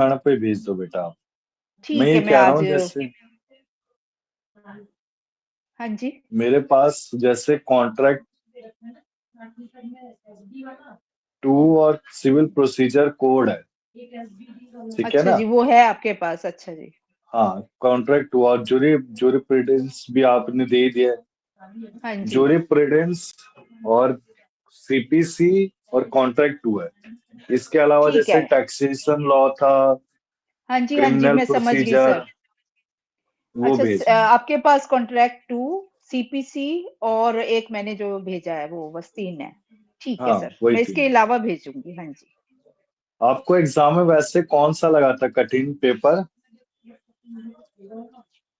खाना पे भेज दो बेटा आप। मैं ठीक ये है, मैं कह रहा आज। हूँ जैसे हाँ जी। मेरे पास जैसे कॉन्ट्रैक्ट 2 और सिविल प्रोसीजर कोड है, ठीक है अच्छा ना। जी, वो है आपके पास? अच्छा जी। हाँ, कॉन्ट्रैक्ट 2 और जूरी जूरी प्रूडेंस भी आपने दे दिया हाँ है। जी। जूरी प्रूडेंस और सीपीसी और कॉन्ट्रैक्ट 2 है। इसके अलावा ठीक जैसे है। टैक्सेशन लॉ था, हाँ जी, हाँ जी, क्रिमिनल मैं समझ गई प्रोसीजर, सर। वो अच्छा, भेजना है। आपके पास कॉन्ट्रैक्ट टू, सीपीसी, और एक मैंने जो भेजा है वो बस 3 है। ठीक है हाँ, सर, वही मैं इसके 3। अलावा भेजूंगी। हाँ जी। आपको एग्जाम में वैसे कौन सा लगा था कठिन पेपर?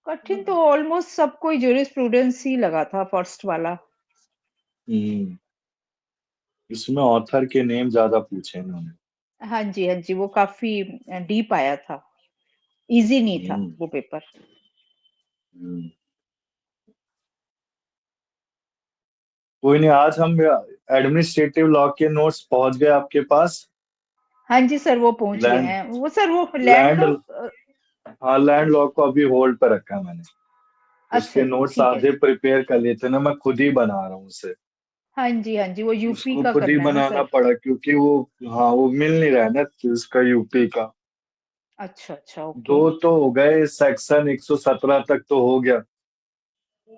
कठिन तो ऑलमोस्ट सबको ज्यूरिस्प्रूडेंस ही लगा था, फर्स्ट वाला। हम्म, इसमें ऑथर के नेम ज्यादा पूछे इन्होंने। हाँ जी, हाँ जी, वो काफी डीप आया था। इजी नहीं था हम्म। वो पेपर। हम्म। कोई नहीं, आज हम एडमिनिस्ट्रेटिव लॉ के नोट्स पहुंच गए आपके पास। हाँ जी सर, वो पहुंच गए लैंड हैं। वो सर, वो लैंड लैंड का हाँ, लैंड लॉ को अभी होल्ड पर रखा है मैंने। अच्छा उसके जी, नोट्स ठीक है आधे जी। प्रिपेयर कर लिए थे ना, मैं खुद ही बना रहा हूँ उसे। हाँ जी, हाँ जी, वो यूपी उसको का खुद ही करना है ना बनाना सर? पड़ा क्योंकि वो, हाँ, वो मिल नहीं रहा है ना उसका यूपी का। अच्छा अच्छा, दो ओके। तो हो गए, सेक्शन 117 तक तो हो गया।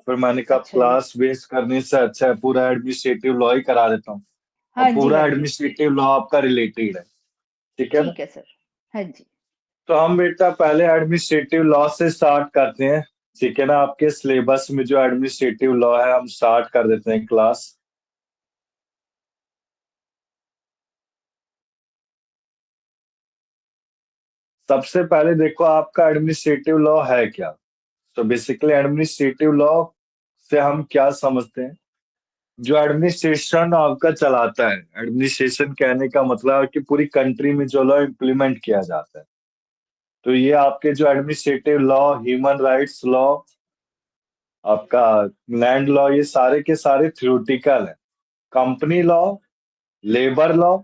फिर मैंने कहा अच्छा जी। क्लास वेस्ट करने से अच्छा है पूरा एडमिनिस्ट्रेटिव लॉ ही करा देता हूँ। हाँ और जी, पूरा हाँ जी, एडमिनिस्ट्रेटिव लॉ आपका रिलेटेड है, ठीक है ना। ठीक है सर। हाँ जी। तो हम बेटा पहले एडमिनिस्ट्रेटिव लॉ से स्टार्ट करते हैं, ठीक है ना। आपके सिलेबस में जो एडमिनिस्ट्रेटिव लॉ है हम स्टार्ट कर देते हैं क्लास। सबसे पहले देखो आपका एडमिनिस्ट्रेटिव लॉ है क्या। तो बेसिकली एडमिनिस्ट्रेटिव लॉ से हम क्या समझते हैं, जो एडमिनिस्ट्रेशन आपका चलाता है। एडमिनिस्ट्रेशन कहने का मतलब है कि पूरी कंट्री में जो लॉ इम्प्लीमेंट किया जाता है। तो ये आपके जो administrative law, human rights law, आपका लैंड लॉ, ये सारे के सारे थ्योरेटिकल है। कंपनी लॉ, लेबर लॉ,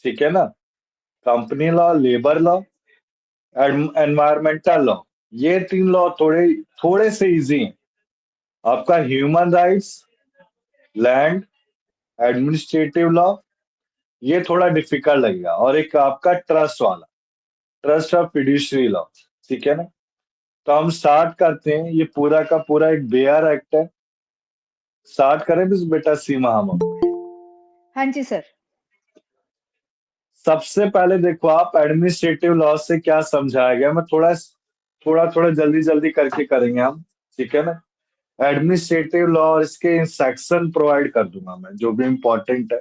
ठीक है ना। Company law, labour law, environmental law, ये 3 लॉ थोड़े थोड़े से इजी हैं। आपका human rights, land, administrative law, ये थोड़ा डिफिकल्ट लगेगा। और एक आपका ट्रस्ट वाला, ट्रस्ट ऑफ फिड्यूशियरी लॉ, ठीक है ना। तो हम स्टार्ट करते हैं, ये पूरा का पूरा एक बेयर एक्ट है। स्टार्ट करें बस बेटा सीमा हम। हाँ जी सर। सबसे पहले देखो आप एडमिनिस्ट्रेटिव लॉ से क्या समझाया गया, मैं थोड़ा थोड़ा थोड़ा जल्दी जल्दी करके करेंगे हम, ठीक है ना। एडमिनिस्ट्रेटिव लॉ और इसके सेक्शन प्रोवाइड कर दूंगा मैं जो भी इंपॉर्टेंट है।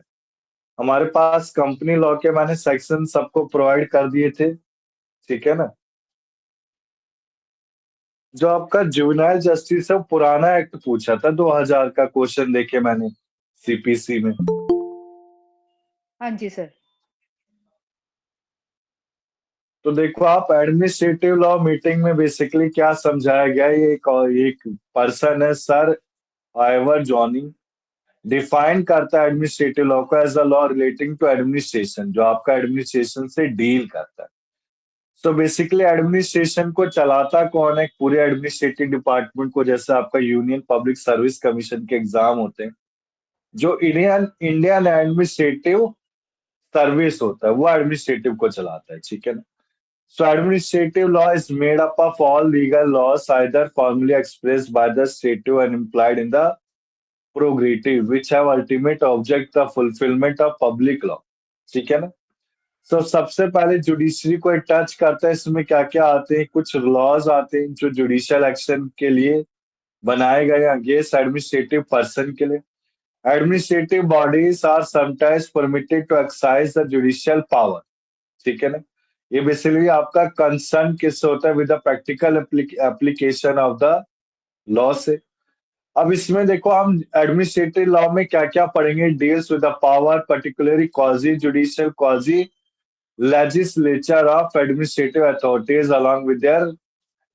हमारे पास कंपनी लॉ के मैंने सेक्शन सबको प्रोवाइड कर दिए थे, ठीक है ना। जो आपका जुवेनाइल जस्टिस है वो पुराना एक्ट पूछा था, 2000 का क्वेश्चन देखे मैंने सीपीसी में। हाँ जी सर। तो देखो आप एडमिनिस्ट्रेटिव लॉ मीटिंग में बेसिकली क्या समझाया गया है, ये एक पर्सन है सर आइवर जॉनी, डिफाइन करता है एडमिनिस्ट्रेटिव लॉ को as a law relating to administration, जो आपका एडमिनिस्ट्रेशन से डील करता है। तो बेसिकली एडमिनिस्ट्रेशन को चलाता कौन है, पूरे एडमिनिस्ट्रेटिव डिपार्टमेंट को, जैसे आपका यूनियन पब्लिक सर्विस कमीशन के एग्जाम होते हैं, जो इंडियन इंडियन एडमिनिस्ट्रेटिव सर्विस होता है वो एडमिनिस्ट्रेटिव को चलाता है, ठीक है ना। So administrative law is made up of all legal laws either formally expressed by the statute and implied in the prerogative which have ultimate object the fulfillment of public law, ठीक है ना। तो सबसे पहले जुडिशरी को touch करता है, इसमें क्या क्या आते हैं, कुछ लॉज आते हैं जो जुडिशियल एक्शन के लिए बनाए गए अगेंस्ट एडमिनिस्ट्रेटिव पर्सन के लिए। Administrative bodies are sometimes permitted to exercise the judicial power, ठीक है ना। ये बेसिकली आपका कंसर्न किससे होता है, with the practical application of the law से। अब इसमें देखो हम एडमिनिस्ट्रेटिव लॉ में क्या क्या पढ़ेंगे, deals with the power particularly quasi judicial, quasi legislature of administrative authorities along with their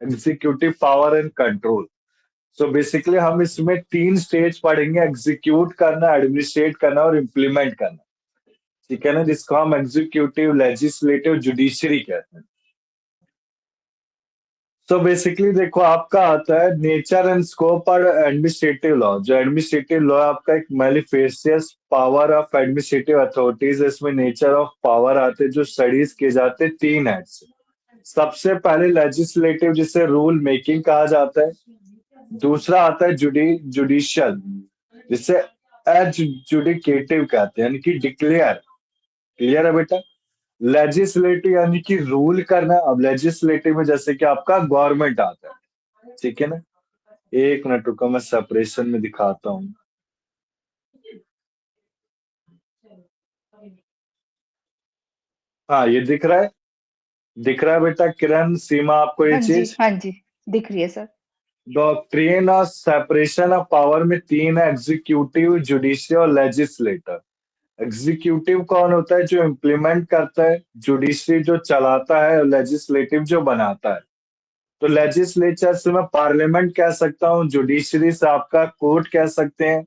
executive power and control. So basically हम इसमें 3 स्टेज पढ़ेंगे, एग्जीक्यूट करना, एडमिनिस्ट्रेट करना और इम्प्लीमेंट करना, ठीक है ना, जिसको हम एग्जीक्यूटिव, लेजिस्लेटिव, जुडिशरी कहते हैं। तो बेसिकली देखो आपका आता है नेचर एंड स्कोप और एडमिनिस्ट्रेटिव लॉ। जो एडमिनिस्ट्रेटिव लॉ आपका एक मैनिफेस्टियस पावर ऑफ एडमिनिस्ट्रेटिव अथॉरिटीज, इसमें नेचर ऑफ पावर आते हैं जो स्टडीज किए जाते हैं तीन हेड से। सबसे पहले लेजिस्लेटिव, जिसे रूल मेकिंग कहा जाता है। दूसरा आता है जुडिशियल, जिसे एडजुडिकेटिव कहते हैं, यानी कि डिक्लेयर। क्लियर है बेटा? लेजिस्लेटिव यानी कि रूल करना। अब लेजिस्लेटिव में जैसे कि आपका गवर्नमेंट आता है, ठीक है ना। एक मिनट रुको, मैं सेपरेशन में दिखाता हूँ। हाँ, ये दिख रहा है। दिख रहा है बेटा किरण, सीमा, आपको ये हाँ जी, चीज? हाँ जी, दिख रही है sir. Doctrine of separation of power में तीन है: एग्जीक्यूटिव, जुडिशियल और लेजिस्लेटर। एग्जीक्यूटिव कौन होता है? जो इम्प्लीमेंट करता है। जुडिशरी जो चलाता है, और लेजिस्लेटिव जो बनाता है। तो लेजिस्लेचर से मैं पार्लियामेंट कह सकता हूँ, जुडिशरी से आपका कोर्ट कह सकते हैं,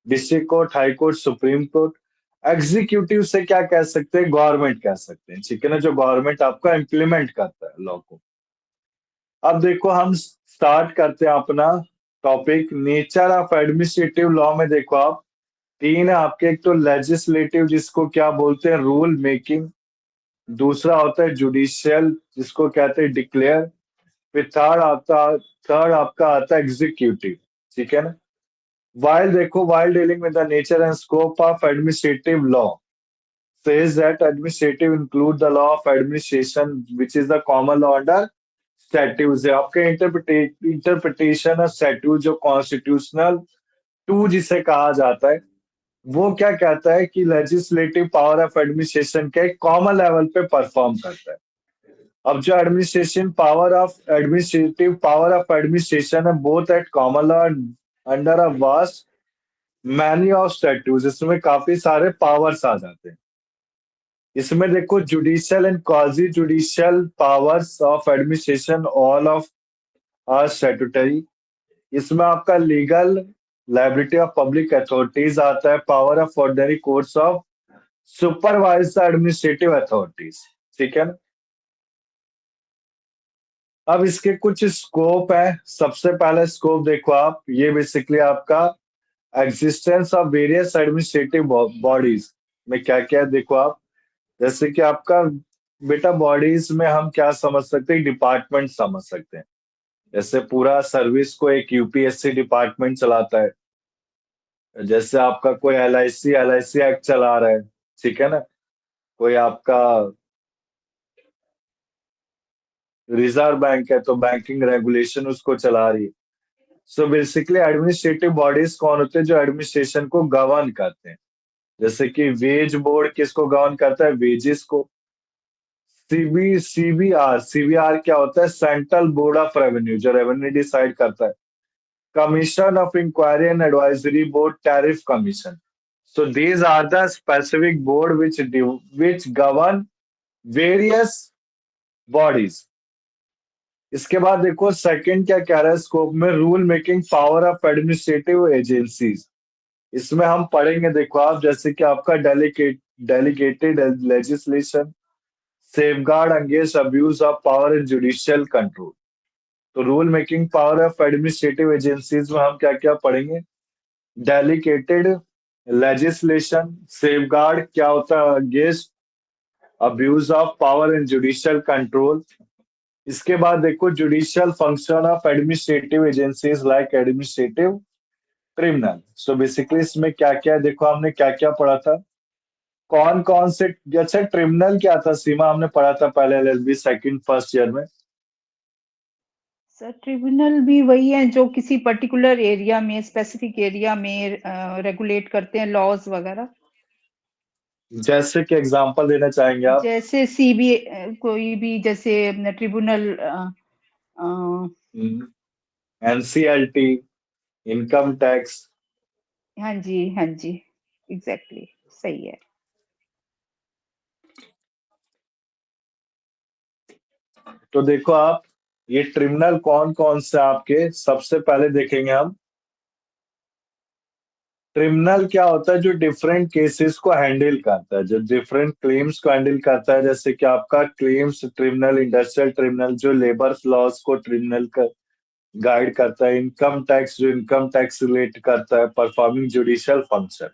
district court, high court, supreme court. Executive से क्या कह सकते हैं? गवर्नमेंट कह सकते हैं, ठीक है ना, जो गवर्नमेंट आपका इम्प्लीमेंट करता है लॉ को। अब देखो हम स्टार्ट करते हैं अपना topic. Nature of administrative law में देखो आप, तीन है आपके। एक तो लेजिस्लेटिव, जिसको क्या बोलते हैं? Rule making. दूसरा होता है जुडिशियल, जिसको कहते हैं डिक्लेयर। फिर थर्ड आपका आता है एग्जीक्यूटिव, ठीक है ना। while dealing with the nature and scope of administrative law, says that administrative include the law of administration, which is the common law under statutes है आपके। इंटरप्रिटेशन ऑफ स्टैट्यूट, जो कॉन्स्टिट्यूशनल टू जिसे कहा जाता है, वो क्या कहता है कि लेजिस्लेटिव पावर ऑफ एडमिनिस्ट्रेशन के कॉमन लेवल पे परफॉर्म करता है। अब जो एडमिनिस्ट्रेटिव पावर ऑफ एडमिनिस्ट्रेशन है, both at common law under a vast many of statutes, इसमें काफी सारे पावर्स आ जाते हैं। इसमें देखो judicial and quasi judicial powers of administration all of are statutory. इसमें आपका legal liability of public authorities आता है, power of ordinary courts of supervise the administrative authorities, ठीक है ना। अब इसके कुछ स्कोप है। सबसे पहले स्कोप देखो आप, ये बेसिकली आपका existence of various administrative bodies में क्या क्या है देखो आप। जैसे कि आपका बेटा बॉडीज में हम क्या समझ सकते हैं? डिपार्टमेंट समझ सकते हैं। जैसे पूरा सर्विस को एक यूपीएससी डिपार्टमेंट चलाता है। जैसे आपका कोई एल आई सी एक्ट चला रहा है, ठीक है ना। कोई आपका रिजर्व बैंक है, तो बैंकिंग रेगुलेशन उसको चला रही है। सो बेसिकली एडमिनिस्ट्रेटिव बॉडीज कौन होते हैं? जो एडमिनिस्ट्रेशन को गवर्न करते हैं। जैसे कि वेज बोर्ड किसको गवर्न करता है? वेजेस को। सीबीआर क्या होता है? सेंट्रल बोर्ड ऑफ रेवेन्यू, जो रेवेन्यू डिसाइड करता है। Commission of inquiry and advisory board, tariff commission. So these are the specific board which govern various bodies. इसके बाद देखो सेकंड क्या कह रहा है स्कोप में, rule making power of administrative agencies. इसमें हम पढ़ेंगे देखो आप, जैसे कि आपका delegated legislation, safeguard against abuse of power in judicial control. तो rule making power of administrative agencies में हम क्या क्या पढ़ेंगे? डेलीगेटेड लेजिस्लेशन, सेफगार्ड क्या होता है? Against abuse of power in judicial control. इसके बाद देखो judicial function of administrative agencies like administrative tribunal. So basically इसमें क्या क्या है देखो, हमने क्या क्या पढ़ा था, कौन कौन से। अच्छा, ट्रिब्यूनल क्या था सीमा? हमने पढ़ा था पहले एलएलबी सेकंड फर्स्ट ईयर में। सर ट्रिब्यूनल भी वही है जो किसी पर्टिकुलर एरिया में, स्पेसिफिक एरिया में रेगुलेट करते हैं लॉज वगैरह। जैसे कि एग्जांपल देना चाहेंगे आप? जैसे सीबी कोई भी जैसे ट्रिब्यूनल। NCLT, income tax. हाँ जी, हाँ जी, एग्जैक्टली, सही है। तो देखो आप, ये ट्रिब्यूनल कौन कौन से आपके, सबसे पहले देखेंगे हम ट्रिब्यूनल क्या होता है? जो डिफरेंट केसेस को हैंडल करता है, जो डिफरेंट क्लेम्स को हैंडल करता है, जैसे कि आपका क्लेम्स ट्रिब्यूनल, इंडस्ट्रियल ट्रिब्यूनल जो लेबर लॉस को ट्रिब्यूनल का गाइड करता है, इनकम टैक्स जो इनकम टैक्स रिलेट करता है, परफॉर्मिंग जुडिशियल फंक्शन।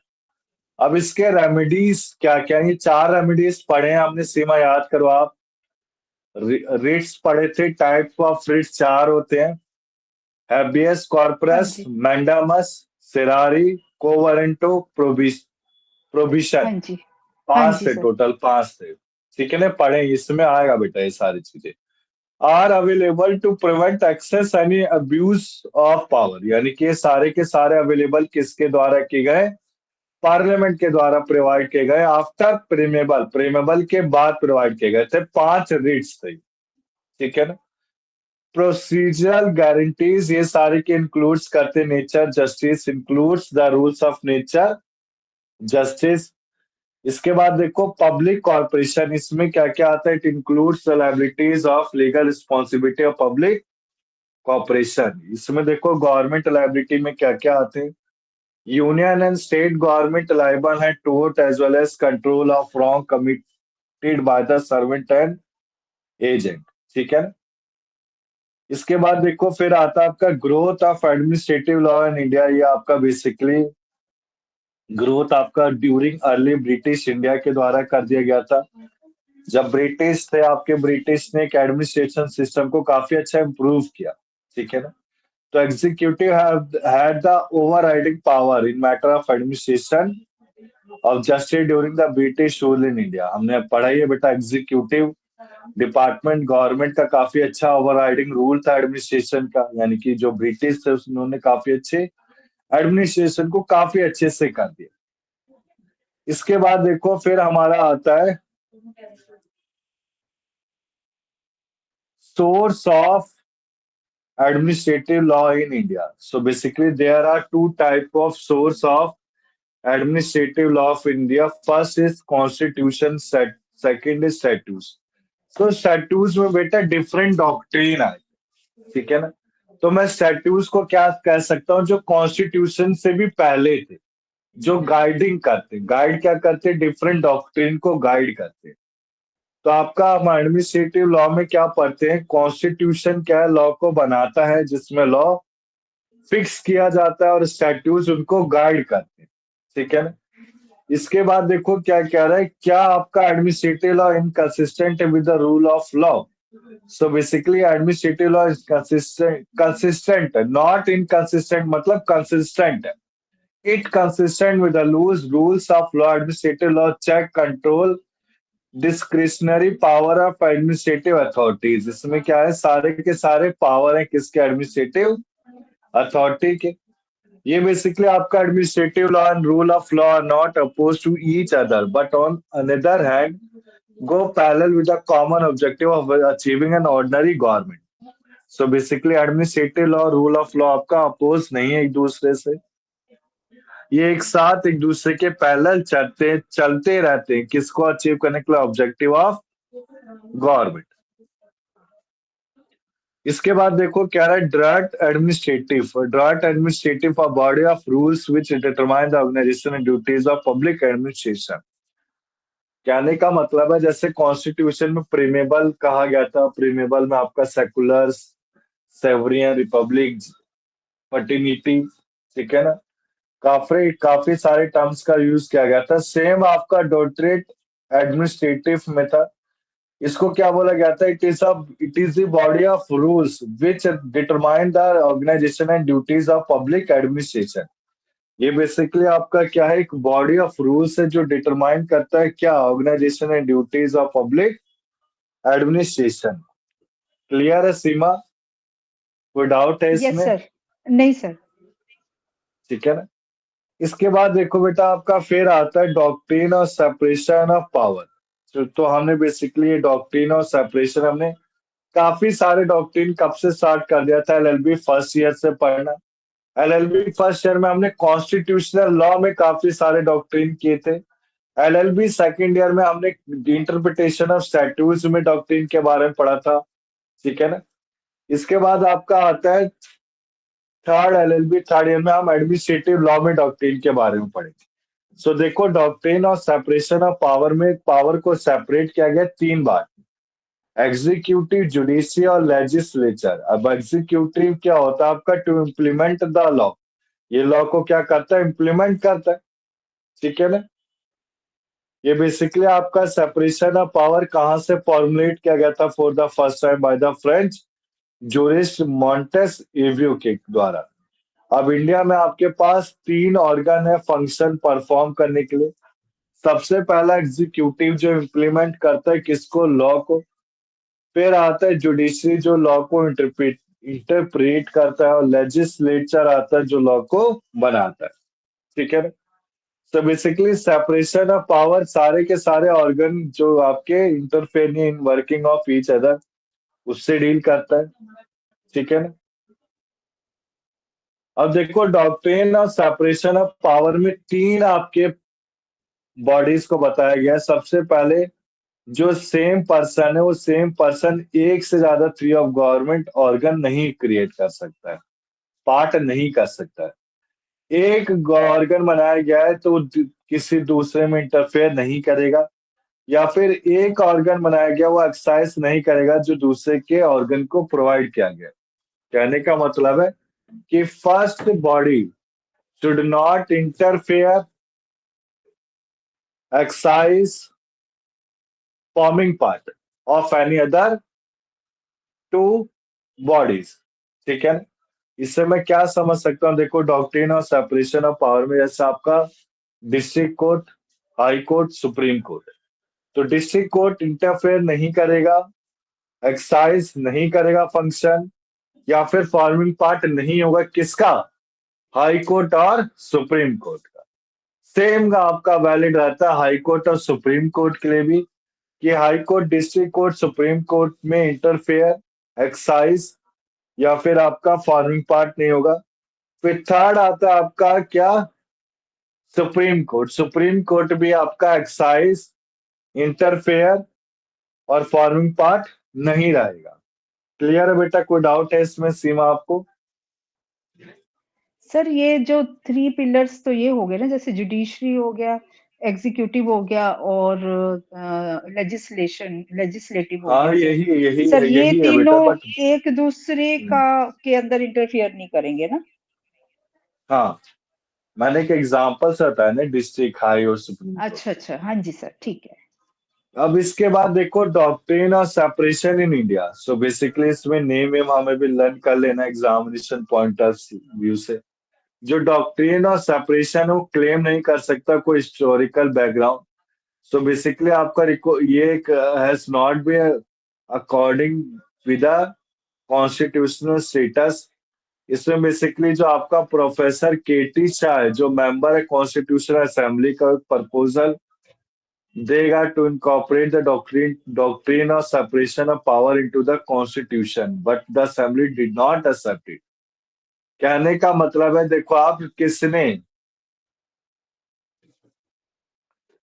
अब इसके रेमेडीज क्या क्या? ये 4 रेमेडीज पढ़े हैं हमने, सीमा याद करो आप। रिट्स पढ़े थे, टाइप ऑफ रिट्स 4 होते हैं: हैबियस हाँ कॉर्पस, जी, मैंडामस, सेरारी, कोवरेंटो, प्रोविशन। हाँ जी, हाँ 5 जी थे, सर। टोटल 5 थे। ठीक है ना? पढ़े, इसमें आएगा बेटा ये सारी चीजें। Are available to prevent excess any abuse of power, यानी कि ये सारे के सारे अवेलेबल किसके द्वारा किए गए? पार्लियामेंट के द्वारा प्रोवाइड किए गए, आफ्टर प्रीमेबल, प्रीमेबल के बाद प्रोवाइड किए गए थे। 5 रीट्स थे। ठीक है ना? प्रोसीजरल गारंटीज ये सारे के इंक्लूड्स करते, nature justice includes the rules of nature justice. इसके बाद देखो पब्लिक कॉर्पोरेशन, इसमें क्या क्या आता है? It includes the liabilities of legal responsibility of public corporation. इसमें देखो गवर्नमेंट लायबिलिटी में क्या क्या आते हैं? Union and state government liable है टोट as well as control of wrong committed by the servant and agent. ठीक है ना? इसके बाद देखो फिर आता है आपका growth of administrative law in India. ये आपका बेसिकली ग्रोथ आपका ड्यूरिंग अर्ली ब्रिटिश इंडिया के द्वारा कर दिया गया था। जब ब्रिटिश थे आपके, ब्रिटिश ने एक एडमिनिस्ट्रेशन सिस्टम को काफी अच्छा इंप्रूव किया। ठीक है ना? तो executive had the overriding power in matter of administration of justice during the British rule in India. हमने पढ़ा ही है बेटा, एग्जीक्यूटिव डिपार्टमेंट गवर्नमेंट का काफी अच्छा ओवरराइडिंग रूल था एडमिनिस्ट्रेशन का, यानी कि जो ब्रिटिश थे उन्होंने काफी अच्छे एडमिनिस्ट्रेशन को काफी अच्छे से कर दिया। इसके बाद देखो फिर हमारा आता है source of administrative law in India. So basically, there are two type of source of administrative law of India. First is constitution, second is statutes. So statutes में बेटा different doctrine है। ठीक है ना? तो मैं statutes को क्या कह सकता हूँ? जो कॉन्स्टिट्यूशन से भी पहले थे, जो गाइडिंग करते, गाइड क्या करते? डिफरेंट डॉक्ट्रिन को गाइड करते। तो आपका हम एडमिनिस्ट्रेटिव लॉ में क्या पढ़ते हैं? कॉन्स्टिट्यूशन क्या है? लॉ को बनाता है, जिसमें लॉ फिक्स किया जाता है और स्टैट्यूट उनको गाइड करते हैं। ठीक है ना? इसके बाद देखो क्या कह रहा है, क्या आपका एडमिनिस्ट्रेटिव लॉ इनकंसिस्टेंट है with the rule of law? So basically administrative law is consistent, consistent not inconsistent, मतलब कंसिस्टेंट है। It consistent with the rules of law. Administrative law check control discretionary power of administrative authorities. इसमें क्या है? सारे के सारे power है किसके? एडमिनिस्ट्रेटिव अथॉरिटी के। ये बेसिकली आपका administrative law and rule of law are not oppose to each other but on another hand go parallel with the common objective of achieving an ordinary government. So basically administrative law, rule of law आपका oppose नहीं है एक दूसरे से, ये एक साथ एक दूसरे के पैरेलल चलते रहते हैं, किसको अचीव करने के लिए? Objective of government. इसके बाद देखो क्या रहा है, draft administrative a body of rules which determine the organisation and duties of public administration. कहने का मतलब है जैसे कॉन्स्टिट्यूशन में प्रीमेबल कहा गया था, प्रीमेबल में आपका सेकुलर, सेवरियन, रिपब्लिक, पर्टिनिटी। ठीक है ना? काफी काफी सारे टर्म्स का यूज किया गया था। सेम आपका डोटरेट एडमिनिस्ट्रेटिव में था। इसको क्या बोला गया था? It is the body of rules which determine the organisation and duties of public administration. ये बेसिकली आपका क्या है? एक बॉडी ऑफ रूल्स है जो डिटरमाइन करता है क्या? Organisation and duties of public administration. Clear है सीमा? कोई डाउट है यस इसमें? सर। नहीं सर। ठीक है ना? इसके बाद देखो बेटा आपका फिर आता है डॉक्ट्रिन और सेपरेशन ऑफ पावर। तो हमने बेसिकली ये डॉक्ट्रिन और सेपरेशन हमने काफी सारे डॉक्ट्रिन कब से स्टार्ट कर दिया था? एलएलबी फर्स्ट ईयर से पढ़ना। एलएलबी फर्स्ट ईयर में हमने कॉन्स्टिट्यूशनल लॉ में काफी सारे डॉक्ट्रिन किए थे। एलएलबी सेकंड ईयर में हमने इंटरप्रिटेशन ऑफ स्टैट्यूट्स में डॉक्ट्रिन के बारे में पढ़ा था। ठीक है ना? इसके बाद आपका आता है थर्ड एलएलबी थर्ड ईयर में हम एडमिनिस्ट्रेटिव लॉ में डॉक्ट्रिन के बारे में पढ़ेंगे। सो देखो, डॉक्ट्रिन और सेपरेशन ऑफ पावर में पावर को सेपरेट किया गया 3 बार, एग्जीक्यूटिव, जुडिशरी और लेजिस्लेचर। अब एग्जीक्यूटिव क्या होता है आपका? टू इम्प्लीमेंट द लॉ, ये लॉ को क्या करता है? इम्प्लीमेंट करता है, ठीक है ना। ये बेसिकली आपका सेपरेशन ऑफ पावर कहाँ से फॉर्मुलेट किया गया था for the first time by the French jurist Montez Avio के द्वारा। अब इंडिया में आपके पास 3 ऑर्गन है फंक्शन परफॉर्म करने के लिए। सबसे पहला एग्जीक्यूटिव जो इम्प्लीमेंट करता है किसको? लॉ को। फिर आता है जुडिशरी जो लॉ को इंटरप्रेट करता है, और लेजिस्लेचर आता है जो लॉ को बनाता है, ठीक है ना। तो बेसिकली सेपरेशन ऑफ पावर सारे के सारे ऑर्गन जो आपके interfere in working of each other उससे डील करता है, ठीक है ना। अब देखो, doctrine of separation of power में 3 आपके बॉडीज को बताया गया है। सबसे पहले, जो सेम पर्सन है वो सेम पर्सन एक से ज्यादा 3 ऑफ गवर्नमेंट ऑर्गन नहीं क्रिएट कर सकता है, पार्ट नहीं कर सकता है। एक ऑर्गन बनाया गया है तो किसी दूसरे में इंटरफेयर नहीं करेगा, या फिर एक ऑर्गन बनाया गया वो एक्सरसाइज नहीं करेगा जो दूसरे के ऑर्गन को प्रोवाइड किया गया। कहने का मतलब है कि first body should not interfere, exercise, forming part of any other 2 bodies, ठीक है। इससे मैं क्या समझ सकता हूँ? देखो, डॉक्ट्रिन और सेपरेशन ऑफ पावर में जैसे आपका district court, high court, supreme court. तो डिस्ट्रिक्ट कोर्ट इंटरफेयर नहीं करेगा, एक्सरसाइज नहीं करेगा फंक्शन, या फिर फॉर्मिंग पार्ट नहीं होगा किसका? हाई कोर्ट और सुप्रीम कोर्ट का। सेम का आपका वैलिड रहता है हाई कोर्ट और सुप्रीम कोर्ट के लिए भी, कि high court, district court, supreme court में इंटरफेयर, एक्सरसाइज या फिर आपका फॉर्मिंग पार्ट नहीं होगा। फिर थर्ड आता है आपका क्या? Supreme court. सुप्रीम कोर्ट भी आपका एक्सरसाइज, इंटरफेयर और फॉर्मिंग पार्ट नहीं रहेगा। क्लियर है बेटा? कोई डाउट है इसमें सीमा आपको? सर ये जो 3 पिलर्स तो ये हो गए ना, जैसे जुडिशरी हो गया, एग्जीक्यूटिव हो गया और लेजिस्लेटिव हो हाँ, गया सर। यही यही सर है, ये यही है बेटा, तीनों बट एक दूसरे का के अंदर इंटरफियर नहीं करेंगे ना? हाँ, मैंने एक एग्जांपल से बताया ना, डिस्ट्रिक्ट, हाई और सुप्रीम कोर्ट। अच्छा, अच्छा। हाँ जी सर, ठीक है। अब इसके बाद देखो, डॉक्ट्रिन और separation in India. So basically इसमें नेम वेम हमें भी लर्न कर लेना एग्जामिनेशन पॉइंट ऑफ व्यू से। जो डॉक्ट्रिन और सेपरेशन वो क्लेम नहीं कर सकता कोई हिस्टोरिकल बैकग्राउंड। सो बेसिकली आपका ये has not be according with the constitutional status. इसमें बेसिकली जो आपका प्रोफेसर केटी शाह है, जो मेंबर है कॉन्स्टिट्यूशनल असेंबली का, प्रपोजल देगा to incorporate the doctrine of separation of power into the constitution, but the assembly did not accept it. कहने का मतलब है, देखो आप, किसने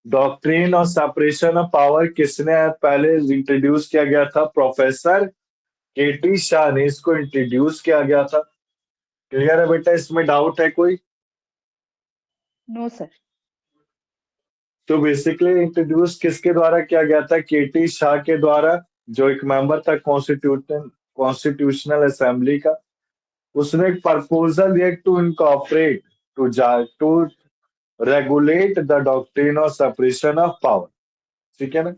डॉक्ट्रिन और सेपरेशन ऑफ पावर किसने पहले इंट्रोड्यूस किया गया था? प्रोफेसर केटी शाह ने इसको इंट्रोड्यूस किया गया था। क्लियर है बेटा? इसमें डाउट है कोई? No sir. तो बेसिकली इंट्रोड्यूस किसके द्वारा किया गया था? केटी शाह के द्वारा, जो एक मेंबर था कॉन्स्टिट्यूशनल असेंबली का। उसने एक प्रपोजल दिया to incorporate, to regulate the doctrine of separation of power, ठीक है ना।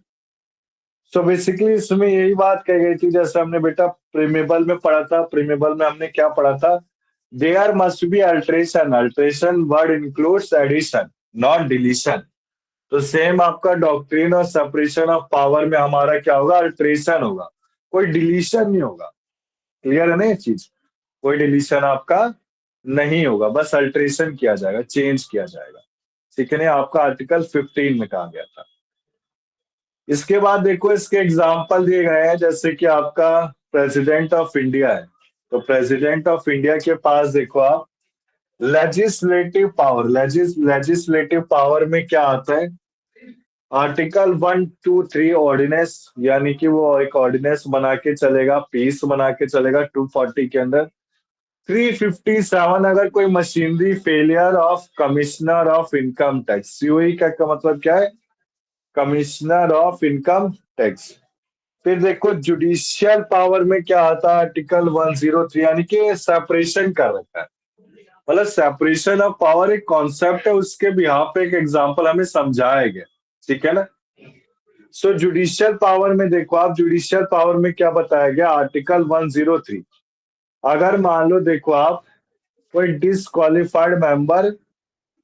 सो बेसिकली इसमें यही बात कही गई थी, जैसे हमने बेटा प्रीमेबल में पढ़ा था। प्रीमेबल में हमने क्या पढ़ा था? There must be alteration, alteration word includes addition not deletion. तो सेम आपका डॉक्ट्रिन और सेपरेशन ऑफ पावर में हमारा क्या होगा? अल्ट्रेशन होगा, कोई डिलीशन नहीं होगा। क्लियर है ना ये चीज? कोई डिलीशन आपका नहीं होगा, बस अल्ट्रेशन किया जाएगा, चेंज किया जाएगा, ठीक है ना। आपका आर्टिकल 15 में कहा गया था। इसके बाद देखो, इसके एग्जाम्पल दिए गए हैं, जैसे कि आपका प्रेसिडेंट ऑफ इंडिया है। तो प्रेसिडेंट ऑफ इंडिया के पास देखो आप, लेजिस्लेटिव पावर, लेजिस्लेटिव पावर में क्या आता है? आर्टिकल 123 ऑर्डिनेंस, यानी कि वो एक ऑर्डिनेंस बना के चलेगा, पीस बना के चलेगा 240 के अंदर, 357 अगर कोई machinery failure of commissioner of income tax, COE का मतलब क्या है? Commissioner of income tax. फिर देखो जुडिशियल पावर में क्या आता है, आर्टिकल 103, यानी कि सेपरेशन कर रखा है। मतलब सेपरेशन ऑफ पावर एक कॉन्सेप्ट है, उसके बिहाफ पे एक एग्जांपल हमें समझाया गया, ठीक है ना। सो जुडिशियल पावर में देखो आप, जुडिशियल पावर में क्या बताया गया, आर्टिकल 103। अगर मान लो देखो आप, कोई डिसक्वालिफाइड मेंबर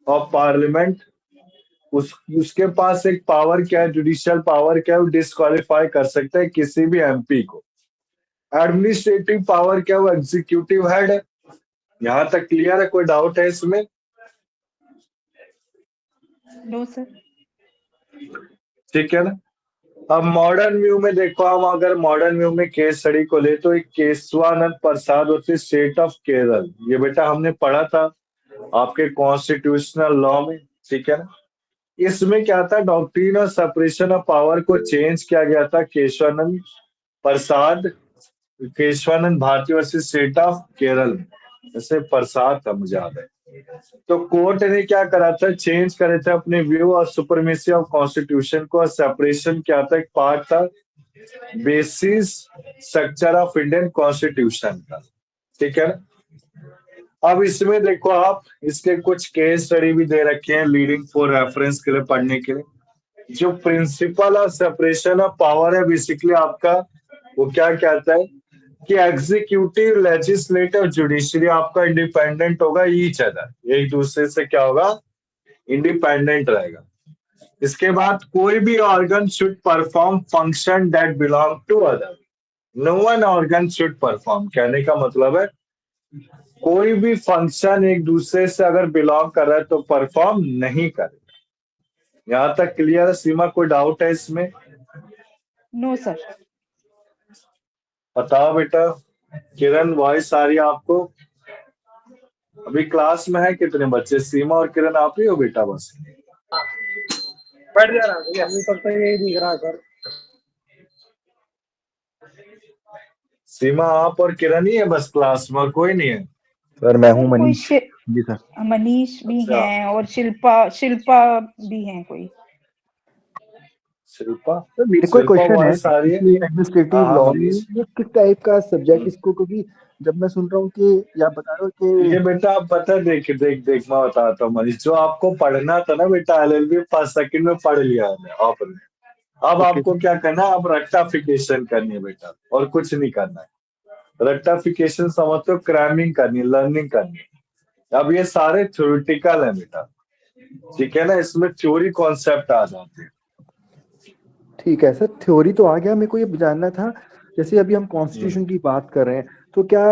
ऑफ पार्लियामेंट, उसके पास एक पावर क्या है, जुडिशियल पावर क्या है, वो डिसक्वालीफाई कर सकता है किसी भी एमपी को। एडमिनिस्ट्रेटिव पावर क्या है, वो एग्जीक्यूटिव हेड है। यहां तक क्लियर है? कोई डाउट है इसमें? No sir. ठीक है ना। अब मॉडर्न व्यू में देखो, हम अगर मॉडर्न व्यू में केस स्टडी को ले तो एक केशवानंद प्रसाद होती स्टेट ऑफ केरल, ये बेटा हमने पढ़ा था आपके कॉन्स्टिट्यूशनल लॉ में, ठीक है ना। इसमें क्या था, डॉक्ट्रिन और सेपरेशन ऑफ पावर को चेंज किया गया था। Prasad Keshavananda Bharati versus state of Kerala, जैसे प्रसाद था, मुझे याद है। तो कोर्ट ने क्या करा था, चेंज करे थे अपने व्यू और सुपरमेसी ऑफ कॉन्स्टिट्यूशन को, और सेपरेशन क्या था, एक पार्ट था basis structure of Indian constitution का, ठीक है ना। अब इसमें देखो आप, इसके कुछ केस स्टडी भी दे रखे हैं लीडिंग फॉर रेफरेंस के लिए, पढ़ने के लिए। जो principle of separation of power है बेसिकली आपका, वो क्या कहता है कि एग्जीक्यूटिव, लेजिस्लेटिव, जुडिशरी आपका इंडिपेंडेंट होगा ईच अदर, एक दूसरे से क्या होगा, इंडिपेंडेंट रहेगा। इसके बाद कोई भी organ should perform function that belong to other. No one organ should perform, कहने का मतलब है कोई भी फंक्शन एक दूसरे से अगर बिलोंग कर रहा है तो परफॉर्म नहीं करेगा। यहां तक क्लियर है सीमा? कोई डाउट है इसमें? No sir. बताओ बेटा। किरण, वॉइस आ रही है आपको? अभी क्लास में है कितने बच्चे? सीमा और किरण आप ही हो बेटा बस? बैठ जा रहा है अभी तक तो यही दिख रहा है सर। सीमा आप और किरण ही है बस क्लास में, और कोई नहीं है? सर मैं हूँ सर कोई मनीष जी सर। मनीष भी अच्छा, हैं और शिल्पा शिल्पा भी हैं कोई। शिल्पा? सर मेरे को एक शिल्पा क्वेश्चन है वॉइस आ रही है? कि हाँ एडमिनिस्ट्रेटिव हाँ लॉ में मनीष। ये किस टाइप का सब्जेक्ट इसको, क्योंकि जब मैं सुन रहा हूँ कि या बता रहे हो कि ये बेटा आप पता है, देख देख देख मैं बताता हूँ मनीष, जो आपको पढ़ना था ना बेटा, एलएलबी 5 सेकंड में पढ़ लिया है आपने। अब ओके आपको क्या करना है, अब रेक्टाफिकेशन करनी है बेटा, और कुछ नहीं करना है। रेक्टाफिकेशन समझते हो, क्रैमिंग करनी है, लर्निंग करनी है। अब ये सारे थ्योरेटिकल है बेटा, ठीक है ना, इसमें थ्योरी कॉन्सेप्ट आ जाते हैं। ठीक है सर, थ्योरी तो आ गया, मेरे को ये जानना था जैसे अभी हम हम्म। कॉन्स्टिट्यूशन की बात कर रहे हैं तो क्या,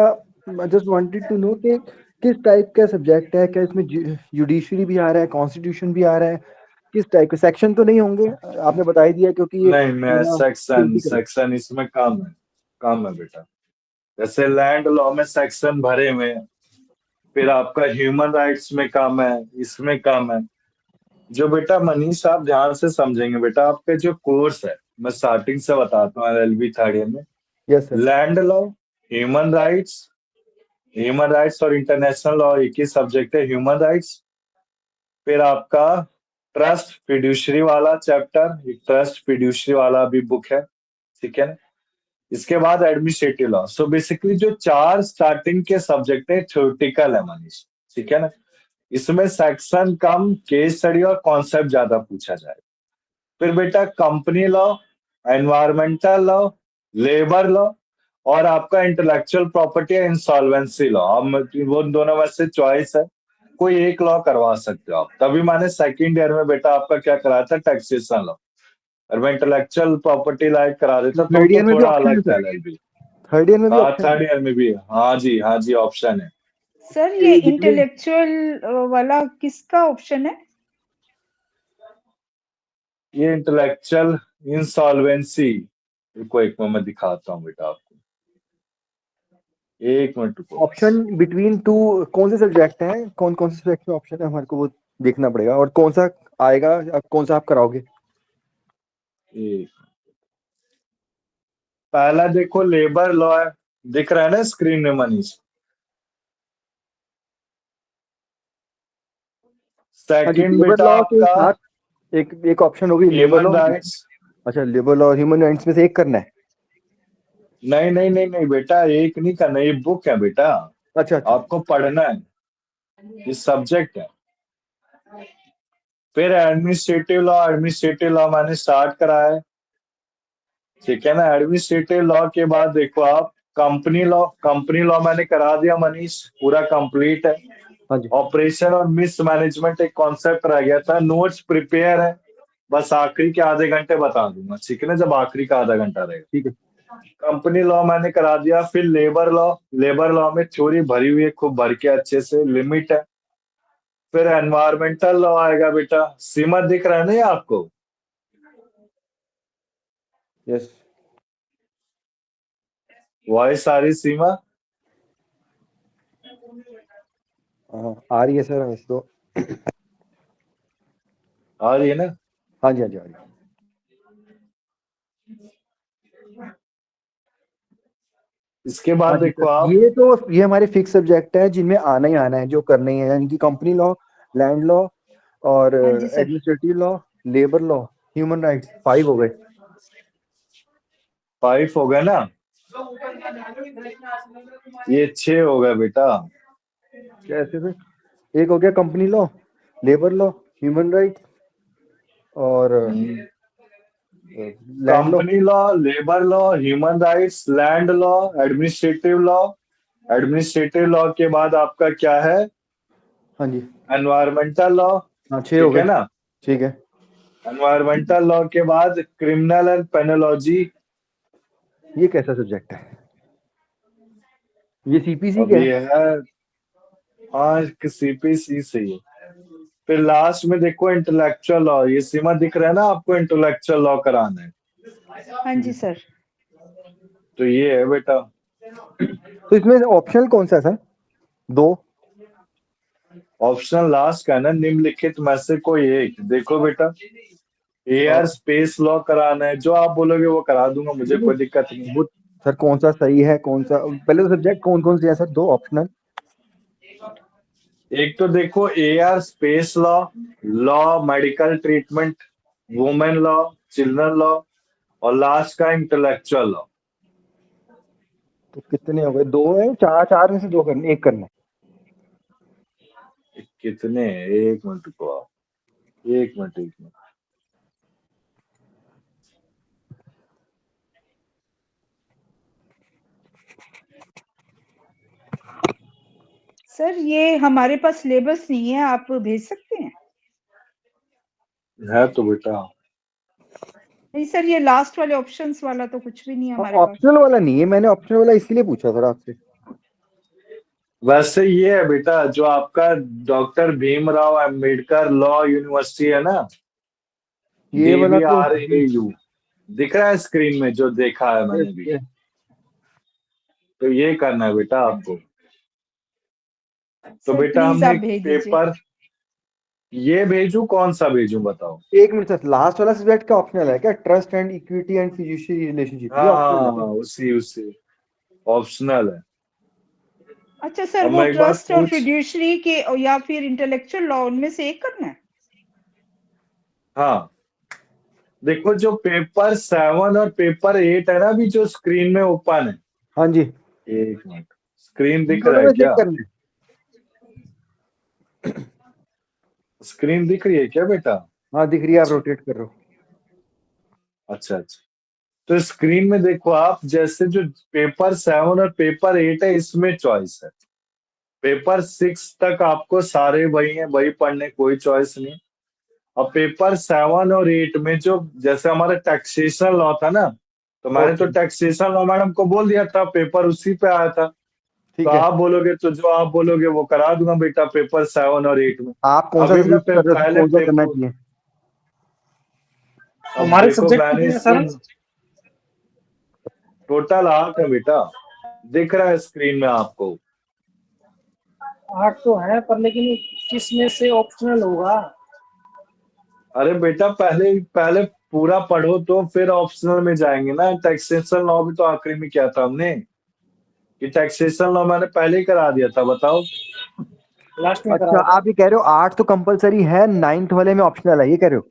जस्ट वांटेड टू नो कि किस टाइप का सब्जेक्ट है, क्या इसमें जुडिशरी भी आ रहा है, कॉन्स्टिट्यूशन भी आ रहा है, किस टाइप के सेक्शन तो नहीं होंगे? आपने बता ही दिया क्योंकि ये नहीं, मैं मेरा सेक्शन theoretical है। सेक्शन इसमें कम है बेटा। जैसे लैंड लॉ में सेक्शन भरे हुए हैं, फिर आपका ह्यूमन राइट्स में कम है, इसमें कम है। जो बेटा मनीष आप ध्यान से समझेंगे बेटा, आपके जो कोर्स है, मैं स्टार्टिंग से बताता हूँ एलएलबी थर्ड ईयर में, yes sir. Land law, human rights, human rights और इंटरनेशनल लॉ एक ही सब्जेक्ट है, ह्यूमन राइट्स। फिर आपका ट्रस्ट फिड्यूशरी वाला चैप्टर, एक ट्रस्ट फिड्यूशरी वाला भी बुक है, ठीक है ना। इसके बाद एडमिनिस्ट्रेटिव लॉ। सो बेसिकली जो चार स्टार्टिंग के सब्जेक्ट है थ्योरेटिकल है मनीष, ठीक है ना। इसमें सेक्शन कम, केस स्टडी और कॉन्सेप्ट ज्यादा पूछा जाए। फिर बेटा company law, environmental law, labour law, और आपका इंटेलेक्चुअल प्रॉपर्टी या इंसॉल्वेंसी लॉ। अब वो दोनों में से चॉइस है, कोई एक लॉ करवा सकते हो आप। तभी मैंने सेकंड ईयर में बेटा आपका क्या कराया था, टैक्सेशन लॉ। और मैं इंटेलेक्चुअल प्रॉपर्टी लाइक करा देता थर्ड तो ईयर में भी थोड़ा ऑप्शन अलग है था सर? एलएलबी। थर्ड ईयर में भी हाँ ऑप्शन है? थर्ड ईयर में भी है, हाँ जी ऑप्शन है। सर ये ये इंटेलेक्चुअल वाला किसका ऑप्शन है? ये इंटेलेक्चुअल इंसॉल्वेंसी, को एक मिनट में दिखाता हूँ बेटा आपको, एक मिनट रुको बस। ऑप्शन बिटवीन टू कौन से सब्जेक्ट हैं, कौन कौन से सब्जेक्ट में ऑप्शन है, हमारे को वो देखना पड़ेगा, और कौन सा आएगा, कौन सा आप कराओगे? एक, पहला देखो लेबर लॉ है, दिख रहा है ना स्क्रीन में मनीष? सेकंड लेबर बेटा लॉ के आपका साथ एक ऑप्शन होगी लेबर ह्यूमन लॉ। राइट्स। अच्छा, लेबर लॉ और ह्यूमन राइट्स में से एक करना है। नहीं नहीं नहीं नहीं बेटा, एक नहीं करना, ये बुक है बेटा, अच्छा अच्छा। आपको पढ़ना है, ये सब्जेक्ट है। फिर एडमिनिस्ट्रेटिव लॉ मैंने स्टार्ट करा है, ठीक है ना। एडमिनिस्ट्रेटिव लॉ के बाद देखो आप कंपनी लॉ मैंने करा दिया मनीष, पूरा कंप्लीट है। हाँ जी ऑपरेशन और मिस मैनेजमेंट एक कॉन्सेप्ट रह गया था, नोट्स प्रिपेयर है, बस आखिरी के आधे घंटे बता दूंगा, ठीक है ना, जब आखिरी का आधा घंटा रहेगा। ठीक है। कंपनी लॉ मैंने करा दिया। फिर लेबर लॉ में थ्योरी भरी हुई है खूब भर के, अच्छे से लिमिट है। फिर एनवायरमेंटल लॉ आएगा बेटा, सीमा दिख रहा है नहीं आपको? यस। वॉइस आ रही सीमा? आ रही है सर वैसे तो। आ रही है ना? हाँ जी हाँ जी आ रही है। इसके बाद हाँ जी देखो सर, आप, ये हमारे फिक्स सब्जेक्ट है जिनमें आना ही आना है, जो करने ही है, यानी कि कंपनी लॉ, लैंड लॉ और हाँ जी sir. Administrative law, labour law, human rights, 5 हो गए। 5 हो गए ना, ये 6 हो गए बेटा। कैसे सर? एक हो गया company law, labour law, human rights और land law. Company law, labour law, human rights, land law, administrative law. Administrative law के बाद आपका क्या है? हाँ जी। एनवायरमेंटल लॉ, हाँ 6 हो ठीक गए। है ना। ठीक है। एनवायरमेंटल लॉ के बाद क्रिमिनल एंड पेनोलॉजी। ये कैसा सब्जेक्ट है? ये सीपीसी अब क्या है? ये है, हाँ सीपीसी से ही है। फिर लास्ट में देखो इंटेलेक्चुअल लॉ, ये सीमा दिख रहा है ना आपको, इंटेलेक्चुअल लॉ कराना है, हाँ जी सर। तो ये है बेटा। तो इसमें ऑप्शनल कौन सा है सर? 2? ऑप्शन लास्ट का है ना, निम्नलिखित में से कोई एक देखो बेटा। एयर स्पेस लॉ कराना है, जो आप बोलोगे वो करा दूंगा, मुझे कोई दिक्कत नहीं है। वो सर कौन सा सही है, कौन सा पहले तो सब्जेक्ट कौन कौन से है सर, 2 ऑप्शनल? एक तो देखो air space law, law medical treatment, women law, children law, और लास्ट का इंटेलेक्चुअल लॉ। तो कितने हो गए? 2 है, 4 में से 2 करने, एक करना है। कितने? एक मिनट को आप, एक मिनट। सर ये हमारे पास सिलेबस नहीं है, आप भेज सकते हैं? है तो बेटा, नहीं सर, ये लास्ट वाले ऑप्शंस वाला तो कुछ भी नहीं है हमारे पास। ऑप्शनल वाला नहीं है, मैंने ऑप्शनल वाला इसलिए पूछा सर आपसे। वैसे ये है बेटा, जो आपका doctor Bhimrao Ambedkar law university है ना, ये वाला तो DVRAU, दिख रहा है स्क्रीन में, जो देखा है मैंने भी, तो ये करना है बेटा आपको। तो सर बेटा प्लीज आप हमने भेज दीजिए। पेपर, ये भेजूं, कौन सा भेजूं बताओ? एक मिनट सर, लास्ट वाला सब्जेक्ट का ऑप्शनल है क्या? Trust and equity and fiduciary relationship, ये ऑप्शनल है हाँ क्या? उसी ऑप्शनल है। अच्छा सर, अब वो मैं एक बात ट्रस्ट और पूछ, फिड्यूशरी के या फिर इंटेलेक्चुअल लॉ, उनमें से एक करना है? हाँ देखो, जो पेपर 7 और पेपर 8 है ना, अभी जो स्क्रीन में ओपन है, हाँ जी। एक मिनट, स्क्रीन इन दिख रहा दोनों है में से एक क्या? करना है। स्क्रीन दिख रही है क्या बेटा? हाँ दिख रही है, आप रोटेट कर रहे हो। अच्छा अच्छा, तो स्क्रीन में देखो आप, जैसे जो पेपर 7 और पेपर 8 है, इसमें चॉइस है। पेपर 6 तक आपको सारे वही हैं, वही पढ़ने, कोई चॉइस नहीं। अब पेपर 7 और 8 में जो, जैसे हमारा टैक्सेशन लॉ था ना, तो मैंने तो ओके टैक्सेशन लॉ मैडम को बोल दिया था, पेपर उसी पे आया था। तो ठीक है। आप बोलोगे तो जो आप बोलोगे वो करा दूंगा बेटा, पेपर 7 और 8 में। आप कौन सा अभी मैं सजेस्ट कर रहे हो, पहले कौन सा करना पेपर, चाहिए? अब हमारे देखो सब्जेक्ट मैंने कितने हैं इसको, सर? टोटल 8 है बेटा, दिख रहा है स्क्रीन में आपको। 8 तो है, पर लेकिन किस में से ऑप्शनल होगा? अरे बेटा, पहले पहले पूरा पढ़ो तो फिर ऑप्शनल में जाएंगे ना। टैक्सेशन लॉ भी तो आखिरी में किया था हमने, कि टैक्सेशन लॉ मैंने पहले ही करा दिया था, बताओ। लास्ट में अच्छा, कराया था। आप ये कह रहे हो 8 तो कंपलसरी है, 9th वाले में ऑप्शनल है, ये कह रहे हो?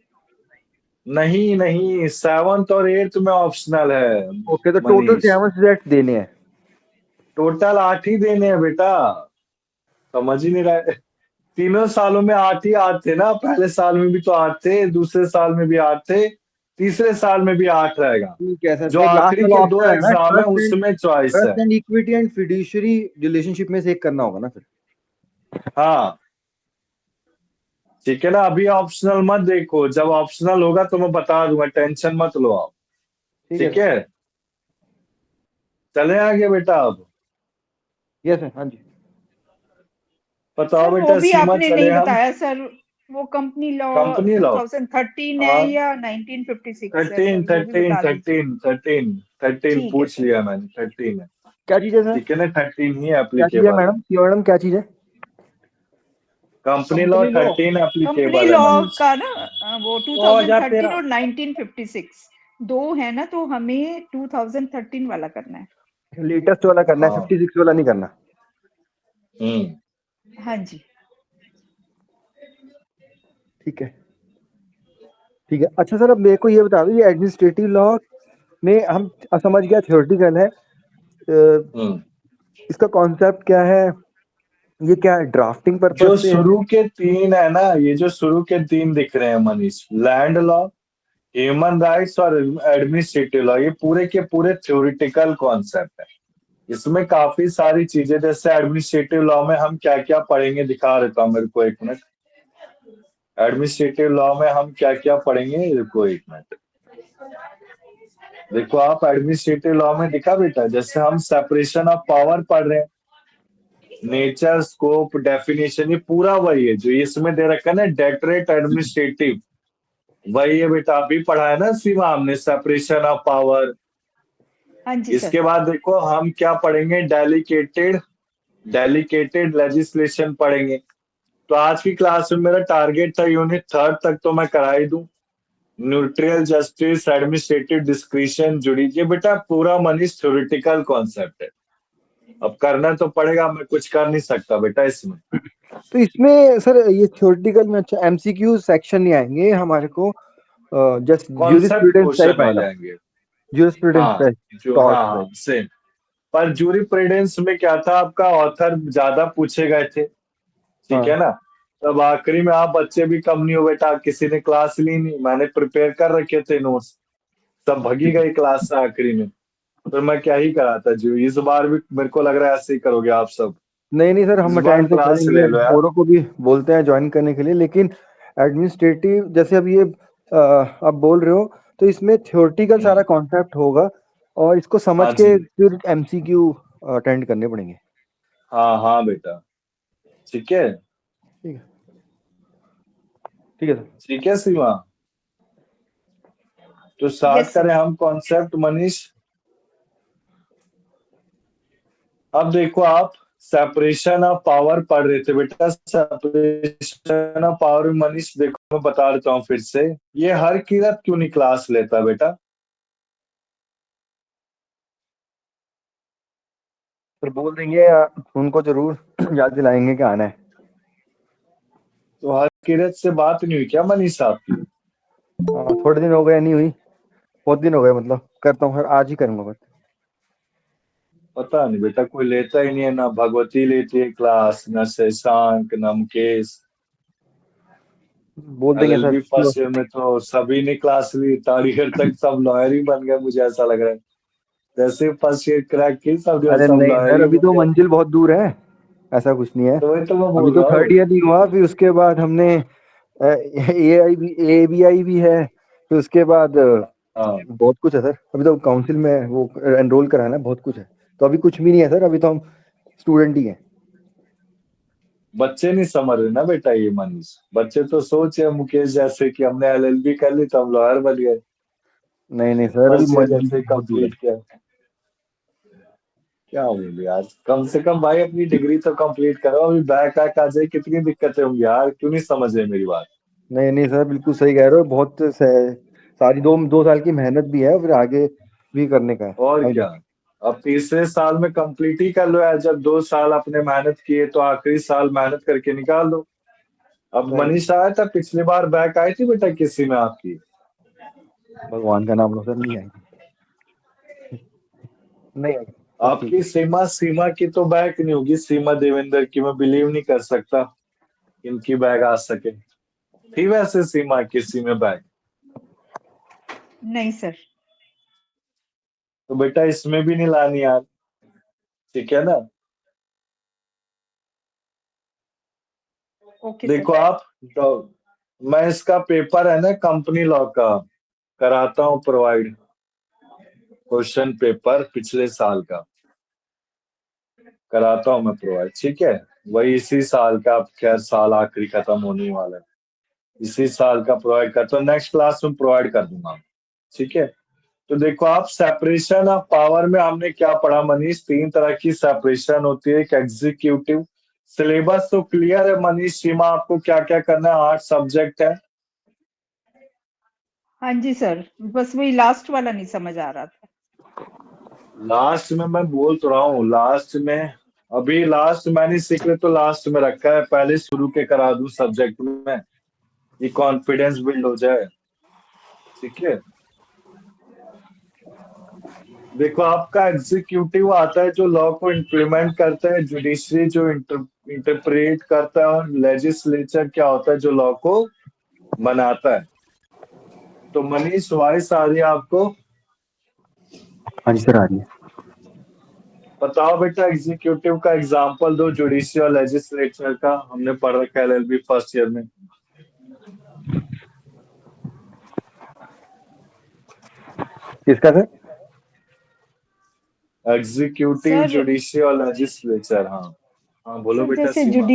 नहीं नहीं, 7th और 8th में ऑप्शनल है ओके, तो टोटल मनीष। 7 सब्जेक्ट देने हैं। टोटल 8 ही देने हैं बेटा, समझ ही नहीं रहा। तीनों सालों में 8 ही 8 थे ना, पहले साल में भी तो 8 थे, दूसरे साल में भी 8 थे, तीसरे साल में भी 8 रहेगा। ठीक है सर, जो फिर लास्ट आखिरी वाला के 2 ऑप्शन है ना, एग्जाम है उसमें चॉइस है। Trust and equity and fiduciary relationship में से एक करना होगा ना फिर। हाँ ठीक है ना, अभी ऑप्शनल मत देखो, जब ऑप्शनल होगा तो मैं बता दूंगा, टेंशन मत लो आप। ठीक है ठीक है, चले आगे बेटा अब। यस सर, हाँ जी। बताओ सर वो बेटा भी सीमा, आपने चले नहीं हम बताया सर, वो कंपनी लॉ कंपनी लॉ। 2013 है हाँ, या 1956 है 13 सर, वो भी 13 बता दीजिए। 13 13 13 ठीक है पूछ सर। लिया मैंने, 13 है। क्या चीज है सर? ठीक है ना, 13 ही क्या चीज है एप्लीकेबल है। मैडम? ये मैडम क्या चीज है? Company law company law 13 company applicable है लॉ मनीष। का ना वो 2013 2013। और 1956 दो है ना, तो हमें 2013 वाला करना है। लेटेस्ट वाला करना है, हाँ। 56 वाला नहीं करना। हाँ जी। ठीक है, ठीक है। अच्छा सर, अब मेरे को ये बता दो, ये एडमिनिस्ट्रेटिव लॉ में हम समझ गया थ्योरेटिकल है, हम्म इसका कॉन्सेप्ट क्या है? ये क्या है, ड्राफ्टिंग जो पर्पस से है? शुरू के 3 है ना, ये जो शुरू के 3 दिख रहे हैं Manish, land law, human rights और एडमिनिस्ट्रेटिव लॉ, ये पूरे के पूरे थ्योरेटिकल कॉन्सेप्ट है। इसमें काफी सारी चीजें, जैसे एडमिनिस्ट्रेटिव लॉ में हम क्या क्या पढ़ेंगे, दिखा देता हूँ, मेरे को एक मिनट। एडमिनिस्ट्रेटिव लॉ में हम क्या क्या पढ़ेंगे, देखो एक मिनट। देखो आप, एडमिनिस्ट्रेटिव लॉ में दिखा बेटा, जैसे हम सेपरेशन ऑफ पावर पढ़ रहे हैं, नेचर, स्कोप, डेफिनेशन, ये पूरा वही है जो इसमें दे रखा है ना, डेटरेट एडमिनिस्ट्रेटिव, वही है बेटा। अभी पढ़ा है ना सीमा हमने, सेपरेशन ऑफ पावर। हाँ जी सर। इसके बाद देखो हम क्या पढ़ेंगे, डेलीकेटेड डेलीकेटेड लेजिस्लेशन पढ़ेंगे। तो आज की क्लास में मेरा टारगेट था यूनिट 3 तक तो मैं करा ही दूं। न्यूट्रल जस्टिस, एडमिनिस्ट्रेटिव डिस्क्रिशन, जुड़ी, ये बेटा पूरा मनीष थ्योरेटिकल कॉन्सेप्ट है। अब करना तो पड़ेगा, मैं कुछ कर नहीं सकता बेटा इसमें। तो इसमें सर ये थ्योरेटिकल में अच्छा एमसीक्यू सेक्शन नहीं आएंगे हमारे को, just concept jurisprudence type question हो आएगा? जाएंगे। ज्यूरिस्प्रूडेंस हाँ टाइप, जो, टॉर्च हाँ टाइप। हाँ सेम। पर जूरिप्रूडेंस में क्या था, आपका ऑथर ज्यादा पूछे गए थे, ठीक है हाँ। ना। तब आखिरी में आप बच्चे भी कम नहीं हो बेटा, किसी ने क्लास ली नहीं, मैंने प्रिपेयर कर रखे थे नोट्स, सब भगी गई क्लास से आखिरी में। तो मैं क्या ही कराता जी, इस बार भी मेरे को लग रहा है ऐसे ही करोगे आप सब। नहीं नहीं सर, हम इस बार अटेंड तो क्लास करेंगे, ले लो यार। औरों को भी बोलते हैं ज्वाइन करने के लिए, लेकिन एडमिनिस्ट्रेटिव जैसे अब ये आप बोल रहे हो, तो इसमें थ्योरेटिकल सारा हम्म, कॉन्सेप्ट होगा और इसको समझ हाँ के जी, फिर एमसीक्यू अटेंड करने पड़ेंगे। हाँ हाँ बेटा, ठीक है। ठीक है, ठीक है सर। ठीक है सीमा, तो स्टार्ट यस सर। करें हम कॉन्सेप्ट मनीष। अब देखो आप, सेपरेशन ऑफ पावर पढ़ रहे थे बेटा, सेपरेशन ऑफ पावर में मनीष देखो मैं बता देता हूँ फिर से, ये हर किरत क्यों नहीं क्लास लेता बेटा। सर बोल देंगे, उनको जरूर याद दिलाएंगे कि आना है। तो हर किरत से बात नहीं हुई क्या मनीष आपकी? थोड़े दिन हो गए, नहीं हुई, बहुत दिन हो गए, मतलब करता हूँ, आज ही करूंगा बस। पता नहीं बेटा, कोई लेता ही नहीं है, ना भगवती लेती है क्लास, ना शशांक, ना मुकेश। बोल देंगे सर। एलएलबी फर्स्ट ईयर में तो सभी ने क्लास ली, थर्ड ईयर तक सब लॉयर ही बन गए, मुझे ऐसा लग रहा है। जैसे फर्स्ट ईयर क्रैक की सब जो है अरे सब नहीं लॉयर सर, ही अभी बन तो गए। मंजिल बहुत दूर है, ऐसा कुछ नहीं है। तो वही तो मैं अभी बोल तो रहा थर्ड हूँ। ईयर नहीं हुआ, फिर उसके बाद हमने ABI भी है, फिर उसके बाद हाँ, बहुत कुछ है सर। अभी तो काउंसिल में वो एनरोल कराना है, बहुत कुछ है। तो अभी कुछ भी नहीं है सर, अभी तो हम स्टूडेंट ही हैं। बच्चे नहीं समझ रहे ना बेटा, ये मनीष, बच्चे तो सोचे मुकेश जैसे कि हमने एलएलबी कर ली तो हम लॉयर बन गए, नहीं नहीं सर, अभी फर्स्ट ईयर मंजिल जैसे बहुत दूर है। कंप्लीट किया। क्या बोले यार, कम से कम भाई अपनी डिग्री तो कंप्लीट करो, अभी बैक वैक आ जाए कितनी दिक्कतें होंगी यार, क्यों नहीं समझ रहे मेरी बात। नहीं नहीं सर, बिल्कुल सही कह रहे हो, बहुत सारी 2 साल की मेहनत भी है, फिर आगे भी करने का है। और अभी क्या, अब तीसरे साल में कंप्लीट ही कर लो यार, जब 2 साल आपने मेहनत किए तो आखिरी साल मेहनत करके निकाल दो। अब Right. मनीष आया था पिछली बार, बैक आई थी बेटा किसी में आपकी? भगवान का नाम लो सर, नहीं आई, नहीं आई। आपकी सीमा की तो बैक नहीं होगी, सीमा देवेंद्र की। मैं बिलीव नहीं कर सकता इनकी बैग आ सके। थी वैसे सीमा किसी में बैग? नहीं सर। तो बेटा इसमें भी नहीं लानी यार, ठीक है ना? ओके देखो सर। आप, तो मैं इसका पेपर है ना कंपनी लॉ का कराता हूँ प्रोवाइड, क्वेश्चन पेपर पिछले साल का कराता हूँ मैं प्रोवाइड, ठीक है? वही इसी साल का, अब खैर साल आखिरी खत्म होने वाला है, इसी साल का प्रोवाइड करता हूँ, नेक्स्ट क्लास में प्रोवाइड कर दूंगा, ठीक है? तो देखो आप, सेपरेशन ऑफ पावर में हमने क्या पढ़ा मनीष? 3 तरह की सेपरेशन होती है। एक एग्जीक्यूटिव, सिलेबस तो क्लियर है मनीष? सीमा आपको क्या क्या करना है? 8 सब्जेक्ट है। हाँ जी सर, बस वही लास्ट वाला नहीं समझ आ रहा था। लास्ट में मैं बोल तो रहा हूँ, लास्ट में अभी लास्ट मैंने सीक्रेट तो लास्ट में रखा है, पहले शुरू के करा दूं सब्जेक्ट में, ये कॉन्फिडेंस बिल्ड हो जाए, ठीक है? देखो आपका एग्जीक्यूटिव आता है जो लॉ को इम्प्लीमेंट करता है, जुडिशरी जो इंटरप्रेट करता है, और लेजिस्लेचर क्या होता है जो लॉ को बनाता है। तो मनीष वॉइस आ रही है आपको? हाँ जी सर, आ रही है। बताओ बेटा, एग्जीक्यूटिव का एग्जांपल दो, जुडिशरी और लेजिस्लेचर का, हमने पढ़ रखा है एलएलबी फर्स्ट ईयर में। किसका सर? एग्जीक्यूटिव, सर जुडिशरी और लेजिस्लेचर। हाँ हाँ, बोलो सर बेटा जैसे सीमा।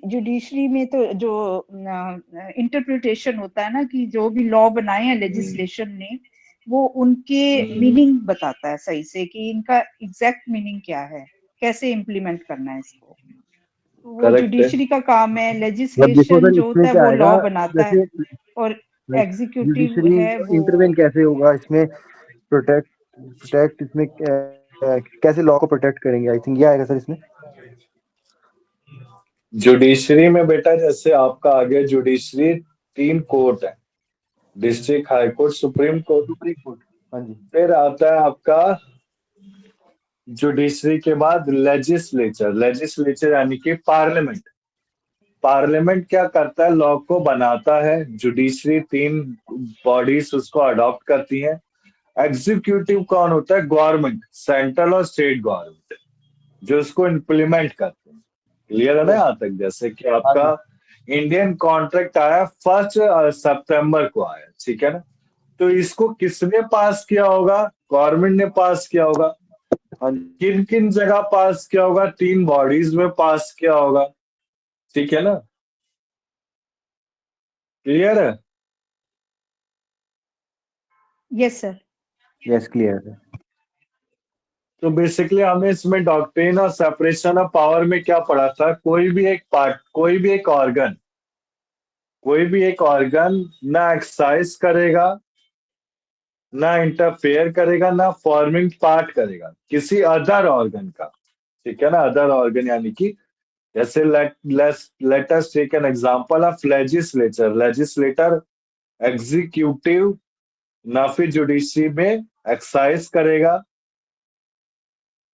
जुडिशरी में तो जो इंटरप्रिटेशन होता है ना, कि जो भी लॉ बनाए हैं लेजिस्लेशन ने, वो उनके मीनिंग बताता है सही से, कि इनका एग्जैक्ट मीनिंग क्या है, कैसे इम्प्लीमेंट करना है इसको। तो वो करेक्ट है। जुडिशरी का काम है। मतलब देखो लेजिस्लेशन सर, जो इसमें होता है क्या वो आएगा, लॉ बनाता है, जैसे और लाइक एग्जीक्यूटिव जुडिशरी है वो। इंटरवेन कैसे होगा इसमें, प्रोटेक्ट प्रोटेक्ट इसमें कैसे लॉ को प्रोटेक्ट करेंगे, आई थिंक ये आएगा सर इसमें। जुडिशरी में बेटा जैसे आपका आगे जुडिशरी 3 कोर्ट है, district high court, supreme court. Supreme court, हाँ जी। फिर आता है आपका जुडिशरी के बाद लेजिस्लेचर, लेजिस्लेचर यानी कि पार्लियामेंट। पार्लियामेंट क्या करता है? लॉ को बनाता है। जुडिशरी 3 बॉडीज उसको अडॉप्ट करती हैं। एग्जीक्यूटिव कौन होता है? गवर्नमेंट, सेंट्रल और स्टेट गवर्नमेंट, जो इसको इम्प्लीमेंट करते हैं। क्लियर है ना यहाँ तक? जैसे कि हाँ आपका जी। इंडियन कॉन्ट्रैक्ट आया 1 सितंबर को आया, ठीक है ना? तो इसको किसने पास किया होगा? गवर्नमेंट ने पास किया होगा। हाँ जी। किन किन जगह पास किया होगा? 3 बॉडीज में पास किया होगा, ठीक है ना? क्लियर है? Yes sir. यस, क्लियर है। तो बेसिकली हमने इसमें डॉक्ट्रिन और सेपरेशन ऑफ पावर में क्या पढ़ा था? कोई भी एक पार्ट, कोई भी एक ऑर्गन ना एक्सरसाइज करेगा, ना इंटरफेयर करेगा, ना फॉर्मिंग पार्ट करेगा किसी अदर ऑर्गन का, ठीक है ना? अदर ऑर्गन यानी कि जैसे let us take an example of legislature. Legislator executive ना फिर जुडिशरी में एक्सरसाइज करेगा,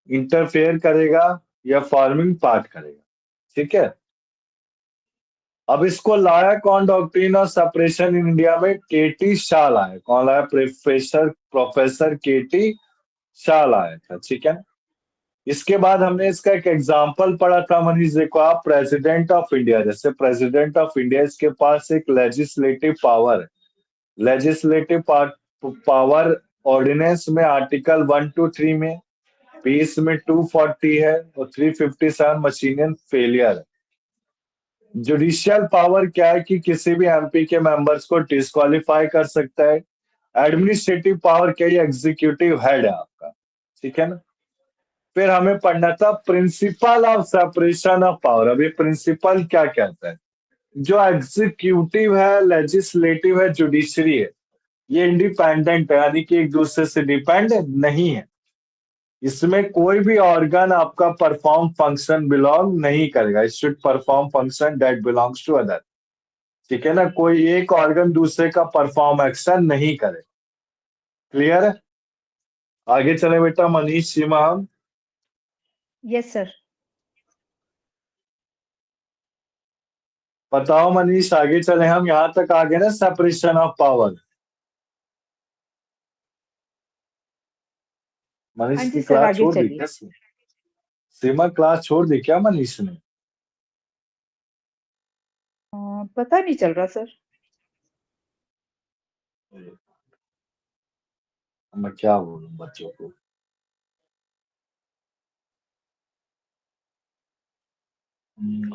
इंटरफेयर करेगा या फॉर्मिंग पार्ट करेगा, ठीक है? अब इसको लाया कौन doctrine of separation in India में? केटी शाह लाया। कौन लाया? प्रोफेसर केटी शाह लाया था, ठीक है? इसके बाद हमने इसका एक एग्जाम्पल पढ़ा था मनीष, देखो आप, प्रेसिडेंट ऑफ इंडिया। जैसे प्रेसिडेंट ऑफ इंडिया, इसके पास एक लेजिस्लेटिव पावर है। लेजिस्लेटिव पावर ऑर्डिनेंस में आर्टिकल 1 to 3 में, पीस में 240 है, और 357 मशीनियन फेलियर है। जुडिशियल पावर क्या है? कि किसी भी एमपी के मेंबर्स को डिस्क्वालीफाई कर सकता है। एडमिनिस्ट्रेटिव पावर क्या है? एग्जीक्यूटिव हेड है आपका, ठीक है ना? फिर हमें पढ़ना था principle of separation of power. अब ये प्रिंसिपल क्या कहता है? जो एग्जीक्यूटिव है, लेजिस्लेटिव है, जुडिशरी है, ये इंडिपेंडेंट है, यानी कि एक दूसरे से डिपेंड नहीं है। इसमें कोई भी ऑर्गन आपका परफॉर्म फंक्शन बिलोंग नहीं करेगा, it should perform function that belongs to other. ठीक है ना, कोई एक ऑर्गन दूसरे का परफॉर्म एक्शन नहीं करे। क्लियर है? आगे चले बेटा मनीष सीमा हम। Yes sir. बताओ मनीष, आगे चले हम, यहां तक आ गए ना सेपरेशन ऑफ पावर। हाँ मनीष जी की सर, क्लास आगे छोड़ दी चलिए। क्या? सीमा क्लास छोड़ दी क्या मनीष ने? पता नहीं चल रहा सर। मैं क्या बोलूं बच्चों को।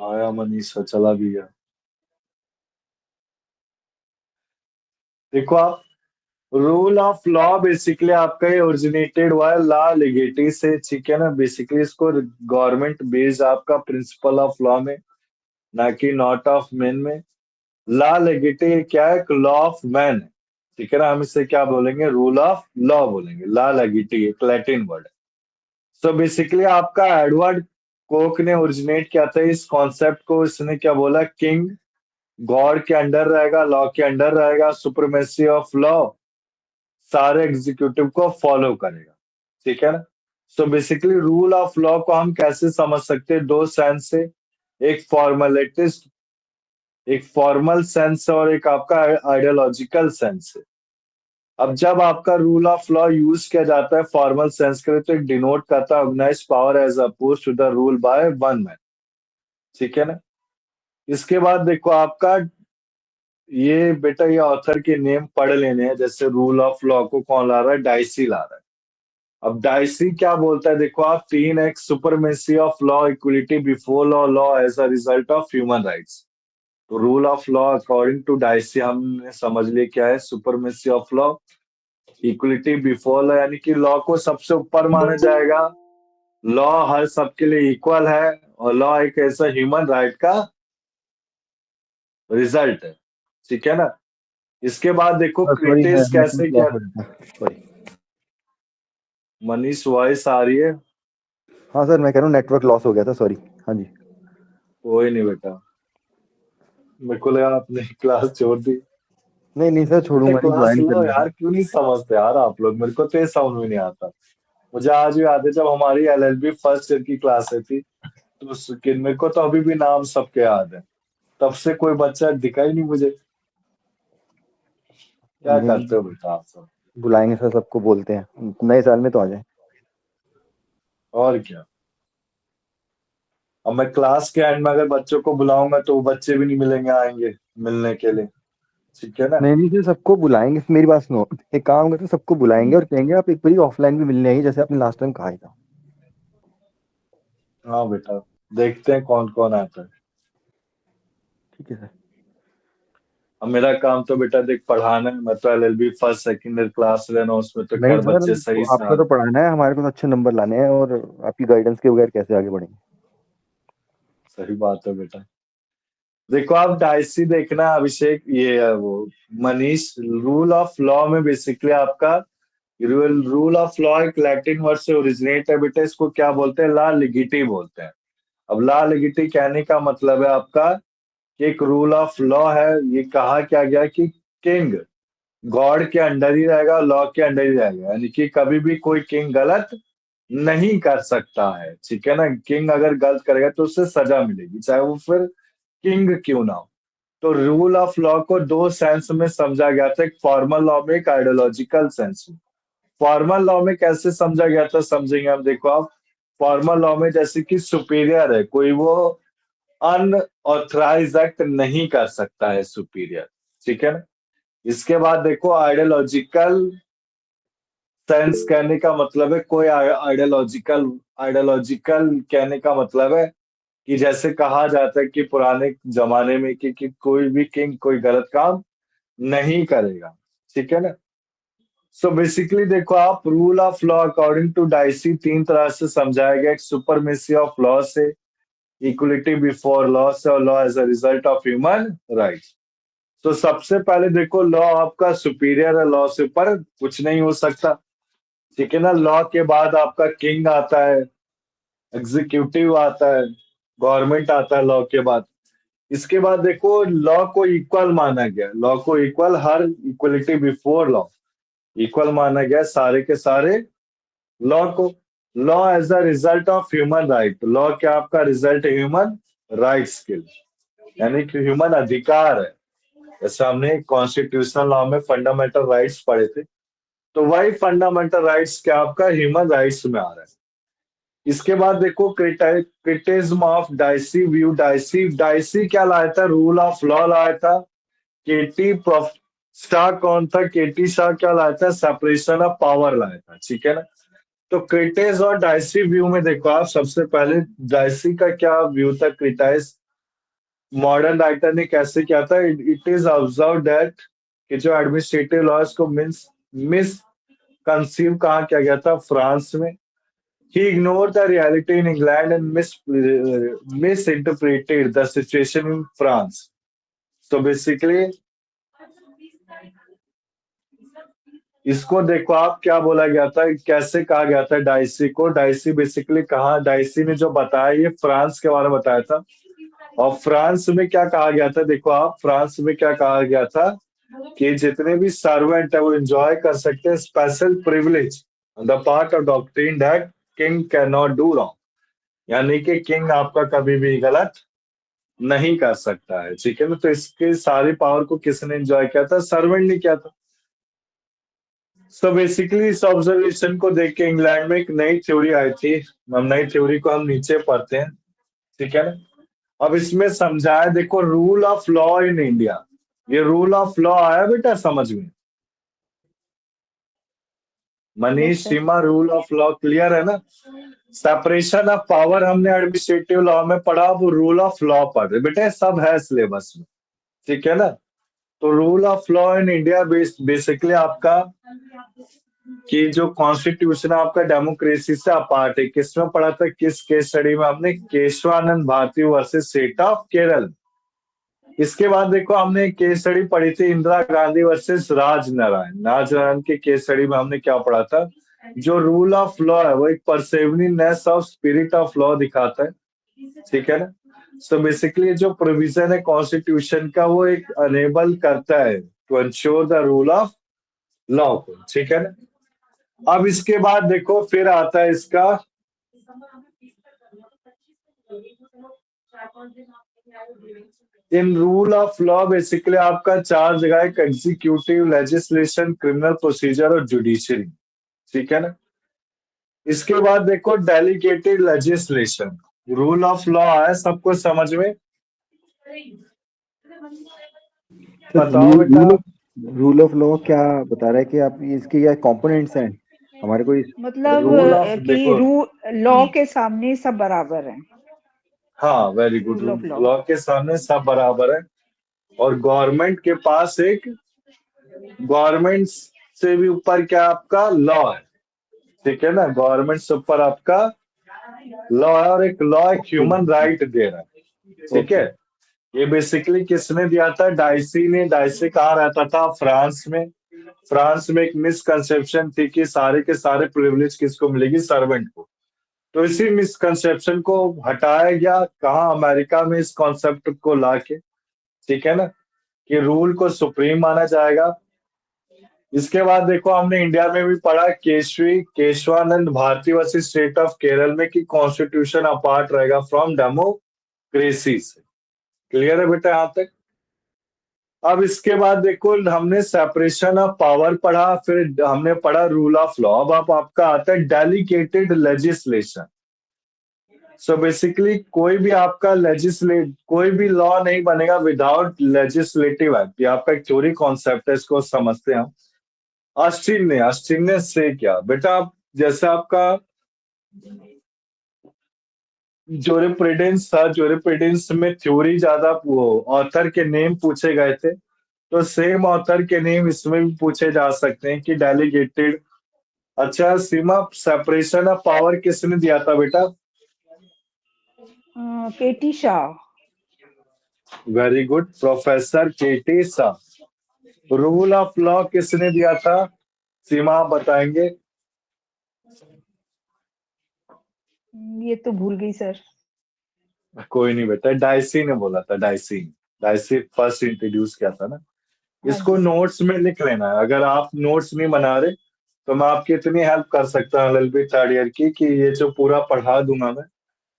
आया मनीष और चला भी गया। देखो आप, रूल ऑफ लॉ बेसिकली आपका ये ओरिजिनेटेड हुआ है ला लिगेटी से। ठीक है ना, बेसिकली इसको गवर्नमेंट बेस्ड आपका प्रिंसिपल ऑफ लॉ में, ना कि नॉट ऑफ मैन में। ला लिगेटी क्या है? Law of man. ठीक है ना, हम इसे क्या बोलेंगे? रूल ऑफ लॉ बोलेंगे। ला लिगेटी एक लैटिन वर्ड है। सो बेसिकली आपका एडवर्ड कोक ने ओरिजिनेट किया था इस कॉन्सेप्ट को। इसने क्या बोला? किंग गॉड के अंडर रहेगा, लॉ के अंडर रहेगा, सुप्रीमेसी ऑफ लॉ सारे एग्जीक्यूटिव को फॉलो करेगा। ठीक है ना। So basically rule of law को हम कैसे समझ सकते हैं? दो सेंस से, एक फॉर्मेलिटिस्ट, एक फॉर्मल सेंस और एक आपका आइडियोलॉजिकल सेंस है। अब जब आपका रूल ऑफ लॉ यूज किया जाता है फॉर्मल सेंस के लिए, तो एक डिनोट करता है organise power as oppose to the rule by one man. ठीक है ना। इसके बाद देखो आपका, ये बेटा ये ऑथर के नेम पढ़ लेने हैं। जैसे रूल ऑफ लॉ को कौन ला रहा है? डाइसी ला रहा है। अब डाइसी क्या बोलता है? देखो आप, 3x supremacy of law, equality before law, law as a result of human rights. तो rule of law according to Dicey हमने समझ लिया क्या है? Supremacy of law, equality before law, यानी कि लॉ को सबसे ऊपर माना जाएगा, लॉ हर सबके लिए इक्वल है, और लॉ एक ऐसा ह्यूमन राइट का रिजल्ट है। ठीक है ना। इसके बाद देखो सॉरी, क्रिटिस कैसे नेटवर्क लॉस क्या। हो रहा था, सॉरी। मनीष वॉइस आ रही है? हाँ सर, मैं कह रहा हूँ नेटवर्क लॉस हो गया था, सॉरी। हाँ जी। कोई नहीं बेटा, मेरे को लगा आपने क्लास छोड़ दी। नहीं नहीं सर, अरे छोड़ूंगा नहीं, क्लास ज्वाइन कर लो लूंगा। यार, क्यों नहीं समझते यार आप लोग? मेरे को तो ये समझ में नहीं आता। मुझे आज भी याद है जब हमारी एलएलबी फर्स्ट ईयर की क्लासें थी, तो मेरे को तो अभी भी नाम सबके याद है। तब से कोई बच्चा दिखा ही नहीं मुझे। क्या करते नहीं, हो बेटा आप सब? बुलाएंगे सर, सबको बोलते हैं नए साल में तो आ जाए। और क्या। अब मैं क्लास के एंड में अगर बच्चों को बुलाऊंगा तो वो बच्चे भी नहीं मिलेंगे, आएंगे मिलने के लिए। ठीक है ना। नहीं नहीं सर, सबको बुलाएंगे, मेरी बात सुनो। एक काम करते हैं, सबको बुलाएंगे और कहेंगे आप एक बार ऑफलाइन भी मिलने आइए, जैसे आपने लास्ट टाइम कहा था। हाँ बेटा, देखते हैं कौन कौन आता है। ठीक है सर। अब मेरा काम तो बेटा देख पढ़ाना है। मैं तो LLB first second year class लेना, उसमें तो नहीं खैर सर, बच्चे सही से आपको तो आते हैं। पढ़ाना है, हमारे को तो अच्छे नंबर लाने हैं, और आपकी गाइडेंस के बगैर कैसे आगे बढ़ेंगे। सही बात है बेटा। देखो आप डायसी देखना अभिषेक, ये है वो मनीष, रूल ऑफ लॉ में बेसिकली आपका रूल ऑफ लॉ एक लैटिन वर्ड से ओरिजिनेट है बेटा। इसको क्या बोलते हैं? ला लिगिटी बोलते हैं। अब ला लिगिटी कहने का मतलब है आपका कि एक रूल ऑफ लॉ है। ये कहा क्या गया कि किंग गॉड के अंडर ही रहेगा, लॉ के अंडर ही रहेगा, यानी कि कभी भी कोई किंग गलत नहीं कर सकता है। ठीक है ना। किंग अगर गलत करेगा तो उससे सजा मिलेगी, चाहे वो फिर किंग क्यों ना हो। तो रूल ऑफ लॉ को दो सेंस में समझा गया था, एक फॉर्मल लॉ में, एक आइडियोलॉजिकल सेंस में। फॉर्मल लॉ में कैसे समझा गया था समझेंगे हम। देखो आप, फॉर्मल लॉ में जैसे कि सुपीरियर है कोई, वो अनऑथराइज एक्ट नहीं कर सकता है सुपीरियर। ठीक है ना। इसके बाद देखो आइडियोलॉजिकल सेंस कहने का मतलब है कोई आइडियोलॉजिकल, आइडियोलॉजिकल कहने का मतलब है कि जैसे कहा जाता है कि पुराने जमाने में कि कोई भी किंग कोई गलत काम नहीं करेगा। ठीक है ना। सो बेसिकली देखो आप, rule of law according to Dicey तीन तरह से समझाया गया। एक सुपरमेसी ऑफ लॉ से, इक्वलिटी बिफोर लॉ से, और law as a result of human rights. तो सबसे पहले देखो, लॉ आपका सुपीरियर है, लॉ से ऊपर कुछ नहीं हो सकता। ठीक है ना। लॉ के बाद आपका किंग आता है, एग्जीक्यूटिव आता है, गवर्नमेंट आता है लॉ के बाद। इसके बाद देखो लॉ को इक्वल माना गया, लॉ को इक्वल, हर इक्वलिटी बिफोर लॉ, इक्वल माना गया सारे के सारे लॉ को। Law as a result of human right, law क्या आपका रिजल्ट है ह्यूमन राइट्स के, यानी कि ह्यूमन अधिकार है। जैसे हमने कॉन्स्टिट्यूशनल लॉ में फंडामेंटल राइट्स पढ़े थे, तो वही फंडामेंटल राइट्स क्या आपका ह्यूमन राइट्स में आ रहा है। इसके बाद देखो criticism of dicey view, dicey dicey क्या लाया था, रूल ऑफ लॉ लाया था। केटी शाह कौन था, केटी शाह क्या लाया था, सेपरेशन ऑफ पावर लाया था, ठीक है ना। तो क्रिटेज और डाइसी व्यू में देखो आप, सबसे पहले डाइसी का क्या व्यू था, क्रिटाइज मॉडर्न राइटर ने कैसे किया था, इट इज ऑब्जर्व दैट कि जो एडमिनिस्ट्रेटिव लॉज को मिस कंसीव कहाँ किया गया था, फ्रांस में। He ignored the reality in England and misinterpreted the situation in France. So basically, इसको देखो आप, क्या बोला गया था, कैसे कहा गया था डाइसी को। डाइसी बेसिकली कहा, डाइसी ने जो बताया ये फ्रांस के बारे में बताया था। और फ्रांस में क्या कहा गया था, देखो आप, फ्रांस में क्या कहा गया था कि जितने भी सर्वेंट है वो एंजॉय कर सकते हैं special privilege on the part of doctrine that king can not do wrong, यानी कि किंग आपका कभी भी गलत नहीं कर सकता है, ठीक है ना। तो इसके सारी पावर को किसने एंजॉय किया था, सर्वेंट ने किया था। सो बेसिकली इस ऑब्जर्वेशन को देख के इंग्लैंड में एक नई थ्योरी आई थी, हम नई थ्योरी को हम नीचे पढ़ते हैं, ठीक है ना। अब इसमें समझाया, देखो rule of law in India, ये रूल ऑफ लॉ आया बेटा समझ में, Manish yes sir. Seema, rule of law clear है ना। सेपरेशन ऑफ पावर हमने एडमिनिस्ट्रेटिव लॉ में पढ़ा, वो रूल ऑफ लॉ पढ़ रहे बेटे, सब है सिलेबस में, ठीक है ना। तो rule of law in India basically आपका कि जो कॉन्स्टिट्यूशन है आपका डेमोक्रेसी से अपार्ट है। किसमें पढ़ा था, किस केस स्टडी में, हमने Kesavananda Bharati versus state of Kerala. इसके बाद देखो हमने एक केस स्टडी पढ़ी थी, इंदिरा गांधी वर्सेस राजनारायण के केस स्टडी में हमने क्या पढ़ा था, जो रूल ऑफ लॉ है वो एक pervasiveness of spirit of law दिखाता है, ठीक है ना। सो बेसिकली जो प्रोविजन है कॉन्स्टिट्यूशन का वो एक अनेबल करता है to ensure the rule of law को, ठीक है ना। अब इसके बाद देखो फिर आता है इसका in rule of law, basically आपका चार जगह है, एग्जीक्यूटिव, लेजिस्लेशन, क्रिमिनल प्रोसीजर और जुडिशरी, ठीक है ना। इसके बाद देखो delegated legislation, rule of law है सबको समझ में, बताओ बेटा। रूल ऑफ लॉ क्या बता रहा है कि आप इसके क्या कंपोनेंट्स हैं हमारे को मतलब रूल ऑफ कि देखो, लॉ के सामने सब बराबर हैं, हाँ very good, rule of law. Law के सामने सब बराबर है। और गवर्नमेंट के पास एक, गवर्नमेंट से भी ऊपर क्या आपका लॉ है, ठीक है ना। गवर्नमेंट से ऊपर आपका लॉ है, और एक लॉ एक ह्यूमन राइट दे रहा है, ठीक है। ये बेसिकली किसने दिया था, डाइसी ने। डाइसी कहाँ रहता था, फ्रांस में। फ्रांस में एक मिसकंसेप्शन थी कि सारे के सारे प्रिविलेज किसको मिलेगी, सर्वेंट को। तो इसी मिसकंसेप्शन को हटाया गया, कहा, अमेरिका में, इस कॉन्सेप्ट को लाके, ठीक है ना, कि रूल को सुप्रीम माना जाएगा। इसके बाद देखो हमने इंडिया में भी पढ़ा, Kesavananda Bharati versus state of Kerala में, कि कॉन्स्टिट्यूशन अपार्ट रहेगा फ्रॉम डेमोक्रेसी से। क्लियर है बेटा यहाँ तक। अब इसके बाद देखो हमने सेपरेशन ऑफ पावर पढ़ा, फिर हमने पढ़ा रूल ऑफ लॉ। अब आपका आता है डेलीगेटेड लेजिस्लेशन। सो बेसिकली कोई भी आपका कोई भी लॉ नहीं बनेगा विदाउट लेजिस्लेटिव एक्ट। ये आपका एक थ्योरी कॉन्सेप्ट है, इसको समझते हैं हम। ऑस्टिन ने से क्या बेटा, जैसे आपका जोरिप्रिडेंस में थ्योरी ज्यादा, वो ऑथर के नेम पूछे गए थे, तो सेम ऑथर के नेम इसमें भी पूछे जा सकते हैं कि डेलीगेटेड। अच्छा सीमा, सेपरेशन ऑफ पावर किसने दिया था बेटा, K T Shah. Very good, professor Katie Shah. Rule of law किसने दिया था, सीमा आप बताएंगे। ये तो भूल गई सर। कोई नहीं बेटा, डाइसी ने बोला था, डाइसी। डाइसी फर्स्ट इंट्रोड्यूस किया था ना। हाँ इसको जी सर। नोट्स में लिख लेना है, अगर आप नोट्स नहीं बना रहे तो मैं आपकी इतनी हेल्प कर सकता हूँ एलएलबी थर्ड ईयर की, कि ये जो पूरा पढ़ा दूंगा मैं,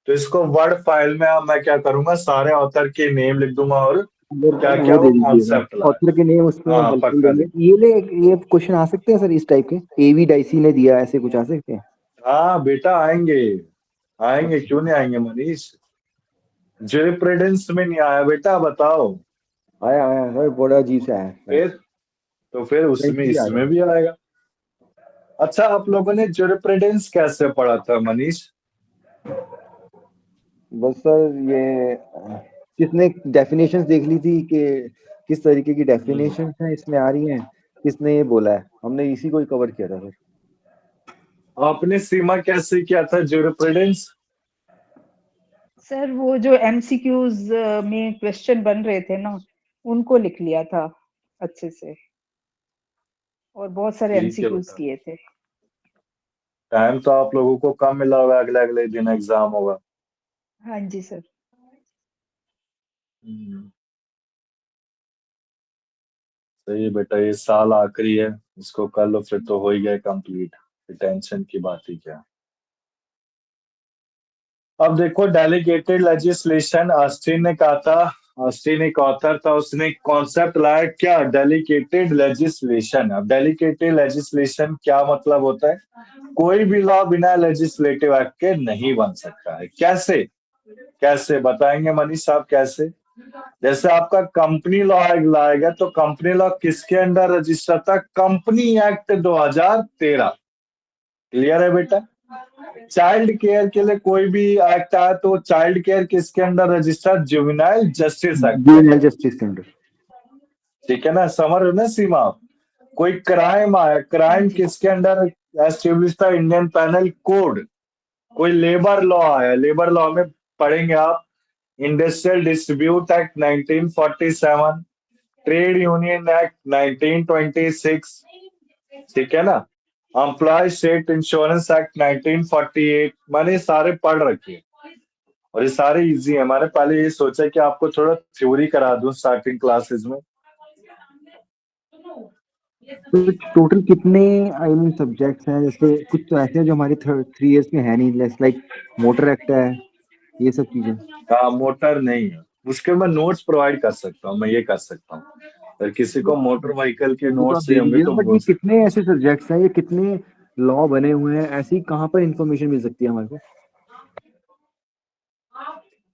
तो इसको वर्ड फाइल में अब मैं क्या करूंगा, सारे ऑथर के नेम लिख दूंगा और क्या क्या वो वो दे दीजिएगा, कॉन्सेप्ट लाए। ऑथर के नेम उसमें हाँ हेल्पफुल पक्का देंगे। लिख। ये क्वेश्चन आ सकते हैं सर इस टाइप के, एवी डाइसी ने दिया, ऐसे कुछ आ सकते हैं? हाँ बेटा आएंगे, आएंगे क्यों नहीं आएंगे मनीष। जेरिप्रेडेंस में नहीं आया बेटा, बताओ। आया आया सर, बड़ा अजीब सा है सर। फिर तो फिर कहीं उसमें से भी आ इसमें जाए। भी आएगा। अच्छा, आप लोगों ने जेरिप्रेडेंस कैसे पढ़ा था मनीष? बस सर ये किसने डेफिनेशंस देख ली थी कि किस तरीके की डेफिनेशंस हैं इसमें आ रही हैं, किसने ये बोला है, हमने इसी को ही कवर किया था सर। आपने सीमा कैसे किया था जेरिप्रेडेंस? सर वो जो एमसीक्यूज में क्वेश्चन बन रहे थे ना, उनको लिख लिया था अच्छे से, और बहुत सारे ठीक है एमसीक्यूज बेटा। किए थे। टाइम तो आप लोगों को कम मिला होगा, अगले अगले दिन एग्जाम होगा। हाँ जी सर। हम्म, सही है बेटा, ये साल आखिरी है, इसको कर लो फिर तो हो ही गया कंप्लीट। टेंशन की बात ही क्या। अब देखो, डेलीगेटेड लेजिस्लेशन, ऑस्टिन ने कहा था, ऑस्टिन एक ऑथर था, उसने एक कॉन्सेप्ट लाया, क्या, डेलीगेटेड लेजिस्लेशन। अब डेलीगेटेड लेजिस्लेशन क्या मतलब होता है? कोई भी लॉ बिना लेजिस्लेटिव एक्ट के नहीं बन सकता है। कैसे? कैसे बताएंगे मनीष साहब, कैसे? जैसे आपका कंपनी लॉ लाएगा, तो कंपनी लॉ किसके अंडर रजिस्टर था? Company act 2013। क्लियर है बेटा? चाइल्ड केयर के लिए कोई भी एक्ट आया तो चाइल्ड केयर किसके under register? Juvenile justice act के जुवेनाइल अंडर। Justice centre. ठीक है ना, समझ रहे हो ना सीमा आप? कोई क्राइम आया, हाँ क्राइम जी। किसके अंडर एस्टेब्लिश था? Indian penal code. कोई लेबर लॉ आया, लेबर लॉ में पढ़ेंगे आप, industrial distribute act 1947, trade union act 1926। ठीक है ना? Employ state insurance act 1948। मैंने ये सारे पढ़ रखे हैं और ये सारे इजी है। मैंने पहले ये सोचा कि आपको थोड़ा थ्योरी करा दूं स्टार्टिंग क्लासेस में। तो टोटल कितने आई मीन सब्जेक्ट्स हैं? जैसे कुछ तो ऐसे हैं जो हमारे 3 इयर्स में है नहीं, लेस लाइक मोटर एक्ट है, ये सब चीजें। हाँ, मोटर नहीं है, उसके मैं नोट्स प्रोवाइड कर सकता हूँ, मैं ये कर सकता हूँ। अगर किसी को मोटर व्हीकल के वो तो आप नोट्स दे चाहिए होंगे दीजिएगा, तो बट बोल ये सकते कितने ऐसे सब्जेक्ट्स हैं, ये कितने लॉ बने हुए हैं, ऐसी कहाँ पर इंफॉर्मेशन मिल सकती है हमारे को?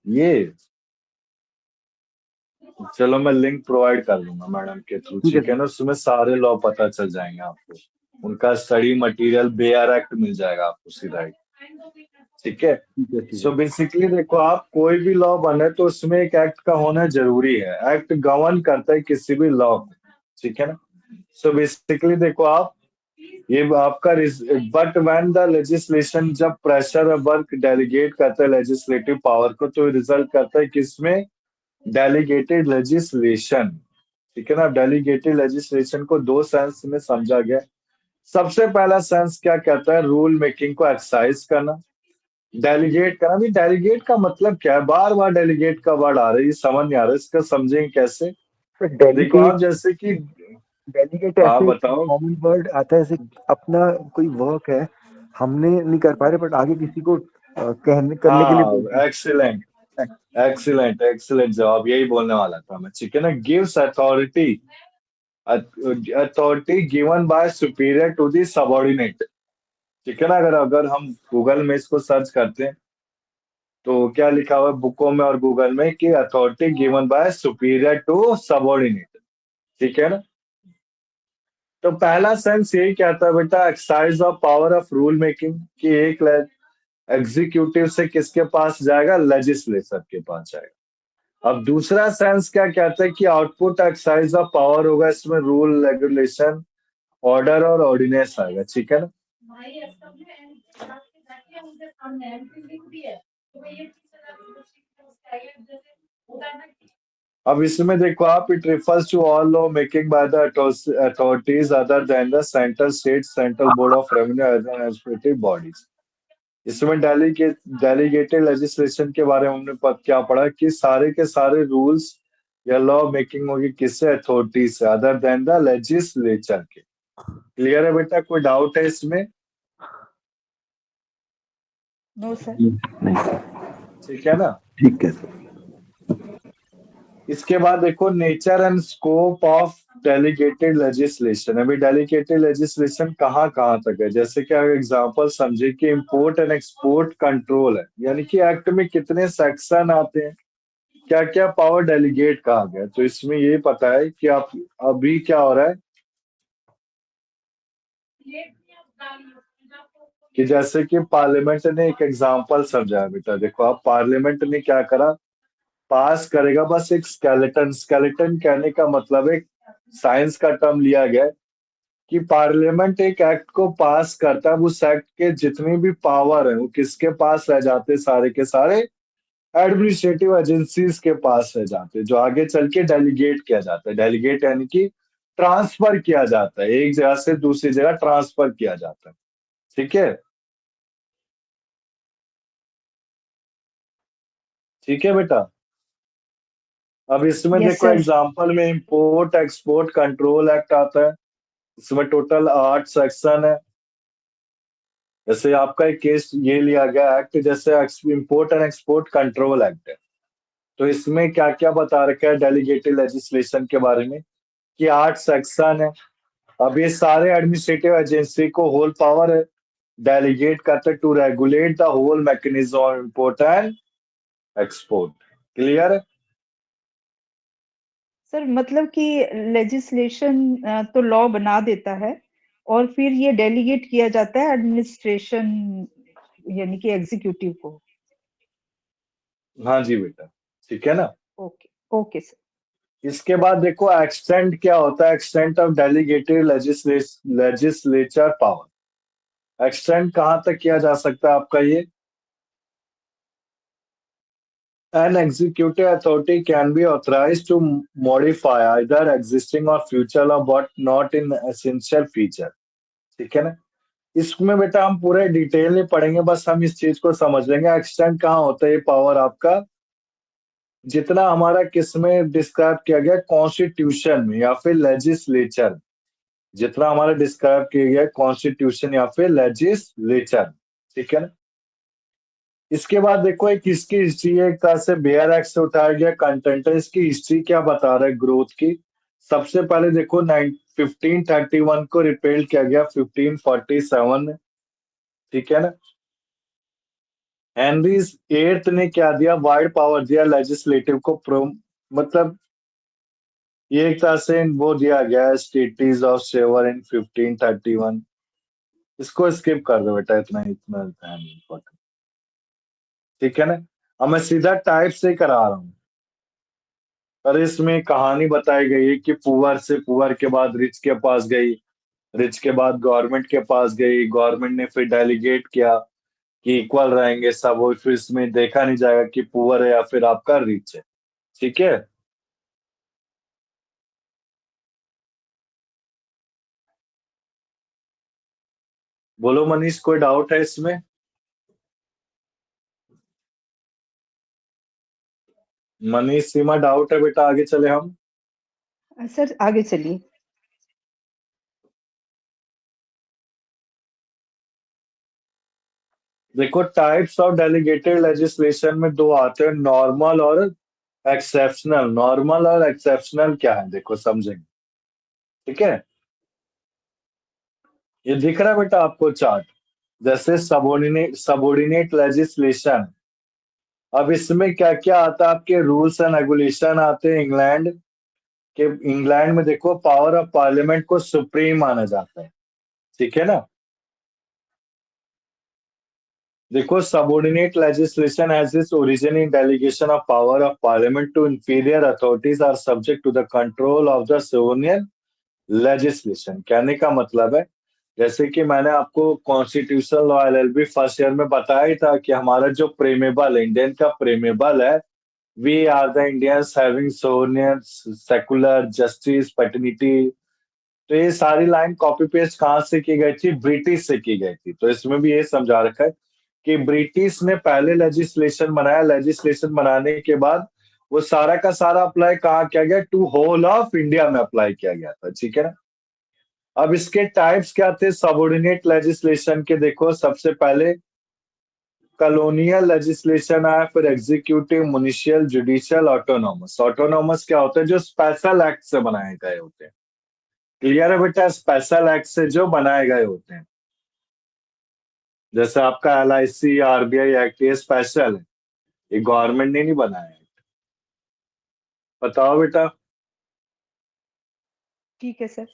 ये, चलो मैं लिंक प्रोवाइड कर दूंगा मैडम के थ्रू, ठीक है ठीक है सर। ना? उसमें सारे लॉ पता चल जाएंगे आपको, उनका स्टडी मटेरियल, बेयर एक्ट मिल जाएगा आपको सीधा ही। ठीक है। ठीक है ठीक सो है। बेसिकली देखो, आप कोई भी लॉ बने तो उसमें एक एक्ट का होना जरूरी है। एक्ट गवर्न करता है किसी भी लॉ को, ठीक है ना? सो बेसिकली देखो आप, ये आपका, बट व्हेन द लेजिस्लेशन, जब प्रेशर और वर्क डेलीगेट करता है लेजिस्लेटिव पावर को, तो रिजल्ट करता है किसमें? Delegated legislation. ठीक है ना? डेलीगेटेड लेजिस्लेशन को दो सेंस में समझा गया। सबसे पहला सेंस क्या कहता है? रूल मेकिंग को एक्सरसाइज करना। डेलीगेट करना भी, डेलीगेट का मतलब क्या है? बार बार डेलीगेट का वर्ड आ रहा है, ये समझ नहीं आ रहा है, इसका समझेंगे कैसे? तो देखो डेलीगेट, आप, जैसे कि, डेलीगेट हाँ ऐसे बताओ। कॉमन वर्ड आता है, जैसे अपना कोई वर्क है, हमने नहीं कर पा रहे बट आगे किसी को कहने करने के लिए हाँ, बोलते एक्सीलेंट, हैं। एक्सीलेंट, एक्सीलेंट जवाब, यही बोलने वाला था मैं, ठीक है ना? Gives authority, authority given by superior to the subordinate. ठीक है ना? अगर अगर हम गूगल में इसको सर्च करते हैं तो क्या लिखा हुआ है बुकों में और गूगल में, कि authority given by superior to subordinate. ठीक है ना? तो पहला सेंस यही कहता है बेटा, exercise of power of rule making, कि एक एग्जीक्यूटिव से किसके पास जाएगा? लेजिस्लेचर के पास जाएगा। अब दूसरा सेंस क्या कहता है? कि आउटपुट एक्सरसाइज ऑफ पावर होगा, इसमें रूल, रेगुलेशन, ऑर्डर और ऑर्डिनेंस आएगा। ठीक है ना? अब इसमें देखो आप, it refers to all law making by the authorities other than the central state, central board of revenue as an administrative bodies. इसमें डेलीगेटेड लेजिस्लेशन के बारे में हमने क्या पढ़ा कि सारे के सारे रूल्स या लॉ मेकिंग होगी किससे, अथॉरिटी से, अदर देन द लेजिस्लेचर के। क्लियर है बेटा, कोई डाउट है इसमें? No sir. नहीं, ठीक है ना। ठीक है सर। इसके बाद देखो nature and scope of delegated legislation. अभी डेलीगेटेड लेजिस्लेशन कहाँ कहाँ तक है, जैसे कि अगर एग्जांपल समझे कि इंपोर्ट एंड एक्सपोर्ट कंट्रोल है, यानी कि एक्ट में कितने सेक्शन आते हैं, क्या क्या पावर डेलीगेट कहा गया। तो इसमें ये पता है कि आप अभी क्या हो रहा है कि जैसे कि पार्लियामेंट ने एक एग्जांपल समझाया बेटा। देखो आप, पार्लियामेंट ने क्या करा, पास करेगा बस एक स्केलेटन। स्केलेटन कहने का मतलब एक साइंस का टर्म लिया गया है कि पार्लियामेंट एक एक्ट को पास करता है, उस एक्ट के जितनी भी पावर है वो किसके पास रह जाते, सारे के सारे एडमिनिस्ट्रेटिव एजेंसीज के पास रह जाते हैं, जो आगे चल के डेलीगेट किया जाता है। डेलीगेट यानी कि ट्रांसफर किया जाता है, एक जगह से दूसरी जगह ट्रांसफर किया जाता है। ठीक है, ठीक है बेटा। अब इसमें यस देखो सर। एग्जांपल में इंपोर्ट एक्सपोर्ट कंट्रोल एक्ट आता है। इसमें टोटल 8 सेक्शन है। जैसे आपका एक केस ये लिया गया एक्ट, जैसे import and export control act है, तो इसमें क्या क्या बता रखा है डेलीगेटेड लेजिस्लेशन के बारे में कि 8 सेक्शन है। अब ये सारे एडमिनिस्ट्रेटिव एजेंसी को होल पावर डेलीगेट करते to regulate the whole mechanism of import and export. Clear है? सर मतलब कि लेजिस्लेशन तो लॉ बना देता है और फिर ये डेलीगेट किया जाता है एडमिनिस्ट्रेशन यानी कि एग्जीक्यूटिव को। हाँ जी बेटा, ठीक है ना। Okay okay sir. इसके बाद देखो एक्सटेंट क्या होता है, extent of delegated legislature power. Extend कहाँ तक किया जा सकता है आपका ये, an executive authority can be authorized to modify either existing or future law but not in essential feature। ठीक है ना। इसमें बेटा हम पूरे डिटेल में पढ़ेंगे, बस हम इस चीज को समझ लेंगे एक्सटेंड कहाँ होता है ये पावर आपका, जितना हमारा किसमें डिस्क्राइब किया गया कॉन्स्टिट्यूशन में या फिर लेजिस्लेचर, जितना हमारा डिस्क्राइब किया गया कॉन्स्टिट्यूशन या फिर लेजिस्लेचर। ठीक है ना। इसके बाद देखो एक इसकी हिस्ट्री है, एक तरह से बेयर एक्ट से उठाया गया कंटेंट है। इसकी हिस्ट्री क्या बता रहा है ग्रोथ की। सबसे पहले देखो 1531 को रिपेल किया गया 1547 में। ठीक है ना। हेनरी एट्थ ने क्या दिया, वाइड पावर दिया लेजिस्लेटिव को, मतलब ये एक तरह से वो दिया गया है स्टेटीज ऑफ सेवर इन 1531। इसको स्किप कर दो बेटा, इतना इतना है नहीं important। ठीक है ना। अब मैं सीधा टाइप से करा रहा हूँ। पर इसमें कहानी बताई गई है कि पुअर से, पुअर के बाद रिच के पास गई, रिच के बाद गवर्नमेंट के पास गई, गवर्नमेंट ने फिर डेलीगेट किया कि इक्वल रहेंगे सब, वो फिर इसमें देखा नहीं जाएगा कि पुअर है या फिर आपका रिच है। ठीक है। बोलो मनीष, कोई डाउट है इसमें? मनीष सीमा डाउट है बेटा, आगे चले हम। सर आगे चलिए। देखो टाइप्स ऑफ डेलीगेटेड लेजिस्लेशन में दो आते हैं, नॉर्मल और एक्सेप्शनल। नॉर्मल और एक्सेप्शनल क्या है देखो समझेंगे। ठीक है। ये दिख रहा है बेटा आपको चार्ट, जैसे सबोर्डिनेट लेजिस्लेशन। अब इसमें क्या क्या आता है, आपके रूल्स एंड रेगुलेशन आते हैं इंग्लैंड के। इंग्लैंड में देखो पावर ऑफ पार्लियामेंट को सुप्रीम माना जाता है। ठीक है ना। देखो subordinate legislation has its origin in delegation of power of parliament to inferior authorities are subject to the control of the sovereign legislation। कहने का मतलब है, जैसे कि मैंने आपको constitutional law LLB first year में बताया ही था कि हमारा जो प्रेमेबल है, इंडियन का प्रेमेबल है, we are the Indians having सोनियन सेकुलर जस्टिस पैटर्निटी। तो ये सारी लाइन कॉपी पेस्ट कहाँ से की गई थी, ब्रिटिश से की गई थी। तो इसमें भी ये समझा रखा है कि ब्रिटिश ने पहले लेजिस्लेशन बनाया, लेजिस्लेशन बनाने के बाद वो सारा का सारा अप्लाई कहाँ किया गया, टू होल ऑफ इंडिया में अप्लाई किया गया था, ठीक है ना। अब इसके टाइप्स क्या थे सबऑर्डिनेट लेजिस्लेशन के, देखो सबसे पहले कॉलोनियल लेजिस्लेशन आया, फिर एग्जीक्यूटिव, मुनिशियल, जुडिशियल, ऑटोनॉमस। ऑटोनॉमस क्या होता है, जो स्पेशल एक्ट से बनाए गए होते हैं। क्लियर है बेटा, स्पेशल एक्ट से जो बनाए गए होते हैं, जैसे आपका LIC, RBI एक्ट, ये स्पेशल है, ये गवर्नमेंट ने नहीं बनाया है। बताओ बेटा। ठीक है सर।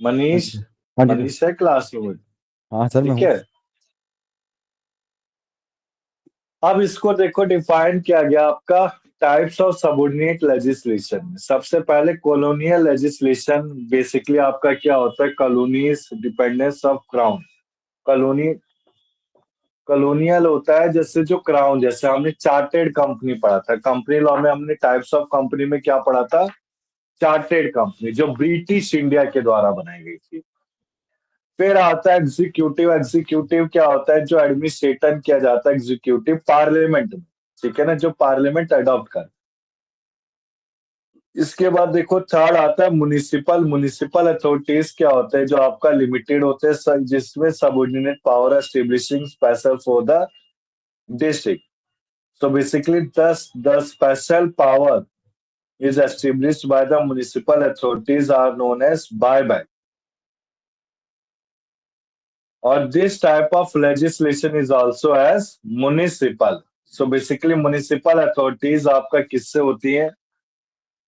मनीष, हाँ जी सर। मनीष है क्लास में? हाँ सर मैं ठीक हूँ। है, अब इसको देखो डिफाइन किया गया आपका टाइप्स ऑफ सबऑर्डिनेट लेजिस्लेशन में। सबसे पहले कॉलोनियल लेजिस्लेशन, बेसिकली आपका क्या होता है, colonies dependence of crown. Colony colonial होता है जैसे जो क्राउन, जैसे हमने चार्टेड कंपनी पढ़ा था, कंपनी लॉ में हमने टाइप्स ऑफ कंपनी में क्या पढ़ा था, चार्टेड कंपनी, जो ब्रिटिश इंडिया के द्वारा बनाई गई थी। फिर आता है एग्जीक्यूटिव। एग्जीक्यूटिव क्या होता है, जो एडमिनिस्ट्रेशन किया जाता है एग्जीक्यूटिव पार्लियामेंट में, ठीक है ना, जो पार्लियामेंट अडॉप्ट कर। इसके बाद देखो थर्ड आता है म्युनिसिपल। म्युनिसिपल अथॉरिटीज क्या होते हैं, जो आपका लिमिटेड होते हैं, जिसमें subordinate power establishing special for the district. So basically, thus the special power is established by the municipal authorities are known as buyback. Or this type of legislation is also as municipal. So basically, municipal authorities आपका किससे होती है,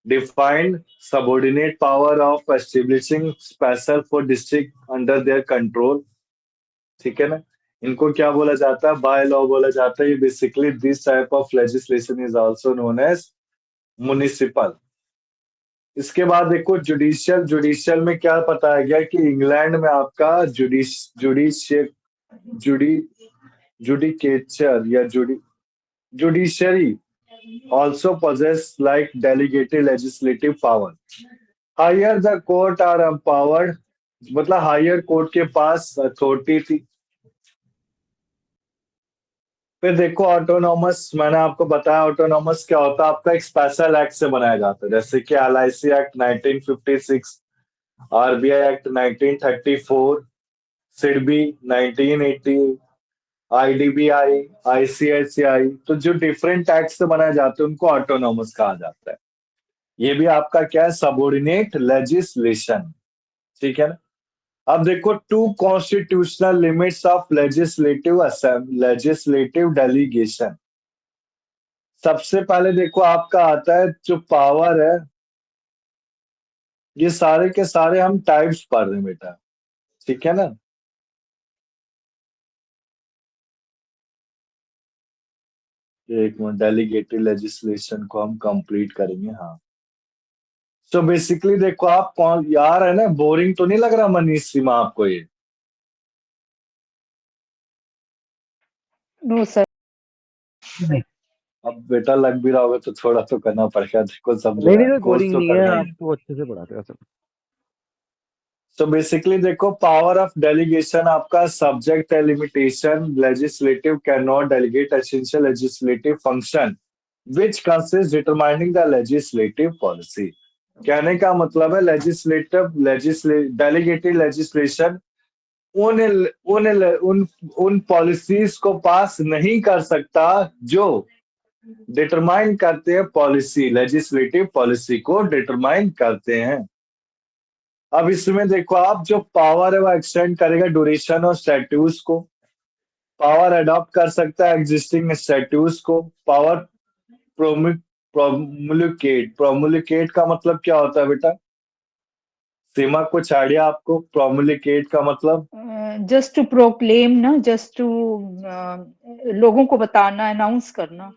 defined subordinate power of establishing special for district under their control. ठीक है ना, इनको क्या बोला जाता है, बाय लॉ बोला जाता है। Basically this type of legislation is also known as municipal. इसके बाद देखो जुडिशियल। जुडिशियल में क्या बताया गया कि इंग्लैंड में आपका जुडी जुडिकेचर या judiciary also possess like delegated legislative power. Higher the court are empowered, मतलब हायर कोर्ट के पास अथॉरिटी थी। फिर देखो ऑटोनॉमस, मैंने आपको बताया ऑटोनॉमस क्या होता है, आपका एक स्पेशल एक्ट से बनाया जाता है, जैसे कि LIC act 1956, RBI act 1934, SIDBI 1980, IDBI, ICICI। तो जो डिफरेंट एक्ट से बनाए जाते हैं उनको ऑटोनॉमस कहा जाता है। ये भी आपका क्या है, सबऑर्डिनेट लेजिस्लेशन, ठीक है ना। अब देखो to constitutional limits of legislative delegation. सबसे पहले देखो आपका आता है जो पावर है, ये सारे के सारे हम टाइप्स पढ़ रहे हैं बेटा, ठीक है ना। एक मिनट, डेलीगेटेड लेजिस्लेशन को हम कंप्लीट करेंगे, हाँ। सो बेसिकली देखो आप कौन यार, है ना, बोरिंग तो नहीं लग रहा मनीष सीमा आपको ये? No sir. अब बेटा लग भी रहा होगा तो थोड़ा तो करना पड़ेगा, देखो समझो नहीं यार, सर, कोर्स बोरिंग तो नहीं है, करना ही आप है। तो अच्छे से पढ़ाते हो सर। तो बेसिकली देखो पावर ऑफ डेलीगेशन आपका सब्जेक्ट है limitation. Legislative can not delegate essential legislative function which consist determining the legislative policy. कहने का मतलब है डेलीगेटेड लेजिस्लेशन उन उन उन उन पॉलिसीज को पास नहीं कर सकता जो डिटरमाइन करते हैं पॉलिसी, लेजिस्लेटिव पॉलिसी को डिटरमाइन करते हैं। अब इसमें देखो आप जो पावर है वो एक्सटेंड करेगा ड्यूरेशन और स्टैट्यूज को। पावर अडॉप्ट कर सकता है एग्जिस्टिंग स्टैट्यूज को। पावर प्रोमुलिकेट। प्रोमुलिकेट का मतलब क्या होता है बेटा, सीमा कुछ आइडिया आपको, प्रोमुलिकेट का मतलब? जस्ट टू प्रोक्लेम ना, जस्ट टू लोगों को बताना, अनाउंस करना,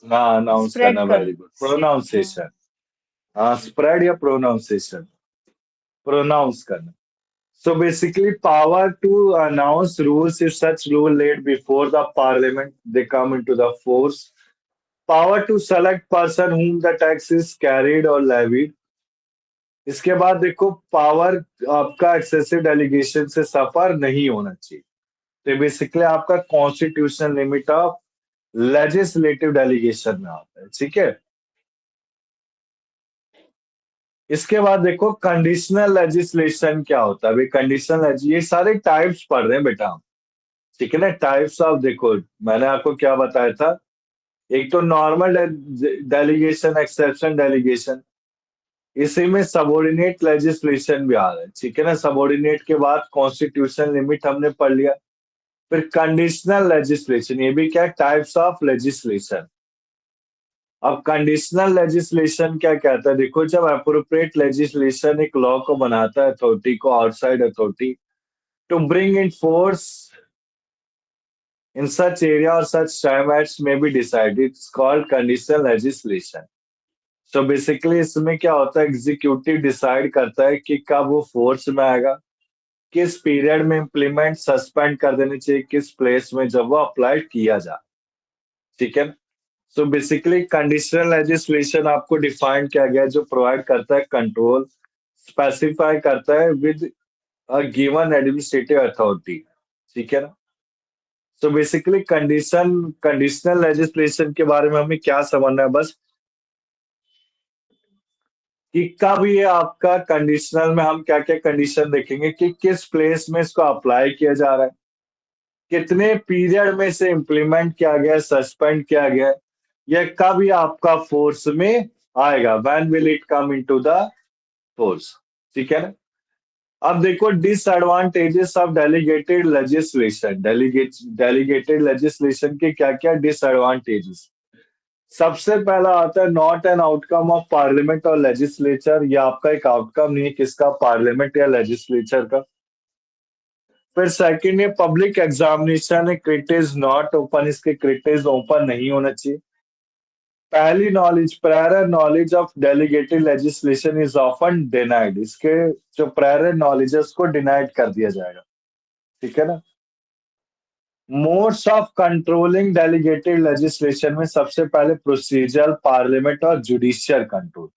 हाँ, अनाउंस करना, स्प्रेड कर। Very good, pronunciation. हाँ, स्प्रेड या प्रोनाउंसिएशन, प्रोनाउंस करना। So basically, power to announce rules if such rule laid before the parliament, they come into the force. Power to select person whom the tax is carried or levied. इसके बाद देखो power आपका excessive delegation से सफर नहीं होना चाहिए। तो basically आपका constitutional limit of legislative delegation में आता है, ठीक है। इसके बाद देखो कंडीशनल लेजिस्लेशन क्या होता है। कंडीशनल, ये सारे टाइप्स पढ़ रहे हैं बेटा हम, ठीक है ना। टाइप्स ऑफ, देखो मैंने आपको क्या बताया था, एक तो नॉर्मल डेलीगेशन, एक्सेप्शन डेलीगेशन, इसी में सबऑर्डिनेट लेजिस्लेशन भी आ रहा है, ठीक है ना। सबऑर्डिनेट के बाद कॉन्स्टिट्यूशन लिमिट हमने पढ़ लिया। फिर कंडीशनल लेजिस्लेशन, ये भी क्या, टाइप्स ऑफ लेजिस्लेशन। अब कंडीशनल लेजिस्लेशन क्या कहता है, देखो जब अप्रोप्रिएट लेजिस्लेशन एक लॉ को बनाता है अथॉरिटी को, outside authority, to bring in force in such area or such time as may be decided, it's called conditional legislation. So basically इसमें क्या होता है, एग्जीक्यूटिव डिसाइड करता है कि कब वो फोर्स में आएगा, किस पीरियड में इम्प्लीमेंट, सस्पेंड कर देनी चाहिए, किस प्लेस में जब वो अप्लाई किया जाए, ठीक है। सो बेसिकली कंडीशनल लेजिस्लेशन आपको डिफाइन किया गया है, जो प्रोवाइड करता है कंट्रोल, स्पेसिफाई करता है with a given administrative authority, ठीक है ना। तो बेसिकली कंडीशनल लेजिस्लेशन के बारे में हमें क्या समझना है, बस कि कब ये आपका कंडीशनल में हम क्या क्या कंडीशन देखेंगे कि किस प्लेस में इसको अप्लाई किया जा रहा है, कितने पीरियड में से इम्प्लीमेंट किया गया, सस्पेंड किया गया, या कब ये आपका फोर्स में आएगा, when will it come into the force, ठीक है ना। अब देखो disadvantages of delegated legislation, delegated legislation के क्या क्या डिसएडवांटेजेस। सबसे पहला आता है not an outcome of parliament और लेजिस्लेचर, ये आपका एक आउटकम नहीं है किसका, पार्लियामेंट या लेजिस्लेचर का। फिर सेकंड है public examination, क्रिट is not open, इसके क्रिट इज ओपन नहीं होना चाहिए। पहली knowledge, prior knowledge of delegated legislation is often denied, इसके जो प्रायर नॉलेज है उसको डिनाइड कर दिया जाएगा, ठीक है ना। Modes of controlling delegated legislation में सबसे पहले प्रोसीजरल, पार्लियामेंट और जुडिशियल कंट्रोल।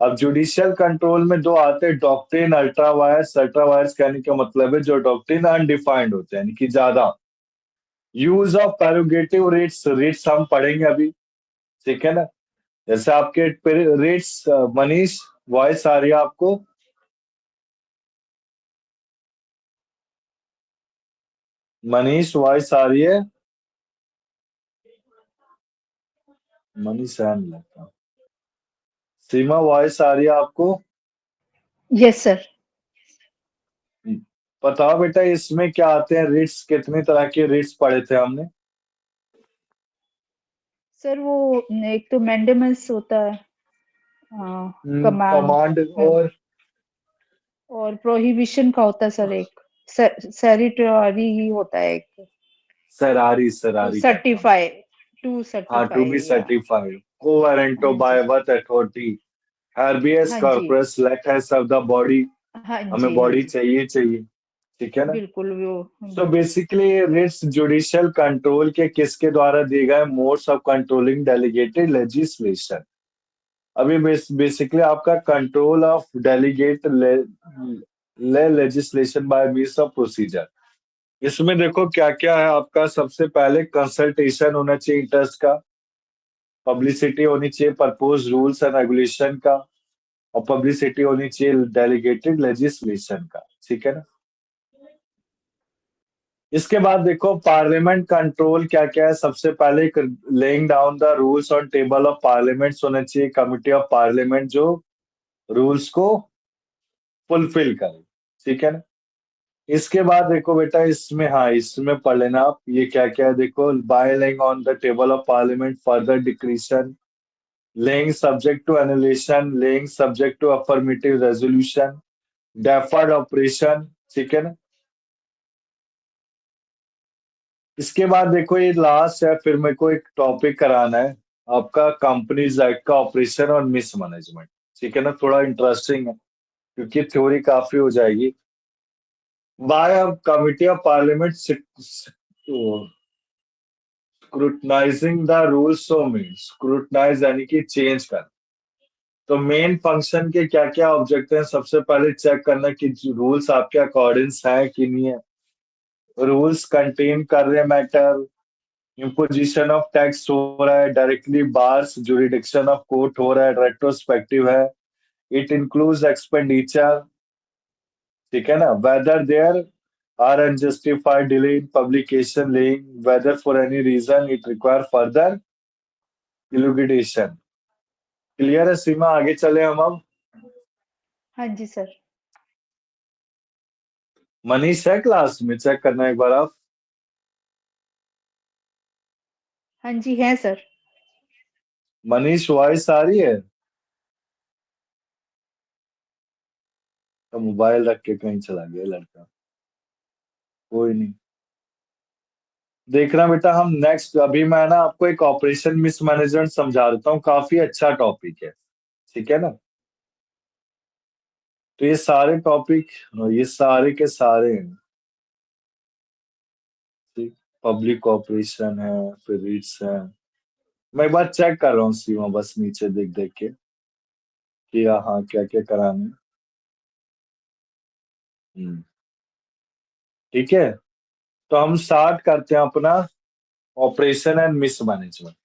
अब जुडिशियल कंट्रोल में दो आते हैं, doctrine, ultra vires. Ultra vires कहने का मतलब है जो डॉक्ट्रिन अनडिफाइंड होते हैं, यानी कि ज्यादा। Use of prerogative writs, writs हम पढ़ेंगे अभी, ठीक है ना। जैसे आपके रिट्स, मनीष वॉइस आ रही है आपको? मनीष वॉइस आ रही है? मनीष है नहीं लगता। सीमा वॉइस आ रही है आपको? Yes sir. बताओ बेटा इसमें क्या आते हैं रिट्स, कितनी तरह के रिट्स पढ़े थे हमने? सर वो एक तो मैंडेमस होता है, कमांड, कमांड और प्रोहिबिशन का होता है सर एक, सेरिटरी ही होता है एक, सरारी, टू सरारी कहते हैं। सर्टिफाई, टू हाँ, टू सर्टिफाई बी या, सर्टिफाइड कोवेरेंटो हाँ बाय जी, वर्थ अथॉरिटी, हैरबियस हाँ जी, corpus, let has of the body, हाँ हमें जी, हाँ बॉडी जी, चाहिए चाहिए, ठीक है ना। बिल्कुल वो, so basically writs judicial control के किसके द्वारा दिए गए, modes of controlling delegated legislation. अभी बेसिकली आपका control of delegate legislation by means of procedure. इसमें देखो क्या क्या है आपका, सबसे पहले कंसल्टेशन होना चाहिए इंटरेस्ट का, पब्लिसिटी होनी चाहिए प्रपोज रूल्स एंड रेगुलेशन का, और पब्लिसिटी होनी चाहिए डेलीगेटेड लेजिस्लेशन का, ठीक है ना। इसके बाद देखो पार्लियामेंट कंट्रोल क्या क्या है, सबसे पहले laying down the rules on table of parliament होना चाहिए, कमिटी ऑफ पार्लियामेंट जो रूल्स को फुलफिल करे, ठीक है ना। इसके बाद देखो बेटा इसमें, हाँ इसमें पढ़ लेना आप, ये क्या क्या है देखो, by laying on the table of parliament further discretion, laying subject to annulation, laying subject to affirmative resolution, deferred operation, ठीक है ना। इसके बाद देखो ये लास्ट है, फिर मेरे को एक टॉपिक कराना है आपका, कंपनीज एक्ट का ऑपरेशन और मिसमैनेजमेंट, ठीक है ना। थोड़ा इंटरेस्टिंग है क्योंकि थ्योरी काफी हो जाएगी। By committee of parliament scrutinising the rules of mean, scrutinise यानी कि चेंज कर। तो मेन फंक्शन के क्या क्या ऑब्जेक्ट हैं, सबसे पहले चेक करना कि रूल्स आपके अकॉर्डिंग्स है कि नहीं है, रूल्स कंटेन कर रहे मैटर, इम्पोजिशन ऑफ टैक्स हो रहा है, directly bars jurisdiction of court हो रहा है, रेट्रोस्पेक्टिव है, इट इंक्लूड्स एक्सपेंडिचर, ठीक है ना, whether there are unjustified delay in publication laying, whether for any reason it require further elucidation. Clear है सीमा, आगे चले हम अब। हाँ जी सर। मनीष है क्लास में, चेक करना एक बार आप। हाँ जी है सर। मनीष वॉइस आ रही है? तो मोबाइल रख के कहीं चला गया लड़का, कोई नहीं। देखना बेटा, हम नेक्स्ट, अभी मैं ना आपको एक ऑपरेशन मिसमैनेजमेंट समझा देता हूँ, काफी अच्छा टॉपिक है, ठीक है ना। तो ये सारे टॉपिक, ये सारे के सारे हैं, ठीक। पब्लिक ऑपरेशन है, फिर रीड्स है। मैं एक बार चेक कर रहा हूँ सीमा, बस नीचे देख देख के कि हाँ क्या क्या कराना है। ठीक है, तो हम स्टार्ट करते हैं अपना ऑपरेशन एंड मिसमैनेजमेंट।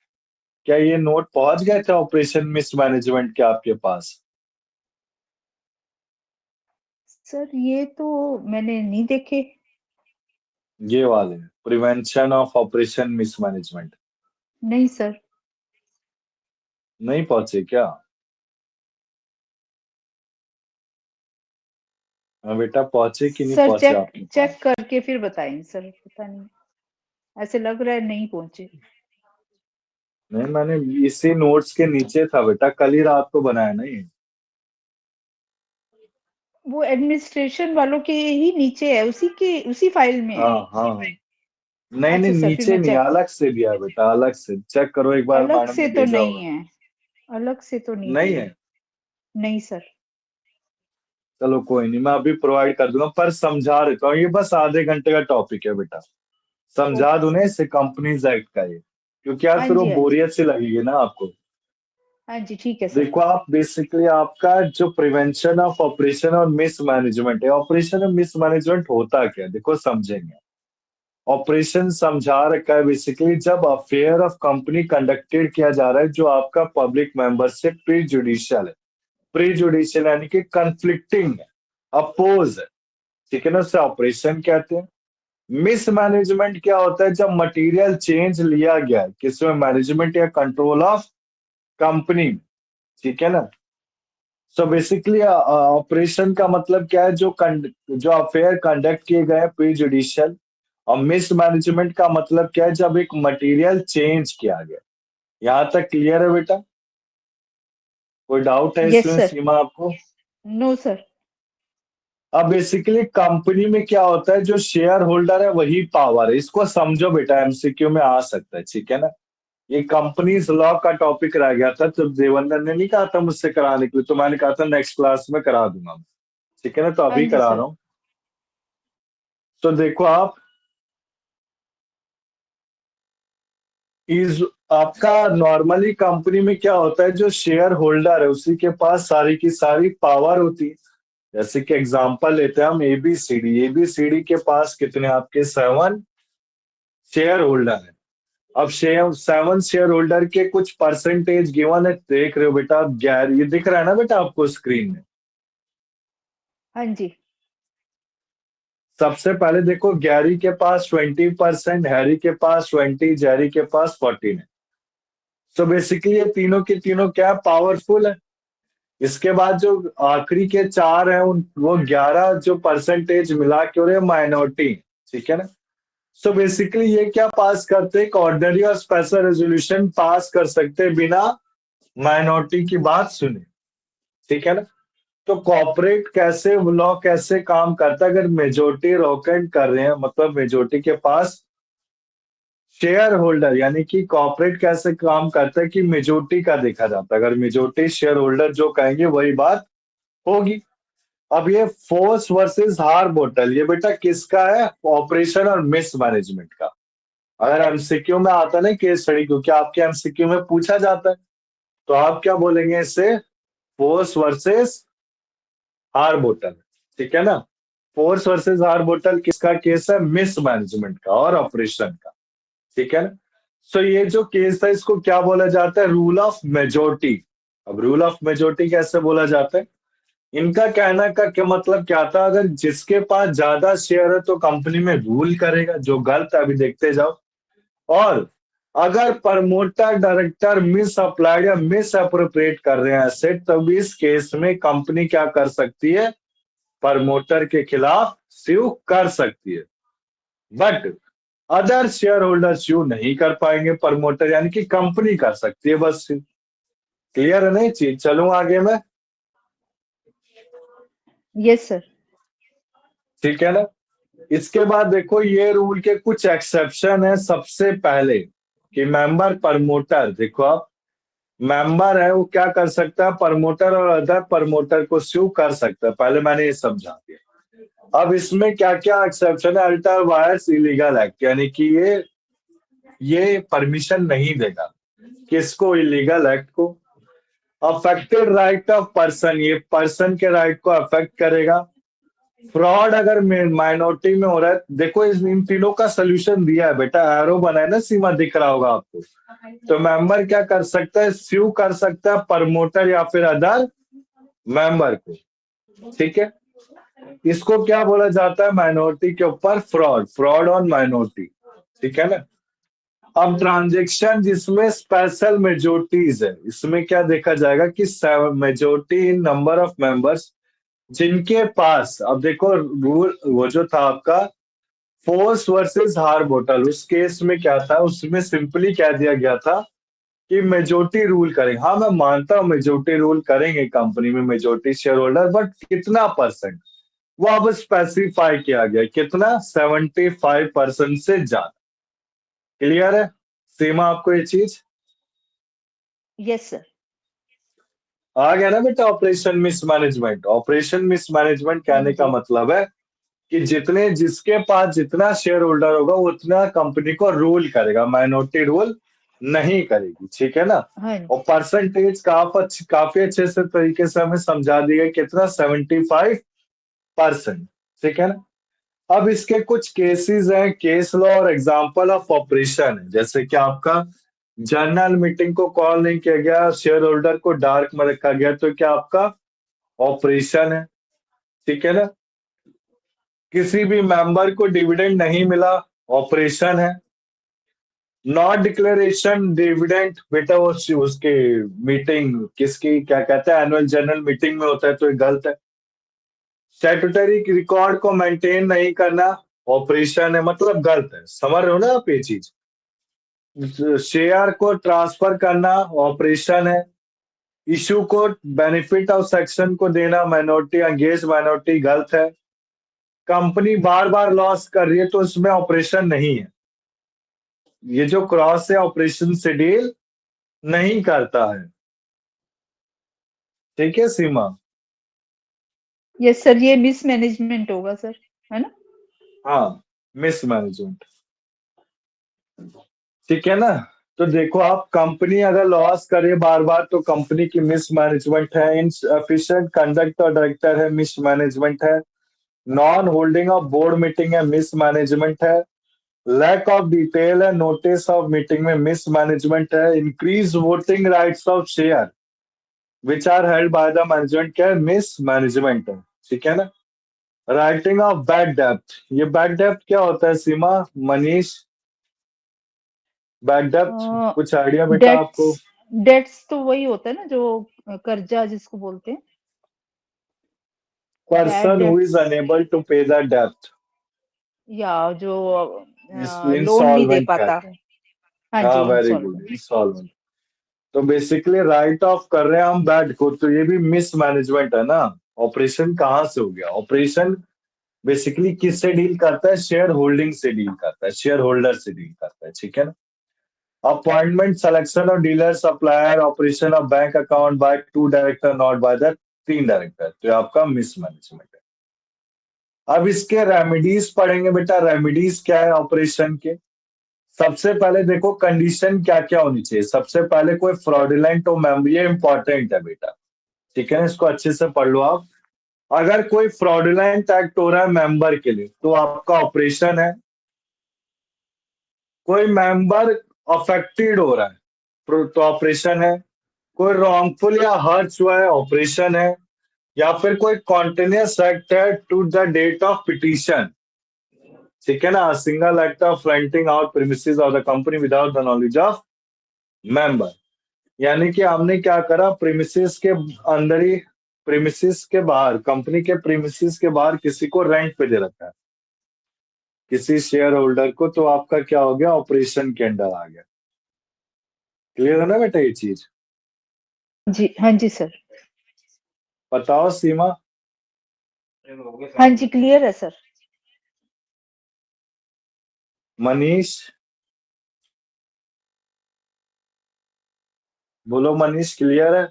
क्या ये नोट पहुंच गए थे ऑपरेशन मिसमैनेजमेंट के आपके पास? सर ये तो मैंने नहीं देखे। ये वाले प्रिवेंशन ऑफ ऑपरेशन मिसमैनेजमेंट नहीं सर। नहीं पहुंचे क्या? हाँ बेटा, पहुंचे कि नहीं सर पहुंचे चेक आपके पास? चेक करके फिर बताएंगे सर, पता नहीं, ऐसे लग रहा है नहीं पहुंचे। नहीं, मैंने इसी नोट्स के नीचे था बेटा, कल ही रात को बनाया ना ये। वो एडमिनिस्ट्रेशन वालों के ही नीचे है, उसी फाइल में है। हाँ हाँ, नहीं नहीं, अच्छा सर, फिर नीचे मैं नहीं, चेक, अलग से दिया है बेटा, अलग से चेक करो एक बार, अलग मैडम से ने तो भेजा नहीं होगा। है, अलग से तो नहीं नहीं दिए। है? नहीं सर। चलो कोई नहीं, मैं अभी प्रोवाइड कर दूंगा, पर समझा देता हूँ, ये बस आधे घंटे का टॉपिक है बेटा, समझा ओके दूं ना सर। इससे कंपनीज एक्ट का ये, क्योंकि यार हाँ फिर वो जी हाँ जी। बोरियत से लगेगी ना आपको। हाँ जी ठीक है सर। देखो आप, बेसिकली आपका जो प्रिवेंशन ऑफ ऑपरेशन और मिस मैनेजमेंट है, ऑपरेशन और मिस मैनेजमेंट होता क्या है, देखो समझेंगे। ऑपरेशन समझा रखा है, बेसिकली जब अफेयर ऑफ कंपनी कंडक्टेड किया जा रहा है जो आपका पब्लिक मेंबर से प्री जुडिशियल है, प्री जुडिशियल यानी कि कंफ्लिक्टिंग है, अपोज है, ठीक है ना, उससे ऑपरेशन कहते हैं। मिसमैनेजमेंट क्या होता है, जब मटेरियल चेंज लिया गया है किसमें, मैनेजमेंट या कंट्रोल ऑफ कंपनी, ठीक है ना। सो बेसिकली ऑपरेशन का मतलब क्या है, जो अफेयर कंडक्ट किए गए प्री जुडिशियल। और मिसमैनेजमेंट का मतलब क्या है, जब एक मटेरियल चेंज किया गया। यहां तक क्लियर है बेटा? कोई डाउट है यस इसमें सर। सीमा आपको? No sir. अब बेसिकली कंपनी में क्या होता है, जो शेयर होल्डर है वही पावर है, इसको समझो बेटा, एमसीक्यू में आ सकता है, ठीक है ना। ये कंपनीज लॉ का टॉपिक रह गया था, तो देवेंद्र ने नहीं कहा था मुझसे कराने के लिए, तो मैंने कहा था नेक्स्ट क्लास में करा दूंगा, ठीक है ना, तो हाँ अभी जी करा सर। रहा हूँ। तो देखो आप, इस आपका नॉर्मली कंपनी में क्या होता है, जो शेयर होल्डर है उसी के पास सारी की सारी पावर होती है। जैसे कि एग्जांपल लेते हैं हम, एबीसीडी, एबीसीडी के पास कितने, आपके 7 शेयर होल्डर है। अब 7 शेयर होल्डर के कुछ परसेंटेज गिवन है, देख रहे हो बेटा आप, ये दिख रहा है ना बेटा आपको स्क्रीन में। हाँ जी। सबसे पहले देखो, गैरी के पास 20%, हैरी के पास 20, जेरी के पास 14 है। तो बेसिकली ये तीनों के तीनों क्या पावरफुल है। इसके बाद जो आखिरी के 4 हैं, उन वो 11 जो परसेंटेज मिला के और माइनॉरिटी, ठीक है ना। सो बेसिकली ये क्या पास करते हैं, ऑर्डिनरी और स्पेशल रेजोल्यूशन पास कर सकते हैं बिना माइनॉरिटी की बात सुने, ठीक है ना। तो कॉर्पोरेट कैसे लॉ कैसे काम करता है, अगर मेजोरिटी रोकेंट कर रहे हैं, मतलब मेजोरिटी के पास शेयर होल्डर, यानी कि कॉर्पोरेट कैसे काम करता है कि मेजोरिटी का देखा जाता है, अगर मेजोरिटी शेयर होल्डर जो कहेंगे वही बात होगी। अब ये फोर्स वर्सेस हार बोटल, ये बेटा किसका है, ऑपरेशन और मिस मैनेजमेंट का। अगर एमसीक्यू में आता है ना केस स्टडी, क्योंकि आपके एमसीक्यू में पूछा जाता है, तो आप क्या बोलेंगे इससे, फोर्स वर्सेस हार बोटल, ठीक है ना। फोर्स वर्सेस आर्बिटल किसका केस है? मिसमैनेजमेंट का और ऑपरेशन का, ठीक है ना। सो ये जो केस है इसको क्या बोला जाता है? Rule of majority. अब रूल ऑफ मेजोरिटी कैसे बोला जाता है? इनका कहना का क्या मतलब क्या था? अगर जिसके पास ज्यादा शेयर है तो कंपनी में रूल करेगा, जो गलत है, अभी देखते जाओ। और अगर प्रमोटर डायरेक्टर मिस अप्लाइड या मिस अप्रोप्रिएट कर रहे हैं एसेट, तब इस केस में कंपनी क्या कर सकती है? प्रमोटर के खिलाफ स्यू कर सकती है। बट अदर शेयर होल्डर स्यू नहीं कर पाएंगे, प्रमोटर यानी कि कंपनी कर सकती है बस। क्लियर है नहीं चीज? चलूं आगे में? Yes sir. ठीक है ना। इसके बाद देखो ये रूल के कुछ एक्सेप्शन है। सबसे पहले कि मेंबर प्रमोटर, देखो आप, मेंबर है वो क्या कर सकता है? प्रमोटर और अदर प्रमोटर को स्यू कर सकता है। पहले मैंने ये समझा दिया। अब इसमें क्या क्या एक्सेप्शन है? अल्टर वायर्स इलीगल एक्ट, यानी कि ये परमिशन नहीं देगा। किसको? इलीगल एक्ट को। अफेक्टेड राइट ऑफ पर्सन, ये पर्सन के राइट को अफेक्ट करेगा। फ्रॉड अगर माइनॉरिटी में हो रहा है, देखो इन तीनों का सोल्यूशन दिया है बेटा, एरो बना है ना, सीमा दिख रहा होगा आपको। तो मेंबर क्या कर सकता है? स्यू कर सकता है प्रमोटर या फिर अदर मेंबर को, ठीक है। इसको क्या बोला जाता है? माइनॉरिटी के ऊपर फ्रॉड, फ्रॉड ऑन माइनॉरिटी, ठीक है ना। अब ट्रांजेक्शन जिसमें स्पेशल मेजोरिटीज है, इसमें क्या देखा जाएगा कि majority in number of members जिनके पास, अब देखो रूल वो जो था आपका फोर्स वर्सेस हार्बोटल, उस केस में क्या था? उसमें सिंपली कह दिया गया था कि मेजोरिटी रूल करेंगे। हाँ मैं मानता हूँ मेजोरिटी रूल करेंगे कंपनी में मेजोरिटी शेयर होल्डर, बट कितना परसेंट? वो अब स्पेसिफाई किया गया, कितना? 75% से ज्यादा। क्लियर है सीमा आपको ये चीज? Yes sir. आ गया ना बेटा ऑपरेशन मिसमैनेजमेंट? ऑपरेशन मिसमैनेजमेंट हाँ कहने का जी। मतलब है कि जिसके पास जितना शेयर होल्डर होगा वो उतना कंपनी को रूल करेगा, माइनॉरिटी रूल नहीं करेगी, ठीक है ना। हाँ और जी। परसेंटेज काफी अच्छे से तरीके से हमें समझा दी गई, कितना? 75%, ठीक है ना। अब इसके कुछ केसेस हैं, केस लॉ और एग्जांपल ऑफ ऑपरेशन है। जैसे कि आपका जनरल मीटिंग को कॉल नहीं किया गया, शेयर होल्डर को डार्क में रखा गया, तो क्या आपका ऑपरेशन है, ठीक है ना। किसी भी मेंबर को डिविडेंड नहीं मिला, ऑपरेशन है। नॉट डिक्लेरेशन डिविडेंड, बेटा वो उसके मीटिंग किसकी क्या कहते हैं, एनुअल जनरल मीटिंग में होता है, तो ये गलत है। स्टैट्यूटरी रिकॉर्ड को मेंटेन नहीं करना, ऑपरेशन है, मतलब गलत है। समझ रहे हो ना आप ये चीज? शेयर को ट्रांसफर करना, ऑपरेशन है। इशू को बेनिफिट ऑफ सेक्शन को देना, माइनॉरिटी एंगेज माइनॉरिटी, गलत है। कंपनी बार बार लॉस कर रही है तो उसमें ऑपरेशन नहीं है। ये जो क्रॉस है ऑपरेशन से डील नहीं करता है, ठीक है सीमा? यस सर, ये मिसमैनेजमेंट होगा सर, है ना। हाँ मिसमैनेजमेंट, ठीक है ना। तो देखो आप, कंपनी अगर लॉस करे बार बार तो कंपनी की मिसमैनेजमेंट है। इनएफिशिएंट कंडक्ट और डायरेक्टर है, मिसमैनेजमेंट है। Non holding of board meeting है, मिसमैनेजमेंट है। लैक ऑफ डिटेल है नोटिस ऑफ मीटिंग में, मिसमैनेजमेंट है। Increase voting rights of share which are held by the management, क्या है? मिसमैनेजमेंट है, ठीक है ना। राइटिंग ऑफ बैड डेप्थ, ये बैड डेप्थ क्या होता है सीमा? मनीष, बैड डेप्थ कुछ आइडिया बेटा डेट्स आपको? डेट्स तो वही होता है ना, जो कर्जा जिसको बोलते हैं, bad person who is debts, unable to pay the डेप्थ, या जो लोन नहीं दे इंसॉल्वेंट पाता। कहते हैं। हाँ हाँ जी, वेरी गुड, इंसॉल्वेंट। इंसॉल्वेंट। तो बेसिकली राइट ऑफ कर रहे हैं हम बैड को, तो ये भी मिसमैनेजमेंट है ना। ऑपरेशन कहाँ से हो गया? ऑपरेशन बेसिकली किससे डील करता है? शेयर होल्डिंग से डील करता है, शेयर होल्डर से डील करता है, ठीक है ना। Appointment selection of dealer supplier, operation of bank account by 2 director not by the 3 director, तो ये आपका मिसमैनेजमेंट है। अब इसके रेमेडीज पढ़ेंगे बेटा। रेमेडीज क्या है ऑपरेशन के? सबसे पहले देखो कंडीशन क्या क्या होनी चाहिए। सबसे पहले कोई फ्रॉडुलेंट हो मेंबर, ये इंपॉर्टेंट है बेटा, ठीक है ना, इसको अच्छे से पढ़ लो आप। अगर कोई फ्रॉडुलेंट एक्ट हो रहा है मेंबर के लिए तो आपका ऑपरेशन है। कोई मेंबर अफेक्टेड हो रहा है तो ऑपरेशन है। कोई रॉन्गफुल या हर्ट हुआ है ऑपरेशन है। या फिर कोई कॉन्टिन्यूस एक्ट है to the date of petition, ठीक है ना, single act of renting out premises of the company without the knowledge of member, यानी कि हमने क्या करा, प्रीमिसेस के अंदर ही, प्रीमिसेस के बाहर, कंपनी के प्रीमिसेस के बाहर किसी को रेंट पे दे रखा है, किसी शेयर होल्डर को, तो आपका क्या हो गया, ऑपरेशन के अंडर आ गया। क्लियर है ना बेटा ये चीज? जी हाँ जी सर। बताओ सीमा। हाँ जी क्लियर है सर। मनीष, बोलो मनीष, क्लियर है?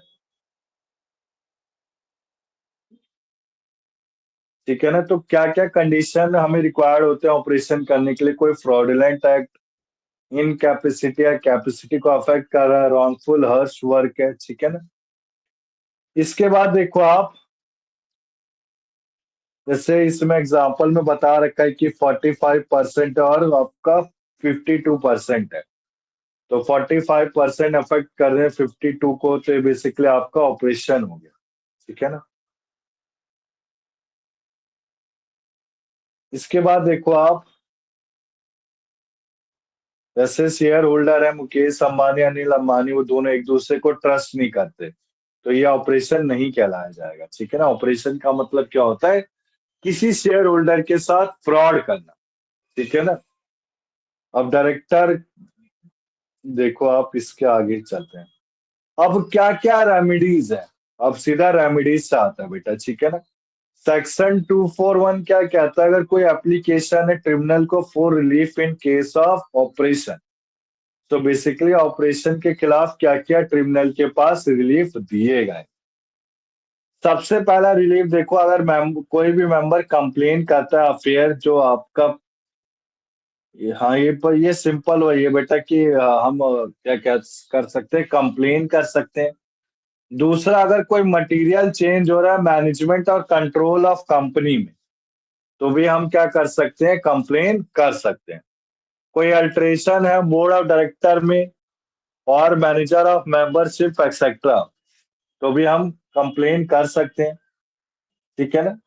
ठीक है ना, तो क्या क्या कंडीशन हमें रिक्वायर्ड होते हैं ऑपरेशन करने के लिए? कोई फ्रॉडुलेंट एक्ट, इनकैपेसिटी या कैपेसिटी को अफेक्ट कर रहा है, रॉन्गफुल हर्श वर्क है, ठीक है ना। इसके बाद देखो आप, जैसे इसमें एग्जांपल में बता रखा है कि 45% और आपका 52% है, तो 45% अफेक्ट कर रहे हैं 52 को, तो बेसिकली आपका ऑपरेशन हो गया, ठीक है ना। इसके बाद देखो आप, जैसे शेयर होल्डर है मुकेश अंबानी अनिल अंबानी, वो दोनों एक दूसरे को ट्रस्ट नहीं करते, तो ये ऑपरेशन नहीं कहलाया जाएगा, ठीक है ना। ऑपरेशन का मतलब क्या होता है, किसी शेयर होल्डर के साथ फ्रॉड करना, ठीक है ना। अब डायरेक्टर, देखो आप इसके आगे चलते हैं। अब क्या क्या रेमेडीज है, अब सीधा रेमेडीज से आता है बेटा, ठीक है ना। सेक्शन 241 क्या कहता है, अगर कोई एप्लीकेशन है ट्रिब्यूनल को for relief in case of operation, तो बेसिकली ऑपरेशन के खिलाफ क्या क्या ट्रिब्यूनल के पास रिलीफ दिए गए। सबसे पहला रिलीफ देखो, अगर कोई भी मेंबर कंप्लेन करता है अफेयर जो आपका, हाँ ये पर ये सिंपल हो ये बेटा कि हम क्या क्या कर सकते हैं, कंप्लेन कर सकते हैं। दूसरा, अगर कोई मटेरियल चेंज हो रहा है मैनेजमेंट और कंट्रोल ऑफ कंपनी में, तो भी हम क्या कर सकते हैं, कंप्लेन कर सकते हैं। कोई अल्ट्रेशन है बोर्ड ऑफ डायरेक्टर में और मैनेजर ऑफ मेंबरशिप एक्सेट्रा, तो भी हम कंप्लेन कर सकते हैं, ठीक है ना।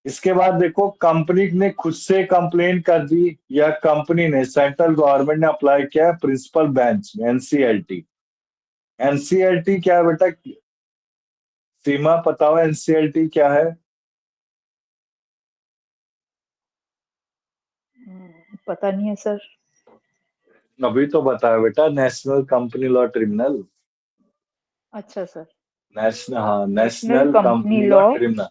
इसके बाद देखो, कंपनी ने खुद से कंप्लेन कर दी या कंपनी ने, सेंट्रल गवर्नमेंट ने अप्लाई किया है प्रिंसिपल बेंच में, एनसीएलटी। एनसीएलटी क्या है बेटा, सीमा बताओ एनसीएलटी क्या है? पता नहीं है सर। अभी तो बताया बेटा, नेशनल कंपनी लॉ ट्रिब्यूनल। अच्छा सर। नेशनल, हाँ national national company company law law tribunal.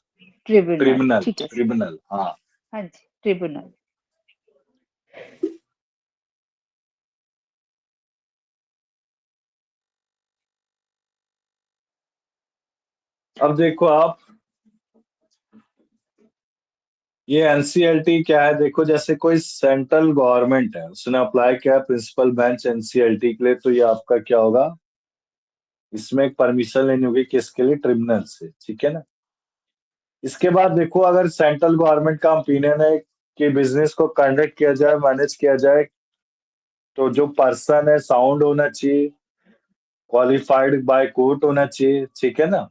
Tribunal, tribunal, ठीक है सर। ट्रिब्यूनल, हाँ। हाँ जी ट्रिब्यूनल। अब देखो आप, ये एनसीएलटी क्या है, देखो जैसे कोई सेंट्रल गवर्नमेंट है, उसने अप्लाई किया प्रिंसिपल बेंच एनसीएलटी के लिए, तो ये आपका क्या होगा, इसमें एक परमिशन लेनी होगी किसके लिए, ट्रिब्यूनल से, ठीक है ना। इसके बाद देखो, अगर सेंट्रल गवर्नमेंट का ओपिनियन है कि बिजनेस को कंडक्ट किया जाए, मैनेज किया जाए, तो जो पर्सन है साउंड होना चाहिए, क्वालिफाइड बाय कोर्ट होना चाहिए, ठीक है ना।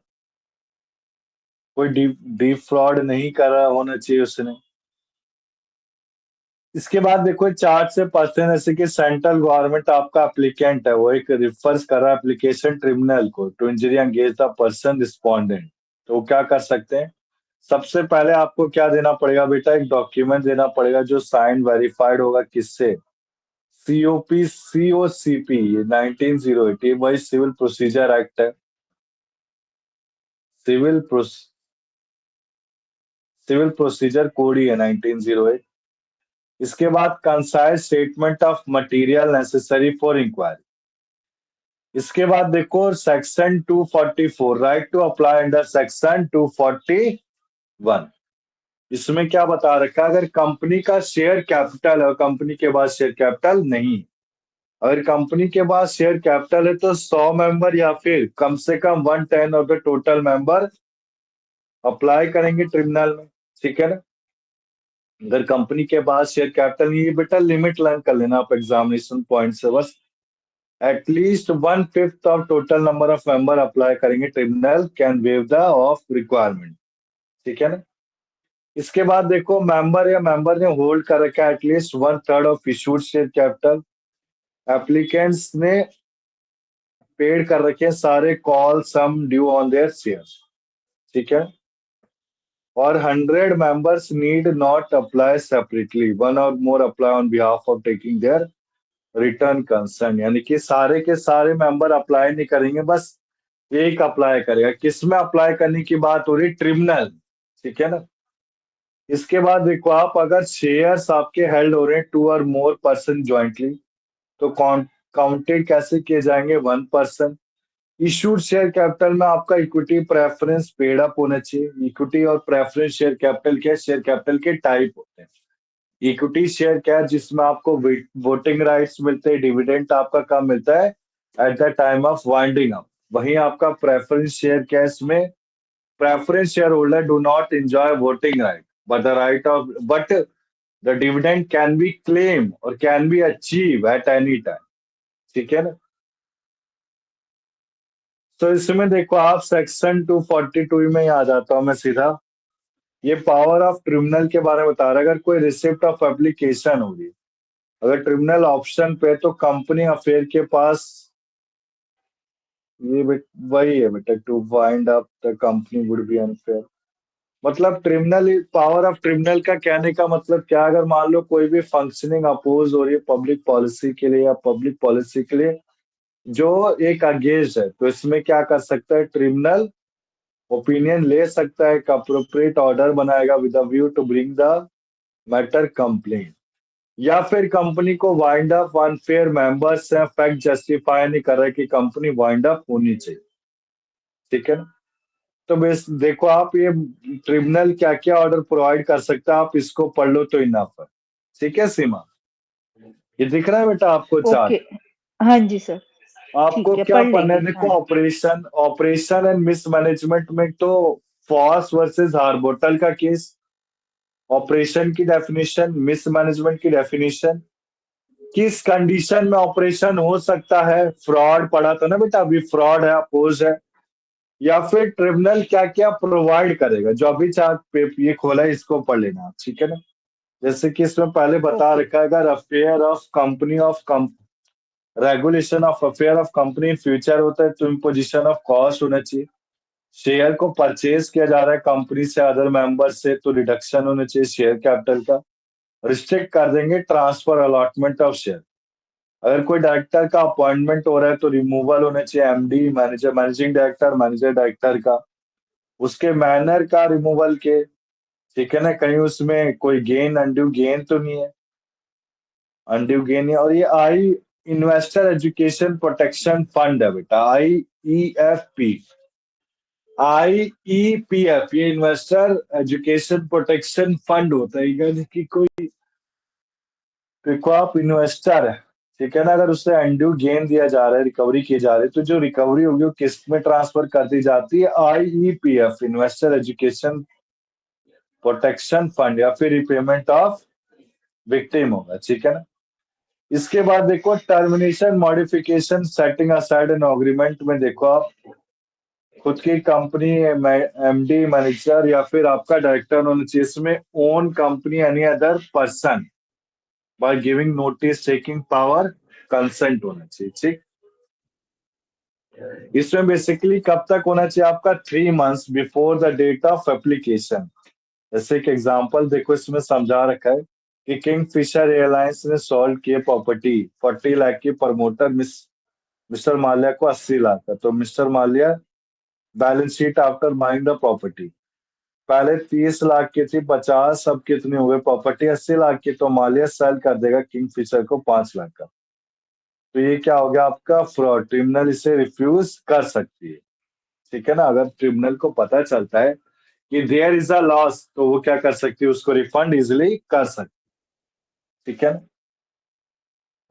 कोई डीप फ्रॉड नहीं कर रहा होना चाहिए उसने। इसके बाद देखो, 4 से 5 जैसे कि सेंट्रल गवर्नमेंट आपका एप्लीकेंट है, वो एक रिफर्स कर रहा है एप्लीकेशन ट्रिब्यूनल को to injury engage the person respondent, तो वो क्या कर सकते हैं, सबसे पहले आपको क्या देना पड़ेगा बेटा, एक डॉक्यूमेंट देना पड़ेगा जो साइन वेरीफाइड होगा, किससे, सीओपी सीओसीपी 1908, ये वही सिविल प्रोसीजर एक्ट है, सिविल प्रोस सिविल प्रोसीजर कोड ही है 1908। इसके बाद concise statement of material necessary for inquiry. इसके बाद देखो, section 244, right to apply under section 241। इसमें क्या बता रखा है, अगर कंपनी का शेयर कैपिटल है और कंपनी के पास शेयर कैपिटल नहीं, अगर कंपनी के पास शेयर कैपिटल है तो 100 मेंबर या फिर कम से कम 1/10 of the total member apply करेंगे ट्रिब्यूनल में, ठीक है ना। अगर कंपनी के पास शेयर कैपिटल नहीं है, बेटा लिमिट लर्न कर लेना आप एग्जामिनेशन पॉइंट से, बस at least 1/5 of total number of member apply करेंगे tribunal can waive the of requirement, ठीक है ना। इसके बाद देखो मेंबर या मेंबर ने होल्ड कर रखा है at least 1/3 of issued share capital, applicants ने पेड कर रखे हैं सारे call sum due on their share, ठीक है। और 100 members need not apply separately, one or more apply on behalf of taking their return concern, यानी कि सारे के सारे मेंबर अप्लाई नहीं करेंगे, बस एक अप्लाई करेगा। किसमें अप्लाई करने की बात हो रही, ट्रिब्यूनल, ठीक है ना। इसके बाद देखो आप, अगर शेयर्स आपके हेल्ड हो रहे हैं 2 और more person ज्वाइंटली, तो काउंटेड कैसे किए जाएंगे, 1%। इशूड शेयर कैपिटल में आपका इक्विटी प्रेफरेंस पेड अप होना चाहिए। इक्विटी और प्रेफरेंस शेयर कैपिटल के शेयर कैपिटल के टाइप होते हैं। इक्विटी शेयर क्या है, जिसमें आपको वोटिंग राइट्स मिलते हैं, डिविडेंड आपका कम मिलता है at the time of winding up. वहीं आपका प्रेफरेंस शेयर क्या है, इसमें preference share holder do not enjoy voting right but the dividend can be claim और can be achieve at any time, ठीक है ना। तो इसमें देखो आप सेक्शन 242 में ही आ जाता हूं मैं सीधा। ये पावर ऑफ ट्रिब्यूनल के बारे में बता रहा है। अगर कोई रिसिप्ट ऑफ एप्लीकेशन होगी, अगर ट्रिब्यूनल ऑप्शन पे, तो कंपनी अफेयर के पास वही है बेटा, to wind up the company would be unfair. मतलब ट्रिब्यूनल, पावर ऑफ ट्रिब्यूनल का कहने का मतलब क्या, अगर मान लो कोई भी फंक्शनिंग अपोज हो रही है पब्लिक पॉलिसी के लिए या पब्लिक पॉलिसी के लिए जो एक अगेंस्ट है, तो इसमें क्या कर सकता है ट्रिब्यूनल, ओपिनियन ले सकता है, एक अप्रोप्रिएट ऑर्डर बनाएगा with a view to bring the matter complaint. या फिर कंपनी को वाइंड अप अनफेयर मेंबर्स से फैक्ट जस्टिफाई नहीं कर रहे कि कंपनी वाइंड अप होनी चाहिए, ठीक है ना। तो बस देखो आप, ये ट्रिब्यूनल क्या क्या ऑर्डर प्रोवाइड कर सकता है, आप इसको पढ़ लो तो इनफ है, ठीक है सीमा। ये दिख रहा है बेटा आपको चार्ट, ओके, हाँ जी सर, आपको ठीक है, क्या पढ़ पढ़ना है, लेंगे। देखो हाँ, ऑपरेशन एंड मिसमैनेजमेंट में तो फॉस वर्सेस हार्बोटल का केस, ऑपरेशन की डेफिनेशन, मिसमैनेजमेंट की डेफिनेशन, किस कंडीशन में ऑपरेशन हो सकता है, फ्रॉड पढ़ा था ना बेटा अभी, फ्रॉड है, अपोज है। या फिर ट्रिब्यूनल क्या क्या प्रोवाइड करेगा, जो अभी चार्ट ये खोला है इसको पढ़ लेना आप, ठीक है ना। जैसे कि इसमें पहले बता ओके, रखा है, अगर affair of company of regulation of affair of company in future होता है, तो इम्पोजिशन ऑफ कॉस्ट होना चाहिए। शेयर को परचेज किया जा रहा है कंपनी से अदर मेंबर से, तो रिडक्शन होना चाहिए शेयर कैपिटल का। रिस्ट्रिक्ट कर देंगे ट्रांसफर अलॉटमेंट ऑफ शेयर। अगर कोई डायरेक्टर का अपॉइंटमेंट हो रहा है तो रिमूवल होना चाहिए MD, manager, managing director, manager director का, उसके मैनर का रिमूवल के, ठीक है ना। कहीं उसमें कोई गेन, अनड्यू गेन तो नहीं है, अनड्यू गेन है। और ये आई इन्वेस्टर एजुकेशन प्रोटेक्शन फंड है बेटा, IEPF, ये इन्वेस्टर एजुकेशन प्रोटेक्शन फंड होता है, यानी कि कोई, देखो आप इन्वेस्टर है, ठीक है ना, अगर उससे अनड्यू गेन दिया जा रहा है, रिकवरी की जा रही है, तो जो रिकवरी होगी वो किस में ट्रांसफर कर दी जाती है, IEPF, investor education protection fund, या फिर रिपेमेंट ऑफ विक्टिम होगा, ठीक है ना। इसके बाद देखो termination, modification, setting aside an agreement में देखो आप, खुद की कंपनी, एमडी, मैनेजर या फिर आपका डायरेक्टर होना चाहिए, इसमें own company any other person by giving notice taking power consent होना चाहिए, ठीक। इसमें बेसिकली कब तक होना चाहिए आपका, 3 months before the date of application. जैसे एक एग्जांपल देखो इसमें समझा रखा है कि किंग फिशर एयरलाइंस ने सोल्ड किए प्रॉपर्टी 40 लाख की, प्रमोटर मिस्टर माल्या को 80 लाख का, तो mister Mallya balance sheet after buying the property, पहले 30 लाख की थी, 50, अब कितनी हो गई, प्रॉपर्टी 80 लाख की, तो मालिया सेल कर देगा किंग फिशर को 5 लाख का। तो ये क्या हो गया आपका, फ्रॉड। ट्रिब्यूनल इसे रिफ्यूज कर सकती है, ठीक है ना। अगर ट्रिब्यूनल को पता चलता है कि देयर इज अ लॉस, तो वो क्या कर सकती है, उसको रिफंड इजिली कर सकती है, ठीक है ना।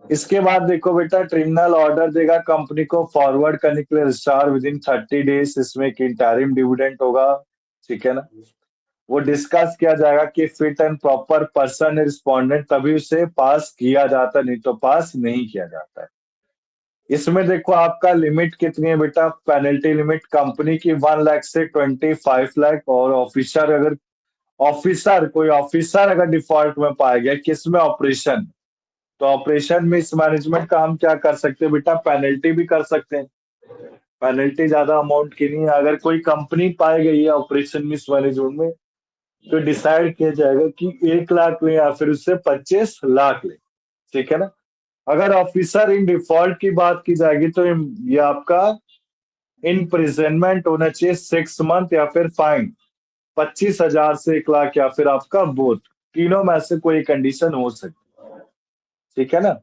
इसके बाद देखो बेटा, ट्रिब्यूनल ऑर्डर देगा कंपनी को फॉरवर्ड करने के लिए रजिस्ट्रार विद इन 30 days, इसमें एक इंटरिम डिविडेंड होगा, ठीक है ना। वो डिस्कस किया जाएगा कि fit and proper person respondent, तभी उसे पास किया जाता, नहीं तो पास नहीं किया जाता है। इसमें देखो आपका लिमिट कितनी है बेटा, पेनल्टी लिमिट कंपनी की 1 लाख से 25 लाख, और कोई ऑफिसर अगर डिफॉल्ट में पाया गया किसमें, ऑपरेशन, तो ऑपरेशन मिसमैनेजमेंट का हम क्या कर सकते हैं बेटा, पेनल्टी भी कर सकते हैं। पेनल्टी ज्यादा अमाउंट की नहीं है। अगर कोई कंपनी पाई गई है ऑपरेशन मिसमैनेजमेंट में, तो डिसाइड किया जाएगा कि 1 लाख ले या फिर उससे 25 लाख ले, ठीक है ना। अगर ऑफिसर इन डिफॉल्ट की बात की जाएगी तो ये आपका इम्प्रिजनमेंट होना चाहिए 6 मंथ, या फिर फाइन 25,000 से 1 लाख, या फिर आपका बोथ, तीनों में से कोई कंडीशन हो सकती है, ठीक है ना।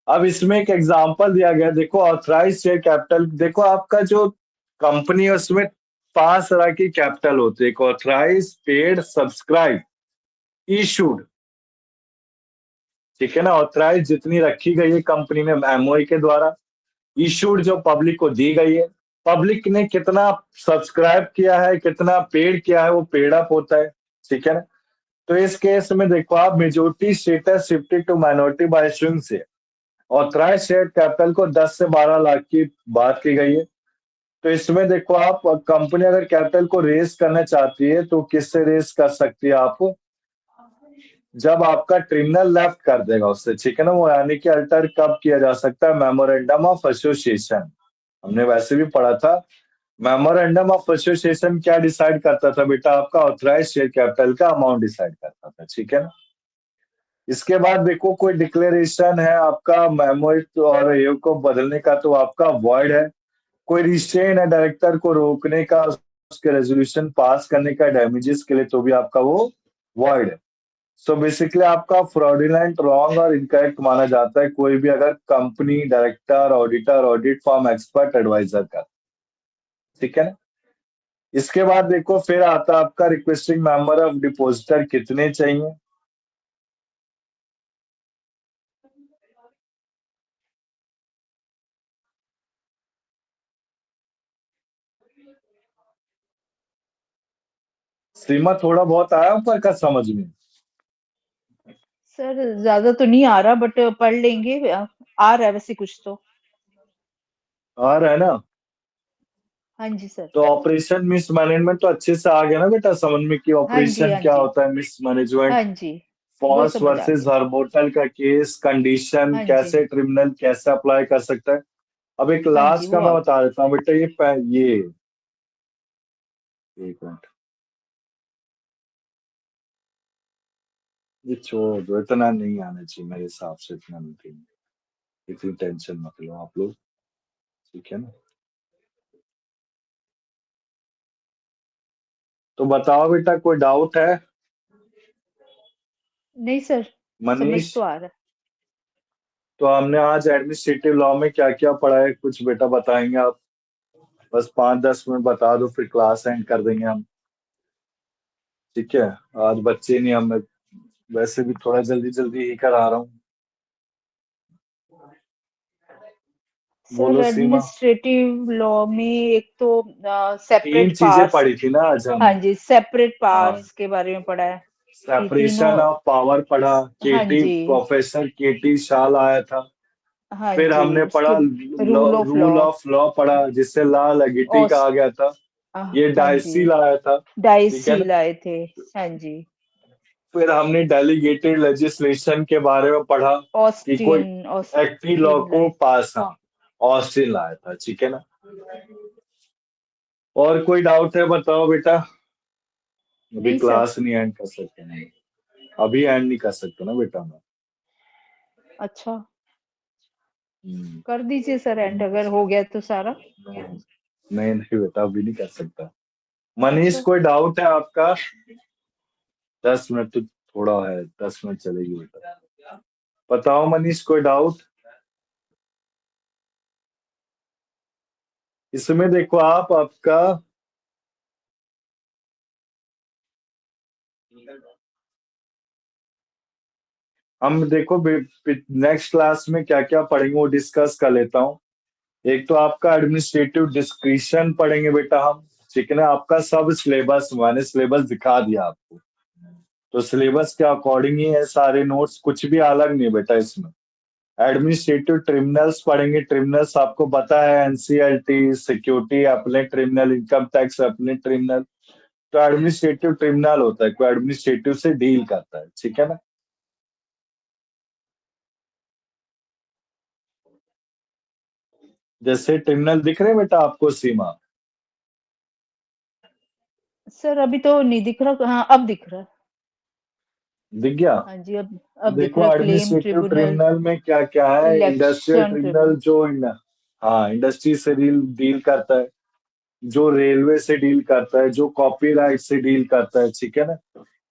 अब इसमें एक एग्जांपल दिया गया, देखो ऑथराइज शेयर कैपिटल, देखो आपका जो कंपनी है उसमें 5 तरह की कैपिटल होती है, एक ऑथराइज, पेड, सब्सक्राइब, इशूड, ठीक है ना। ऑथराइज जितनी रखी गई है कंपनी में एमओई के द्वारा, इशूड जो पब्लिक को दी गई है, पब्लिक ने कितना सब्सक्राइब किया है, कितना पेड किया है, वो पेड अप होता है, ठीक है ना। तो इस केस में देखो आप, majority status shifted to minority by issuing से ऑथराइज शेयर कैपिटल को 10 से 12 लाख की बात की गई है। तो इसमें देखो आप, कंपनी अगर कैपिटल को रेज करना चाहती है तो किससे रेज कर सकती है आप, जब आपका ट्रिब्यूनल लेफ्ट कर देगा उससे, ठीक है ना। वो यानी कि अल्टर कब किया जा सकता है, मेमोरेंडम ऑफ एसोसिएशन, हमने वैसे भी पढ़ा था। मेमोरेंडम ऑफ एसोसिएशन क्या डिसाइड करता था बेटा, आपका ऑथराइज शेयर कैपिटल का अमाउंट डिसाइड करता था, ठीक है ना। इसके बाद देखो कोई डिक्लेरेशन है आपका मेमो और ये को बदलने का, तो आपका वॉइड है। कोई रिस्ट्रेन है डायरेक्टर को रोकने का, उसके रेजोल्यूशन पास करने का डैमेजेस के लिए, तो भी आपका वो वॉइड है। सो बेसिकली आपका फ्रॉडुलेंट, रॉन्ग और इनकरेक्ट माना जाता है कोई भी अगर company, director, auditor, audit form, expert, advisor का, ठीक है ना। इसके बाद देखो फिर आता है आपका रिक्वेस्टिंग मेंबर ऑफ डिपोजिटर कितने चाहिए। सीमा थोड़ा बहुत आया ऊपर का समझ में? सर ज्यादा तो नहीं आ रहा, बट पढ़ लेंगे, आ रहा है वैसे कुछ तो। आ रहा है ना। हाँ जी सर। तो ऑपरेशन मिसमैनेजमेंट तो अच्छे से आ गया ना बेटा समझ में, कि हाँ जी, ऑपरेशन हाँ क्या जी, होता है, मिसमैनेजमेंट, हाँ जी, वो फॉस समझ आ वर्सेस गया। हर्बोटल का केस, कंडीशन हाँ जी, कैसे ट्रिब्यूनल कैसे अप्लाई कर सकता है। अब एक हाँ जी, लास्ट का वो मैं आ गया। बता देता हूँ बेटा, ये एक मिनट, ये छोड़ दो, इतना नहीं आना चाहिए मेरे हिसाब से, इतना नहीं, इतनी टेंशन मत लो आप लोग, ठीक है ना। तो बताओ बेटा कोई डाउट है? नहीं सर, समझ मनीष, तो आ रहा है। तो हमने आज एडमिनिस्ट्रेटिव लॉ में क्या क्या पढ़ा है, कुछ बेटा बताएंगे आप? बस 5-10 मिनट बता दो, फिर क्लास एंड कर देंगे हम, ठीक है। आज बच्चे नहीं, हम वैसे भी थोड़ा जल्दी जल्दी ही करा रहा हूँ। सर बोलो सीमा। एडमिनिस्ट्रेटिव लॉ में एक तो 3 सेपरेट चीजें पार्ट्स। पढ़ी थी ना आज हाँ हमने। जी, सेपरेट हाँ, पार्ट्स के बारे में पढ़ा है कि तीनों। सेपरेशन ऑफ पावर पढ़ा, हाँ केटी, जी, प्रोफेसर केटी शाल आया था। हाँ फिर जी, हमने उसके पढ़ा rule of law, rule of law पढ़ा, जिससे लॉ लेगिटी और का आ गया था। ये हाँ डायसी जी, लाया था, ठीक है डाइसी ना। लाए थे। हाँ जी, फिर हमने डेलीगेटेड लेजिस्लेशन के बारे में पढ़ा, कि कोई एक्टी लॉ ऑस्टिन को लाए। पास, हाँ, ऑस्टिन लाया था, ठीक है ना। और कोई डाउट है बताओ बेटा? अभी नहीं सर। क्लास नहीं एंड कर सकते, नहीं अभी एंड नहीं कर सकते ना बेटा मैं। अच्छा, हम्म, कर दीजिए सर अभी एंड, नहीं कर अगर सकते। हो गया तो सारा। नहीं नहीं नहीं बेटा, अभी नहीं कर सकता। मनीष अच्छा कोई डाउट है आपका? 10 मिनट तो थोड़ा है, 10 मिनट चलेगी बेटा। बताओ मनीष कोई डाउट? इसमें देखो आप, आपका हम देखो नेक्स्ट क्लास में क्या क्या पढ़ेंगे वो डिस्कस कर लेता हूँ। एक तो आपका एडमिनिस्ट्रेटिव डिस्क्रिशन पढ़ेंगे बेटा हम, ठीक है ना, आपका सब सिलेबस मैंने सिलेबस दिखा दिया आपको, तो सिलेबस के अकॉर्डिंग ही है सारे नोट्स, कुछ भी अलग नहीं बेटा इसमें। एडमिनिस्ट्रेटिव ट्रिब्यूनल्स पढ़ेंगे, ट्रिब्यूनल्स आपको पता है एनसीएलटी, सिक्योरिटी अपने ट्रिब्यूनल, इनकम टैक्स अपने ट्रिब्यूनल, तो एडमिनिस्ट्रेटिव ट्रिब्यूनल होता है, कोई एडमिनिस्ट्रेटिव से डील करता है, ठीक है ना। जैसे ट्रिब्यूनल दिख रहे हैं बेटा आपको सीमा? सर अभी तो नहीं दिख रहा, हाँ अब दिख रहा है। दिख गया? हाँ जी, तो अब दिख देखो रहा है, क्लेम एडमिनिस्ट्रेटिव ट्रिब्यूनल, ट्रिब्यूनल में क्या क्या है, इंडस्ट्रियल इलेक्शन ट्रिब्यूनल ट्रिब्यूनल। जो हाँ इंडस्ट्री से डील डील करता है, जो रेलवे से डील करता है, जो कॉपीराइट से डील करता है, ठीक है ना।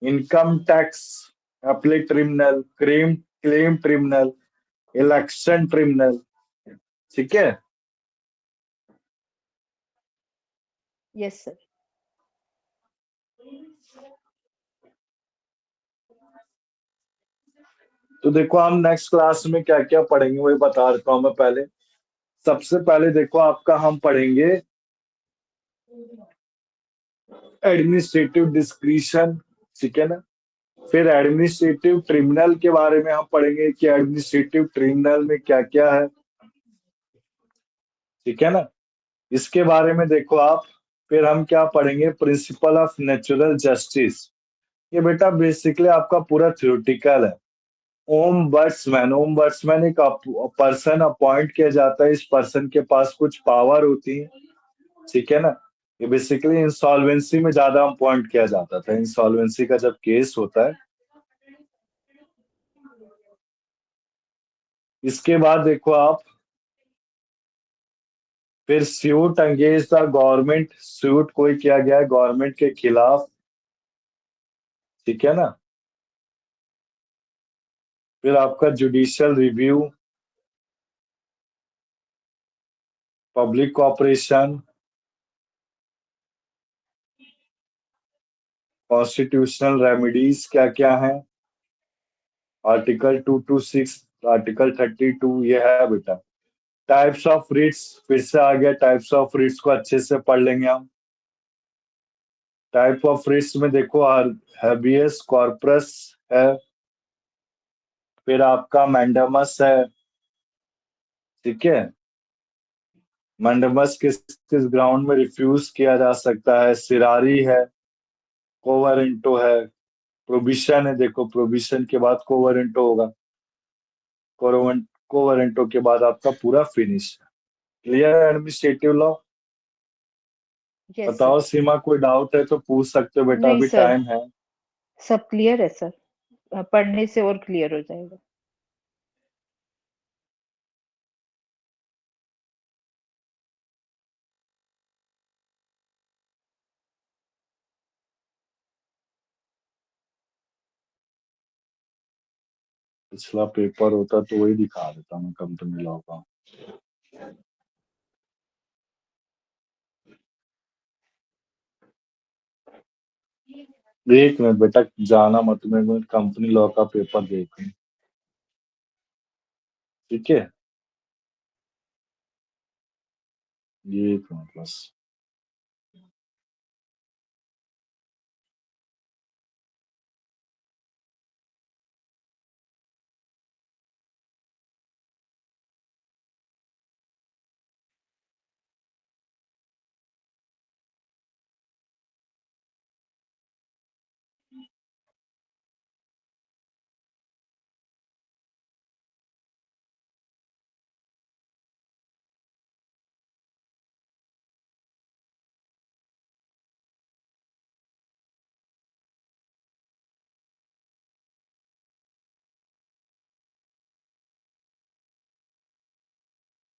Income tax appeal tribunal, claim claim tribunal, election tribunal, ठीक है। Yes sir. तो देखो हम नेक्स्ट क्लास में क्या क्या पढ़ेंगे वही बता देता हूँ मैं पहले। सबसे पहले देखो आपका हम पढ़ेंगे एडमिनिस्ट्रेटिव डिस्क्रिशन, ठीक है ना। फिर एडमिनिस्ट्रेटिव ट्रिब्यूनल के बारे में हम पढ़ेंगे कि एडमिनिस्ट्रेटिव ट्रिब्यूनल में क्या क्या है, ठीक है ना। इसके बारे में देखो आप। फिर हम क्या पढ़ेंगे, प्रिंसिपल ऑफ नेचुरल जस्टिस, ये बेटा बेसिकली आपका पूरा थ्योरेटिकल है। ओम बर्ड्समैन एक पर्सन अपॉइंट किया जाता है, इस पर्सन के पास कुछ पावर होती है, ठीक है ना। ये बेसिकली इंसॉल्वेंसी में ज्यादा अपॉइंट किया जाता था, इंसॉल्वेंसी का जब केस होता है। इसके बाद देखो आप, फिर suit against the government, suit कोई किया गया है गवर्नमेंट के खिलाफ, ठीक है ना। फिर आपका judicial review, public cooperation, constitutional remedies क्या क्या है, आर्टिकल 226, आर्टिकल 32, ये है बेटा। टाइप्स ऑफ रिट्स, फिर से आ गया, टाइप्स ऑफ रिट्स को अच्छे से पढ़ लेंगे हम। टाइप ऑफ रिट्स में देखो हैबियस कॉर्पस है, फिर आपका मैंडेमस है, ठीक है। मैंडेमस किस किस ग्राउंड में रिफ्यूज किया जा सकता है, सिरारी है, कोवरेंटो है, प्रोविशन है, देखो प्रोविशन के बाद कोवरेंटो होगा, कोवरेंटो के बाद आपका पूरा फिनिश। क्लियर है एडमिनिस्ट्रेटिव लॉ? Yes sir. बताओ सीमा, कोई डाउट है तो पूछ सकते हो बेटा, नहीं अभी सर, टाइम है। सब क्लियर है सर, पढ़ने से और क्लियर हो जाएगा। पिछला पेपर होता तो वही दिखा देता मैं, कंपनी लॉ का। एक मिनट बेटा, जाना मत, मैं कंपनी लॉ का पेपर देख लूं, ठीक है। ये एक मिनट बस।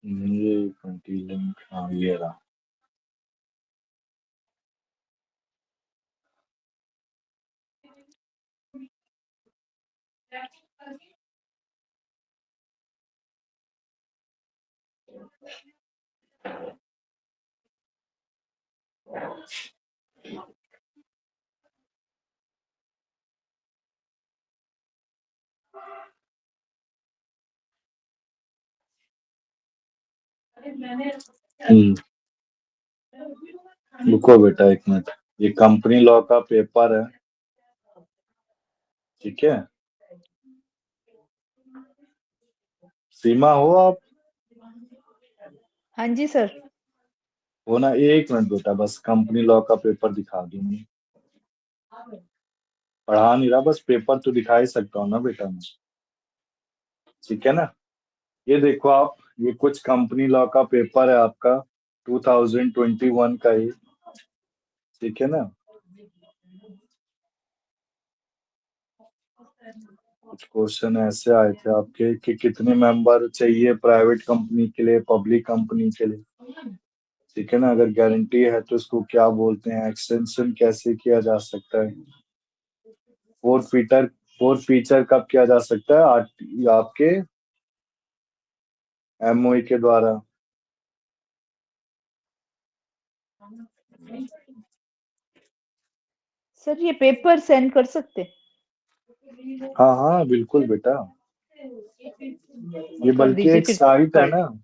ये लिंक, हाँ ये रहा। हम्म, रुको बेटा एक मिनट, ये कंपनी लॉ का पेपर है, ठीक है। सीमा हो आप? हाँ जी सर। हो ना, एक मिनट बेटा, बस कंपनी लॉ का पेपर दिखा दूंगी। पढ़ा नहीं रहा, बस पेपर तो दिखा ही सकता हूँ ना बेटा मैं, ठीक है ना। ये देखो आप, ये कुछ कंपनी लॉ का पेपर है आपका 2021 का ही, ठीक है ना। कुछ क्वेश्चन ऐसे आए थे आपके कि कितने मेंबर चाहिए प्राइवेट कंपनी के लिए, पब्लिक कंपनी के लिए, ठीक है ना। अगर गारंटी है तो इसको क्या बोलते हैं, एक्सटेंशन कैसे किया जा सकता है, फोर फीचर कब किया जा सकता है आपके एमओई के द्वारा। सर ये पेपर सेंड कर सकते हैं? हाँ हाँ बिल्कुल बेटा, ये कर बल्कि दीजिए एक फिर। साइट है कर ना,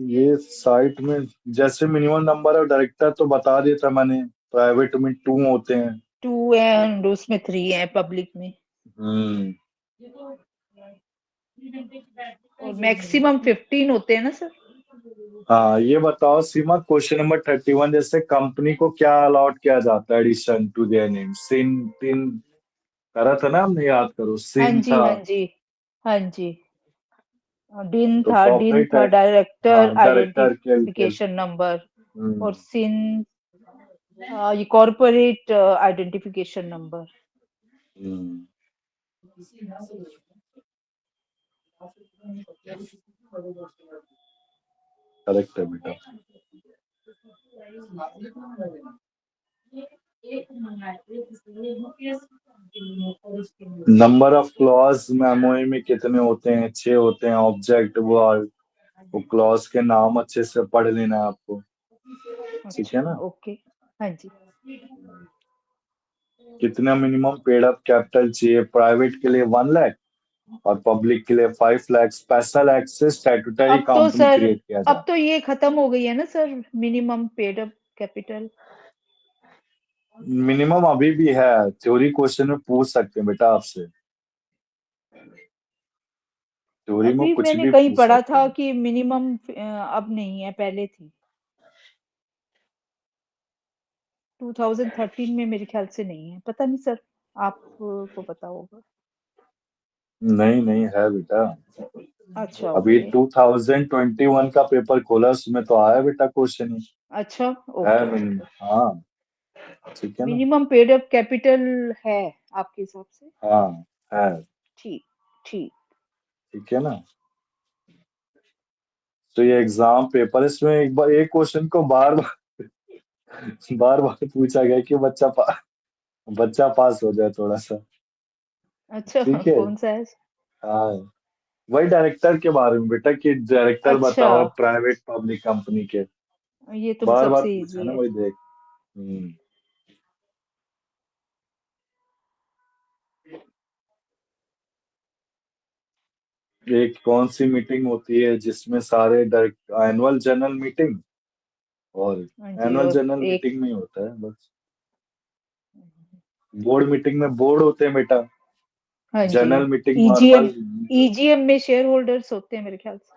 ये साइट में जैसे मिनिमम नंबर ऑफ डायरेक्टर तो बता दिया था मैंने, प्राइवेट में 2 होते हैं। 2 एंड उसमें 3 है पब्लिक में, हम्म और मैक्सिमम 15 होते हैं ना सर? हाँ, ये बताओ सीमा, क्वेश्चन नंबर 31, जैसे कंपनी को क्या अलॉट किया जाता है एडिशन टू देयर नेम, सिन टिन करा था ना हमने, याद करो, हाँ सिन जी था, हाँ जी हाँ जी। डिन तो था कॉर्पोरेट, डायरेक्टर हाँ डायरेक्टर के, आइडेंटिफिकेशन नंबर, और हम्म सिन ये कॉर्पोरेट आइडेंटिफिकेशन नंबर। हम्म करेक्ट है बेटा। नंबर ऑफ क्लॉज मेमोई में कितने होते हैं, 6 होते हैं। ऑब्जेक्ट वो क्लॉज के नाम अच्छे से पढ़ लेना है आपको, ठीक है अच्छा ना। ओके। हाँ जी। कितना मिनिमम पेड अप कैपिटल चाहिए, प्राइवेट के लिए 1 लाख और पब्लिक के लिए 5 लाख। स्पेशल एक्सेस स्टैट्यूटरी अब तो कंपनी सर, क्रिएट किया अब जाता तो ये खत्म हो गई है ना sir, minimum paid up capital. है। मिनिमम अभी भी है, थ्योरी क्वेश्चन में पूछ सकते हैं बेटा आपसे, थ्योरी में अभी कुछ मैंने भी कहीं पूछ पढ़ा सकते था हैं। कि मिनिमम अब नहीं है, पहले थी 2013 में, मेरे ख्याल से नहीं है, पता नहीं सर, आपको पता होगा। नहीं नहीं है बेटा, अच्छा अभी ओके। 2021 का पेपर खोला, उसमें तो आया बेटा क्वेश्चन ही अच्छा है। ओके। हाँ, ठीक है ना। मिनिमम पेड अप कैपिटल है आपके हिसाब से? हाँ है, ठीक। ठीक। ठीक है ना। तो ये एग्जाम पेपर, इसमें एक बार एक क्वेश्चन को बार बार पूछा गया कि बच्चा पास हो जाए थोड़ा सा, अच्छा ठीक है। कौन सा है? हाँ, वही डायरेक्टर के बारे में बेटा, कि डायरेक्टर अच्छा, बताओ प्राइवेट पब्लिक कंपनी के, ये तो बार बार सबसे पूछा इजी ना, है। वही देख। हम्म एक कौन सी मीटिंग होती है जिसमें सारे डायरेक्ट, एनुअल जनरल मीटिंग, और हाँ जी, एनुअल और जनरल एक, मीटिंग में ही होता है बस। बोर्ड मीटिंग में बोर्ड होते हैं बेटा, हाँ जी, general meeting EGM, normal. EGM में शेयर होल्डर्स होते हैं मेरे ख्याल से।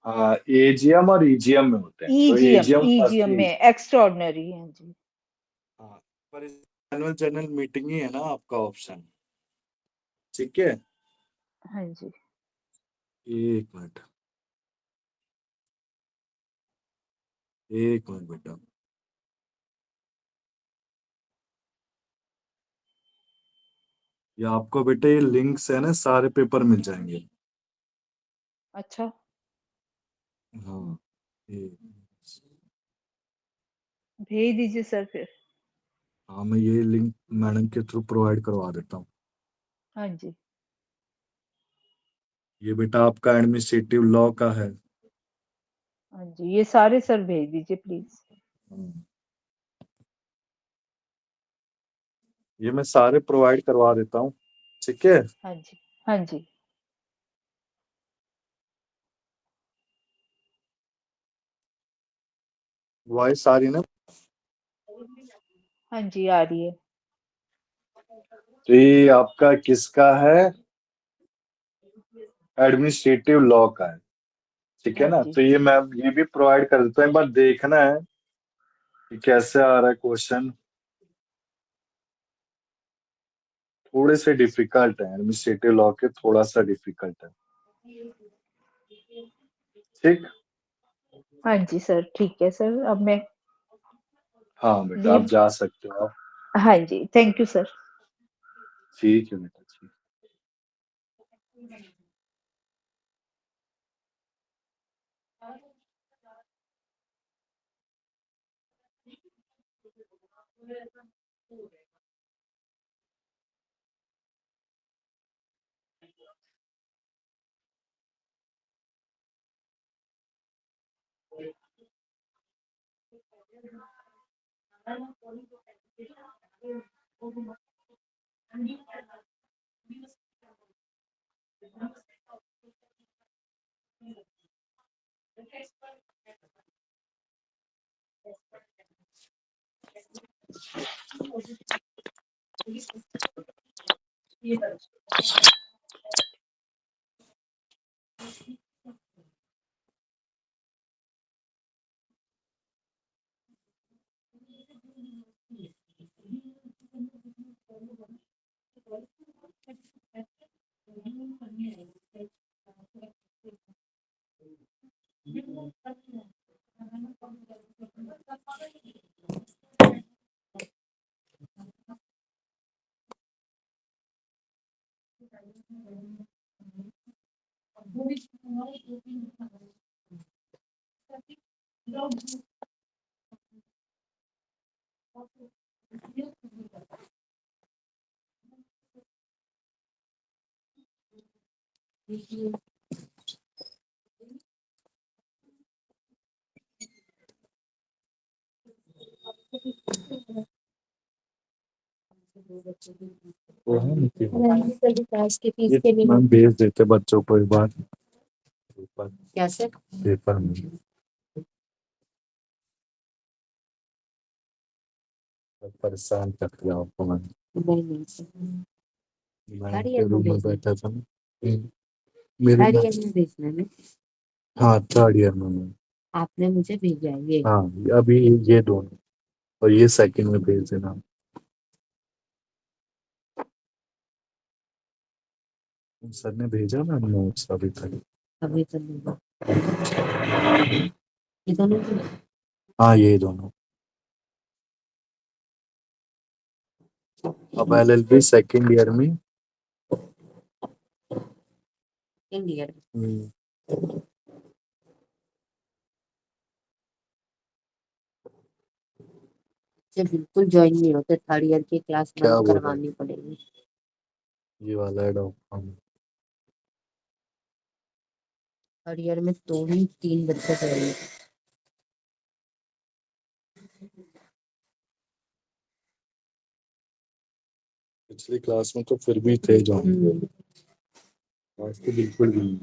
हाँ, एजीएम और ईजीएम में होते हैं, तो ईजीएम, एजीएम फर्स्ट ईजीएम ही। में एक्स्ट्राऑर्डिनरी। हाँ जी। हाँ, पर एनुअल जनरल मीटिंग ही है ना आपका ऑप्शन, ठीक है। हाँ जी। एक मिनट, एक मिनट बेटा, ये आपको बेटे ये लिंक से है ना सारे पेपर मिल जाएंगे। अच्छा हाँ, ये, भेज दीजिए सर फिर। हाँ मैं ये लिंक मैडम के थ्रू प्रोवाइड करवा देता हूँ। हाँ जी। ये बेटा आपका एडमिनिस्ट्रेटिव लॉ का है। हाँ जी, ये सारे सर भेज दीजिए प्लीज। हम्म, ये मैं सारे प्रोवाइड करवा देता हूँ, ठीक है। हाँ जी। हाँ जी। वॉइस आ रही ना? हाँ जी, आ रही है। तो ये आपका किसका है? एडमिनिस्ट्रेटिव लॉ का है, ठीक है हाँ ना? जी। तो ये मैं ये भी प्रोवाइड कर देता हूँ, एक बार देखना है कि कैसे आ रहा है क्वेश्चन। थोड़े से डिफिकल्ट है, एडमिनिस्ट्रेटिव लॉ के थोड़ा सा डिफिकल्ट है, ठीक। हाँ जी सर, ठीक है सर, अब मैं हाँ बेटा, आप लीव। जा सकते हो आप। हाँ जी, थैंक यू सर। ठीक है बेटा, ठीक। वो है क्लास के फीस ये के लिए मैम भेज देते बच्चों को एक बार पेपर, कैसे पेपर में परेशान कर दिया आपको मैंने। नहीं मैं थर्ड ईयर के में रूम में भेजना बैठा था ना। मेरे थर्ड ना, ईयर में भेजना है ना हाँ थर्ड ईयर में मैं। आपने मुझे भेजा है ये हाँ अभी ये दोनों, और ये सेकंड में भेज देना। सर ने भेजा ना नोट्स अभी तक। अभी तो नहीं ये दोनों तो हाँ ये दोनों। अब एलएलबी सेकंड ईयर में। सेकंड ईयर से बिल्कुल ज्वाइन नहीं होते थर्ड ईयर की क्लास क्या बंद बोल रहे करवानी पड़ेगी ये वाला है डॉक्टर। थर्ड ईयर में तो ही 3 बच्चे करेंगे पिछली क्लास में तो फिर भी थे जो, आज तो बिल्कुल भी नहीं।